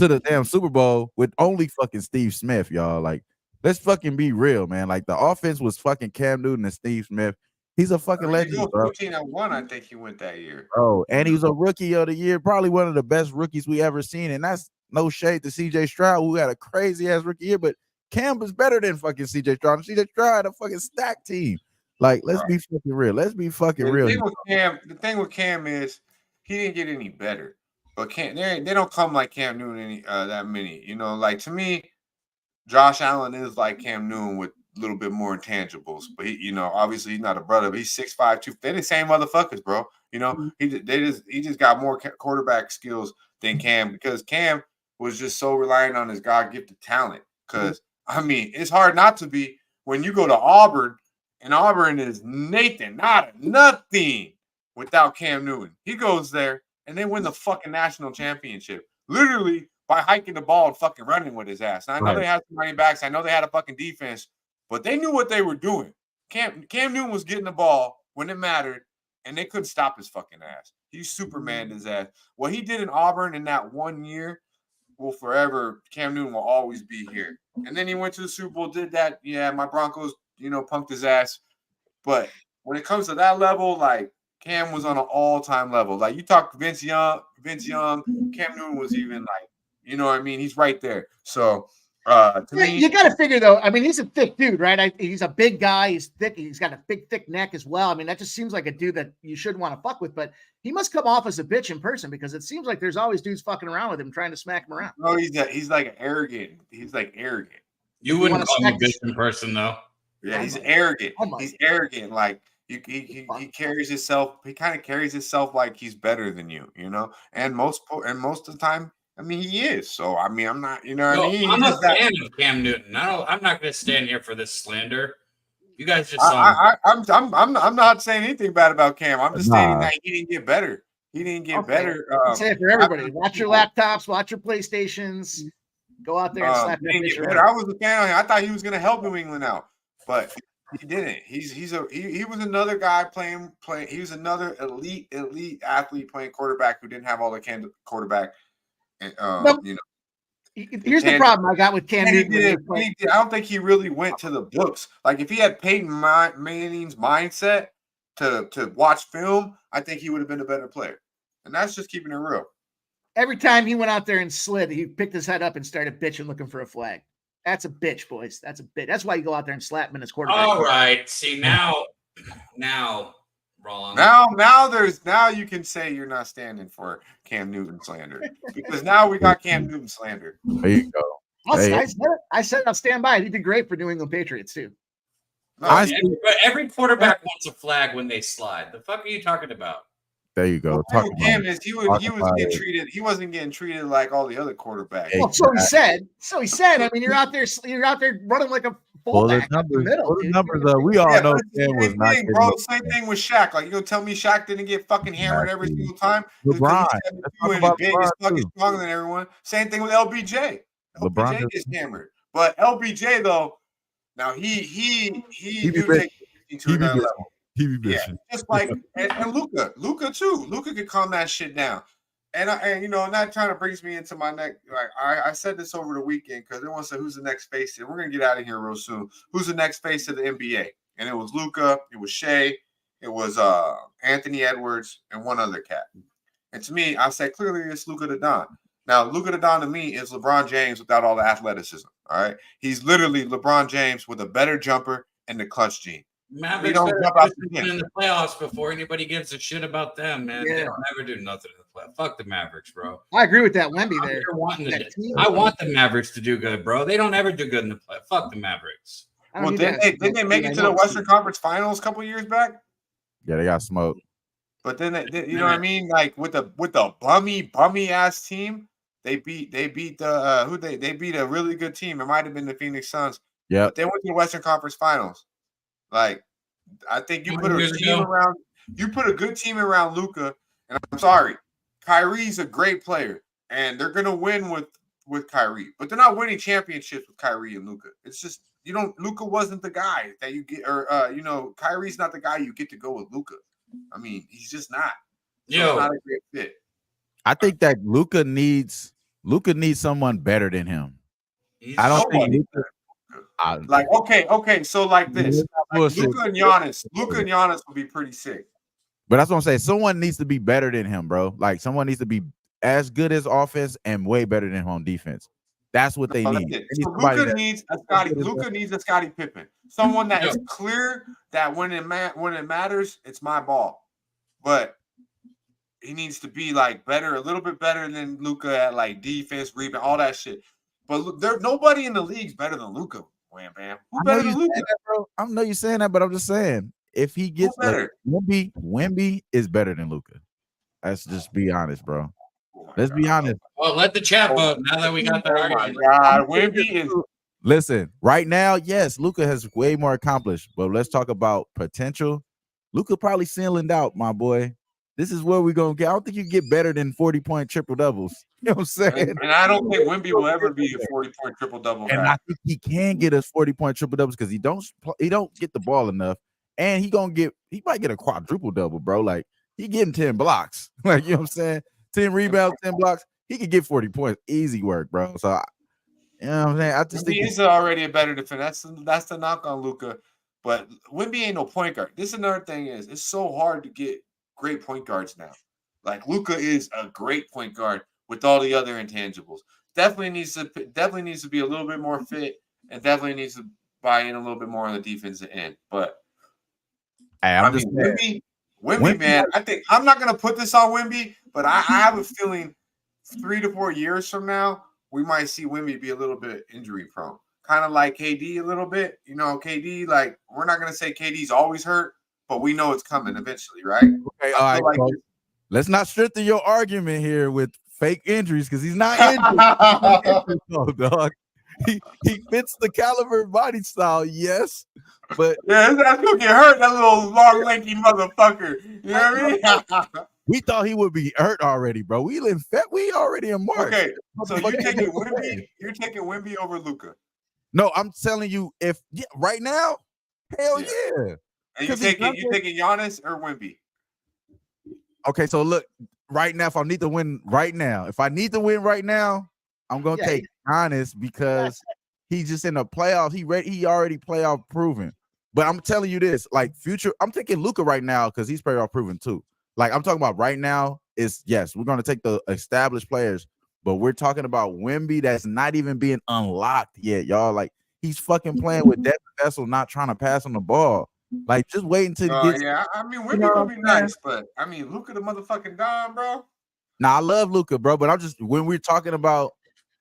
the damn Super Bowl with only fucking Steve Smith, y'all. Like, let's fucking be real, man. Like, the offense was fucking Cam Newton and Steve Smith. He's a fucking legend, bro. 14-1, I think he went that year. Oh, and he was a rookie of the year, probably one of the best rookies we ever seen. And that's no shade to CJ Stroud, who had a crazy ass rookie year, but Cam was better than fucking CJ Stroud. CJ Stroud had a fucking stack team. Like, let's be fucking real. Let's be fucking real. The thing with Cam is he didn't get any better. But they don't come like Cam Newton that many. You know, like, to me, Josh Allen is like Cam Newton with a little bit more intangibles. But he, you know, obviously he's not a brother, but he's 6'5", 2. They're the same motherfuckers, bro. You know, he just got more quarterback skills than Cam, because Cam was just so reliant on his God-gifted talent. Because I mean, it's hard not to be when you go to Auburn, and Auburn is nothing without Cam Newton. He goes there and they win the fucking national championship, literally by hiking the ball and fucking running with his ass. And I know they had some running backs. I know they had a fucking defense, but they knew what they were doing. Cam Newton was getting the ball when it mattered, and they couldn't stop his fucking ass. He Supermaned his ass. What he did in Auburn in that 1 year will forever. Cam Newton will always be here. And then he went to the Super Bowl, did that. Yeah, my Broncos, you know, punked his ass. But when it comes to that level, like, Cam was on an all-time level. Like, you talk Vince Young, Cam Newton was even, like, you know what I mean? He's right there. So, to me, you got to figure, though. I mean, he's a thick dude, right? He's a big guy. He's thick. He's got a big, thick neck as well. I mean, that just seems like a dude that you shouldn't want to fuck with. But he must come off as a bitch in person, because it seems like there's always dudes fucking around with him trying to smack him around. No, he's like arrogant. He's like arrogant. You wouldn't call him a bitch in person, though. Yeah, he's arrogant. He's arrogant. Like, he carries himself. He kind of carries himself like he's better than you, you know. And most of the time, I mean, he is. So, I mean, I'm not, you know what I mean? I'm a fan of Cam Newton. I'm not going to stand here for this slander. You guys just saw. I'm not saying anything bad about Cam. I'm just stating that he didn't get better. He didn't get better. Say it for everybody. Watch your laptops. Watch your PlayStations. Go out there and slap that bitch around. I was a fan of him. I thought he was going to help New England out, but he didn't. He was another guy playing. He was another elite athlete playing quarterback who didn't have all the quarterback. You know. Here's the problem I got with Cam Newton. I don't think he really went to the books. Like, if he had Peyton Manning's mindset to watch film, I think he would have been a better player. And that's just keeping it real. Every time he went out there and slid, he picked his head up and started bitching, looking for a flag. That's a bitch, boys. That's a bitch. That's why you go out there and slap him in his quarterback. All right. See, now, wrong. Now you can say you're not standing for Cam Newton slander, because now we got Cam Newton slander. There you go. I said I'll stand by it. He did great for New England Patriots too. But every quarterback wants a flag when they slide. The fuck are you talking about? There you go. Cam is he wasn't getting treated like all the other quarterbacks. Well, so he said. I mean, you're out there running like a fullback. The numbers we all know Cam was not getting bro. Same thing with Shaq. Like, you gonna tell me Shaq didn't get fucking hammered every single time? LeBron, he's fucking stronger than everyone. Same thing with LBJ. LBJ gets hammered, but LBJ though, now he do take it to another level. He be bitching. Just like and Luka too. Luka could calm that shit down. And you know, that kind of brings me into my next. Like, I said this over the weekend because everyone said, "Who's the next face?" And we're gonna get out of here real soon. Who's the next face of the NBA? And it was Luka. It was Shea. It was Anthony Edwards and one other cat. And to me, I said clearly it's Luka the Don. Now, Luka the Don to me is LeBron James without all the athleticism. All right, he's literally LeBron James with a better jumper and the clutch gene. Mavericks He don't better jump out the been gym. in the playoffs before anybody gives a shit about them, man. Yeah. They don't ever do nothing in the playoffs. Fuck the Mavericks, bro. I agree with that Wemby I'm there. here wanting That team. I want the Mavericks to do good, bro. They don't ever do good in the playoffs. Fuck the Mavericks. Well, didn't they make it to the Western Conference Finals a couple years back? Yeah, they got smoked. But then you know what I mean? Like with the bummy ass team, they beat the they beat a really good team. It might have been the Phoenix Suns. Yeah, but they went to the Western Conference Finals. Like, I think you put a team around, you put a good team around Luka, and I'm sorry, Kyrie's a great player, and they're gonna win with Kyrie, but they're not winning championships with Kyrie and Luka. It's just Luka wasn't the guy that you get, or Kyrie's not the guy you get to go with Luka. I mean, he's just not. So it's not a great fit. I think that Luka needs someone better than him. I don't think Luka. Okay. So like this, Luka and Giannis would be pretty sick. But that's what I'm saying. Someone needs to be better than him, bro. Like someone needs to be as good as offense and way better than him on defense. That's what they need. So Luka needs a Scottie Pippen, someone that is clear that when it matters, it's my ball. But he needs to be like better, a little bit better than Luka at like defense, rebound, all that shit. But nobody in the league's better than Luka. Wham bam. Who better than Luka? I know you're saying that, but I'm just saying if he gets better, Wemby is better than Luka. Let's just be honest, bro. Let's be honest. Well, let the chat vote now that we got that argument. God, Wemby is. Listen, right now, yes, Luka has way more accomplished, but let's talk about potential. Luka probably ceilinged out, my boy. This is where we're gonna get. I don't think you get better than 40-point triple doubles. You know what I'm saying? And I don't think Wemby will ever be a 40-point triple double guy. And I think he can get us 40-point triple doubles because he don't get the ball enough, and he might get a quadruple double, bro. Like he getting 10 blocks, like you know what I'm saying? 10 rebounds, 10 blocks. He could get 40 points, easy work, bro. So you know what I'm saying? I just think he's already a better defender. That's the knock on Luka. But Wemby ain't no point guard. This is another thing is it's so hard to get great point guards now. Like Luka is a great point guard with all the other intangibles. Definitely needs to be a little bit more fit and definitely needs to buy in a little bit more on the defensive end. But Wemby, man, I think I'm not gonna put this on Wemby, but I have a feeling 3 to 4 years from now, we might see Wemby be a little bit injury prone. Kind of like KD a little bit. You know, KD, like, we're not going to say KD's always hurt, but we know it's coming eventually, right? Okay, all right. Let's not strengthen your argument here with fake injuries because he's not injured. No, dog. He fits the caliber body style, yes. But yeah, that's going to get hurt, that little long, lanky motherfucker. You know what I mean? We thought he would be hurt already, bro. We already in March. Okay, so you're taking Wemby over Luka. No, I'm telling you, right now, hell yeah. And you taking Giannis or Wemby? Okay, so look, right now, if I need to win right now, I'm gonna take Giannis because he's just in the playoffs. He already playoff proven. But I'm telling you this, like future, I'm taking Luka right now because he's playoff proven too. Like I'm talking about right now is yes, we're gonna take the established players, but we're talking about Wemby that's not even being unlocked yet, y'all. Like he's fucking playing with Devin Vessel, not trying to pass on the ball. Like just wait until he gets. Yeah, I mean Wemby gonna be nice, but I mean Luka the motherfucking Don, bro. Nah, I love Luka, bro, but I'm just when we're talking about,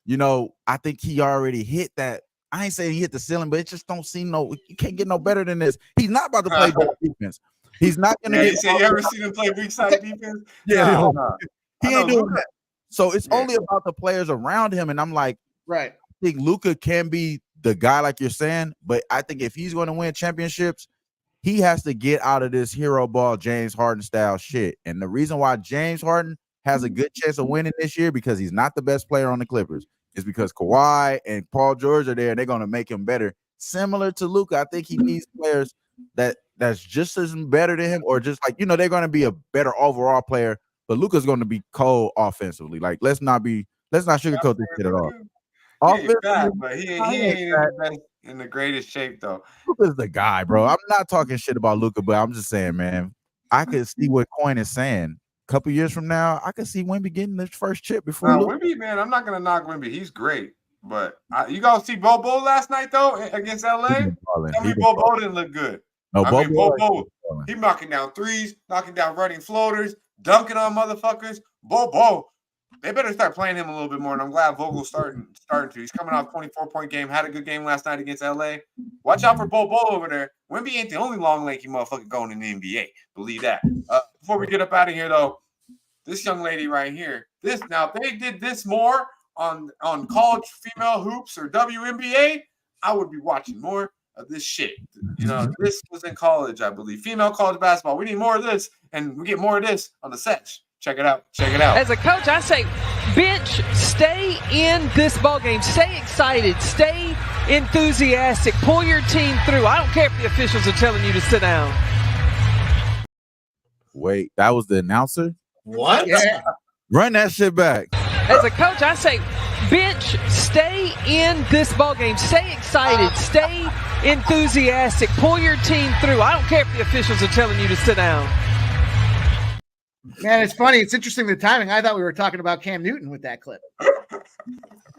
I think he already hit that. I ain't saying he hit the ceiling, but it just don't seem you can't get no better than this. He's not about to play defense. He's not gonna get. You ever seen him play weak side defense? Yeah, he ain't doing that. So it's only about the players around him, and I'm like, right. I think Luka can be the guy, like you're saying, but I think if he's going to win championships, he has to get out of this hero ball James Harden style shit. And the reason why James Harden has a good chance of winning this year because he's not the best player on the Clippers is because Kawhi and Paul George are there, and they're going to make him better. Similar to Luka, I think he needs players that's just as better than him, or just like they're going to be a better overall player. But Luka's going to be cold offensively. Like let's not sugarcoat this shit at all. ain't fat, but he ain't in the greatest shape though. Luka's the guy, bro. I'm not talking shit about Luka, but I'm just saying, man. I could see what Coin is saying. A couple years from now, I could see Wemby getting the first chip before Luka. Wemby, man, I'm not gonna knock Wemby. He's great, but you guys see Bobo last night though against LA. I mean, Bobo didn't look good. No, Bobo, he knocking down threes, knocking down running floaters, dunking on motherfuckers. Bobo, they better start playing him a little bit more. And I'm glad Vogel's starting to. He's coming off 24-point game. Had a good game last night against LA. Watch out for Bobo over there. Wemby ain't the only long lanky motherfucker going in the NBA. Believe that. Before we get up out of here though, this young lady right here. If they did this more on college female hoops or WNBA, I would be watching more of this shit. You know, this was in college, I believe. Female college basketball. We need more of this, and we get more of this on the Sesh. Check it out. Check it out. As a coach, I say, bench, stay in this ball game. Stay excited. Stay enthusiastic. Pull your team through. I don't care if the officials are telling you to sit down. Wait, that was the announcer? What? Yeah. Run that shit back. As a coach, I say, bench, stay in this ball game. Stay excited. Stay enthusiastic. Pull your team through. I don't care if the officials are telling you to sit down. Man, it's funny. It's interesting the timing. I thought we were talking about Cam Newton with that clip.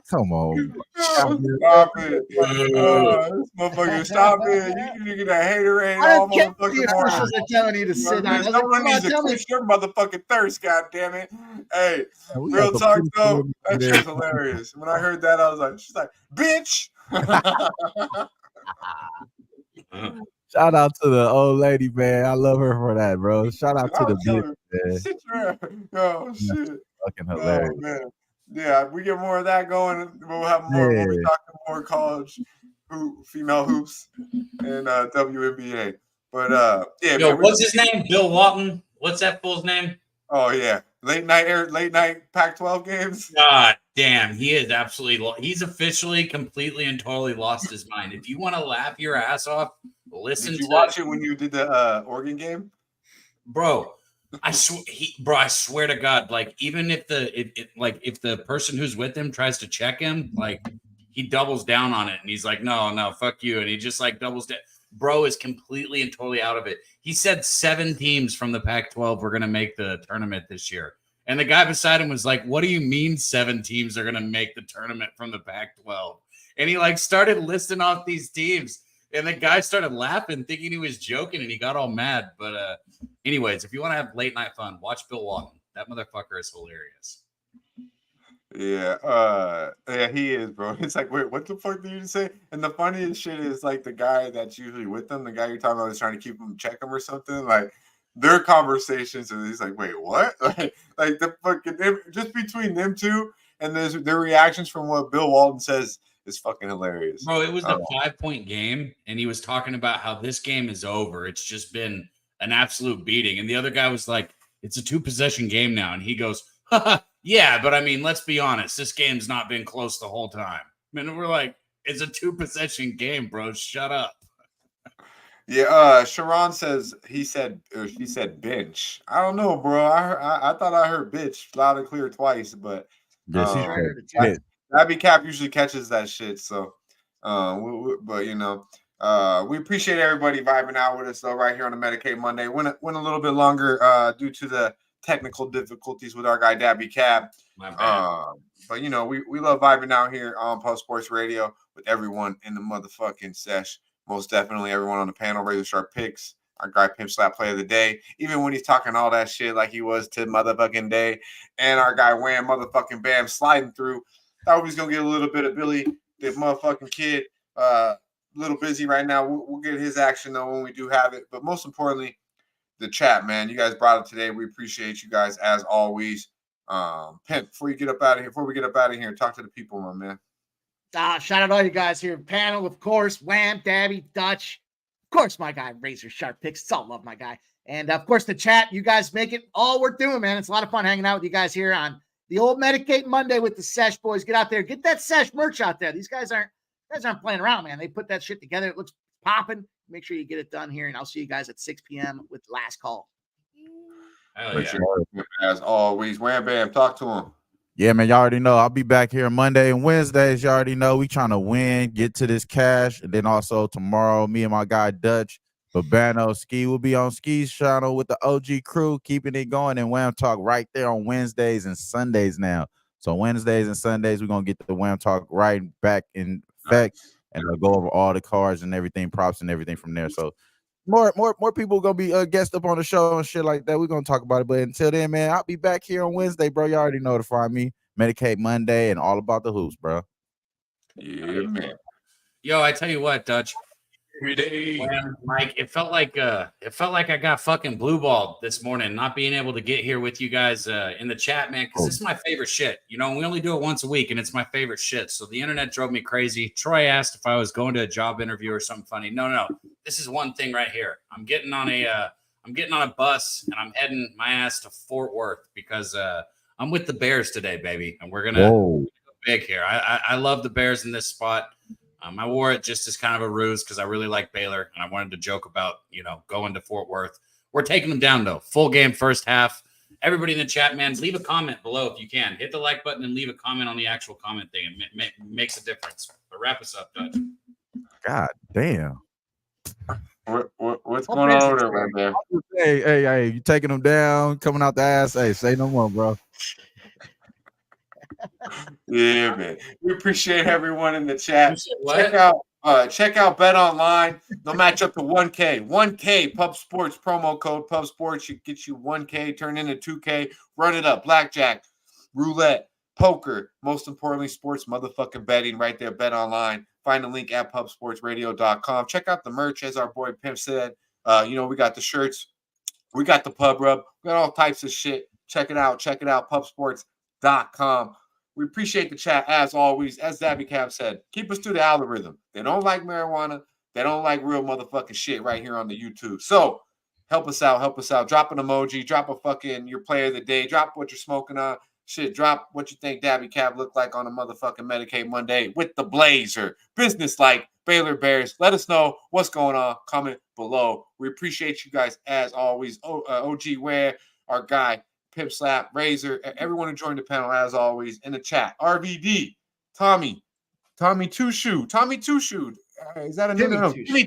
Come on. Stop it. This motherfucker, stop it. You get that haterade all motherfucking morning. Are telling you to sit down. Someone needs to quench your motherfucking thirst, goddammit. Hey, real talk though, that shit's hilarious. When I heard that, I was like, she's like, bitch. Shout out to the old lady, man. I love her for that, bro. Shout out to the bitch, man. Oh, shit. Fucking hilarious. Oh, man. Yeah, we get more of that going. We'll have more. We'll be talking more college female hoops and WNBA. But yeah. Yo, man, what's his name? Bill Walton. What's that fool's name? Oh yeah, late night Pac-12 games. God damn, he is absolutely. He's officially, completely, and totally lost his mind. If you want to laugh your ass off, listen. Did you watch it when you did the Oregon game, bro? I swear to God, like even if if the person who's with him tries to check him, like he doubles down on it and he's like, no, fuck you, and he just like doubles down. Bro is completely and totally out of it. He said 7 teams from the Pac-12 were going to make the tournament this year, and the guy beside him was like, "What do you mean 7 teams are going to make the tournament from the Pac-12?" And he like started listing off these teams. And the guy started laughing, thinking he was joking, and he got all mad. But anyways, if you want to have late night fun, watch Bill Walton. That motherfucker is hilarious. Yeah, he is, bro. It's like, wait, what the fuck did you just say? And the funniest shit is like the guy that's usually with them, the guy you're talking about is trying to keep him, check him or something. Like their conversations, and he's like, wait, what? like the fucking just between them two and their reactions from what Bill Walton says. It's fucking hilarious. Bro, it was a 5-point game, and he was talking about how this game is over. It's just been an absolute beating. And the other guy was like, it's a 2-possession game now. And he goes, yeah, but I mean, let's be honest. This game's not been close the whole time. And we're like, it's a 2-possession game, bro. Shut up. Yeah, Sharon says she said bench. I don't know, bro. I thought I heard bitch loud and clear twice, but Dabby Cab usually catches that shit. So, but you know, we appreciate everybody vibing out with us though right here on the Medicate Monday. Went a little bit longer due to the technical difficulties with our guy Dabby Cab. But you know, we love vibing out here on Post Sports Radio with everyone in the motherfucking sesh. Most definitely everyone on the panel, razor sharp picks. Our guy Pimp Slap Play of the Day, even when he's talking all that shit like he was to motherfucking day, and our guy Wham motherfucking Bam sliding through. Thought we was gonna get a little bit of Billy, the motherfucking kid. A little busy right now. We'll get his action though when we do have it. But most importantly, the chat, man. You guys brought it today. We appreciate you guys as always. Pimp, before we get up out of here, talk to the people, my man. Shout out all you guys here. Panel, of course. Wham, Dabby, Dutch. Of course, my guy, Razor Sharp Picks. It's all love, my guy. And of course, the chat. You guys make it all worth doing, man. It's a lot of fun hanging out with you guys here on the old Medicate Monday with the Sesh boys. Get out there. Get that Sesh merch out there. These guys aren't playing around, man. They put that shit together. It looks popping. Make sure you get it done here. And I'll see you guys at 6 p.m. with Last Call. As always, Wham Bam, talk to him. Yeah, man, y'all already know. I'll be back here Monday and Wednesdays. You already know we trying to win, get to this cash. And then also tomorrow, me and my guy Dutch, Babano Ski will be on Ski's channel with the OG crew, keeping it going. And Wham Talk right there on Wednesdays and Sundays now. So Wednesdays and Sundays, we're going to get the Wham Talk right back in effect. And we'll go over all the cards and everything, props and everything from there. So more people gonna be guest up on the show and shit like that. We're gonna talk about it. But until then, man, I'll be back here on Wednesday, bro. You already know to find me. Medicate Monday and all about the hoops, bro. Yeah, man. Yo, I tell you what, Dutch. Mike, it felt like I got fucking blue balled this morning, not being able to get here with you guys in the chat, man, because this is my favorite shit. You know, we only do it once a week, and it's my favorite shit. So the internet drove me crazy. Troy asked if I was going to a job interview or something funny. No. This is one thing right here. I'm getting on a bus, and I'm heading my ass to Fort Worth because I'm with the Bears today, baby, and we're gonna go big here. I love the Bears in this spot. I wore it just as kind of a ruse because I really like Baylor, and I wanted to joke about, going to Fort Worth. We're taking them down, though. Full game first half. Everybody in the chat, man, leave a comment below if you can. Hit the like button and leave a comment on the actual comment thing. It makes a difference. But wrap us up, Dutch. God damn. What's going on over there, man? Hey, you taking them down, coming out the ass. Hey, say no more, bro. Yeah, man. We appreciate everyone in the chat. Check out Bet Online. They'll match up to 1K. 1K Pub Sports promo code Pub Sports should get you 1K, turn into 2K. Run it up. Blackjack, roulette, poker. Most importantly, sports motherfucking betting right there. Bet Online. Find the link at pubsportsradio.com. Check out the merch, as our boy Pimp said. We got the shirts. We got the pub rub. We got all types of shit. Check it out. pubsports.com. We appreciate the chat as always. As Dabby Cab said, keep us to the algorithm. They don't like marijuana. They don't like real motherfucking shit right here on the YouTube. So help us out. Drop an emoji. Drop a fucking your player of the day. Drop what you're smoking on. Shit, drop what you think Dabby Cab looked like on a motherfucking Medicate Monday with the blazer. Business like Baylor Bears. Let us know what's going on. Comment below. We appreciate you guys as always. OG Ware, our guy. Pimp Slap, Razor, everyone who joined the panel as always in the chat. RVD, Tommy Two Shoe. Is that a name? No, Timmy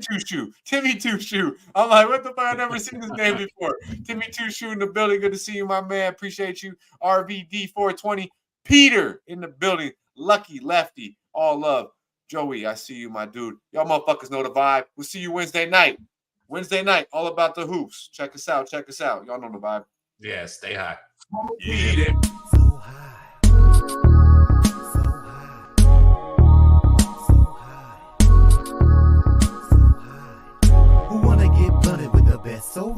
Two Shoe. I'm like, what the fuck? I've never seen this name before. Timmy Two Shoe in the building. Good to see you, my man. Appreciate you. RVD 420. Peter in the building. Lucky Lefty. All love. Joey, I see you, my dude. Y'all motherfuckers know the vibe. We'll see you Wednesday night. All about the hoops. Check us out. Y'all know the vibe. Yeah, stay high. Yeah. Who wanna get blunted with the best? So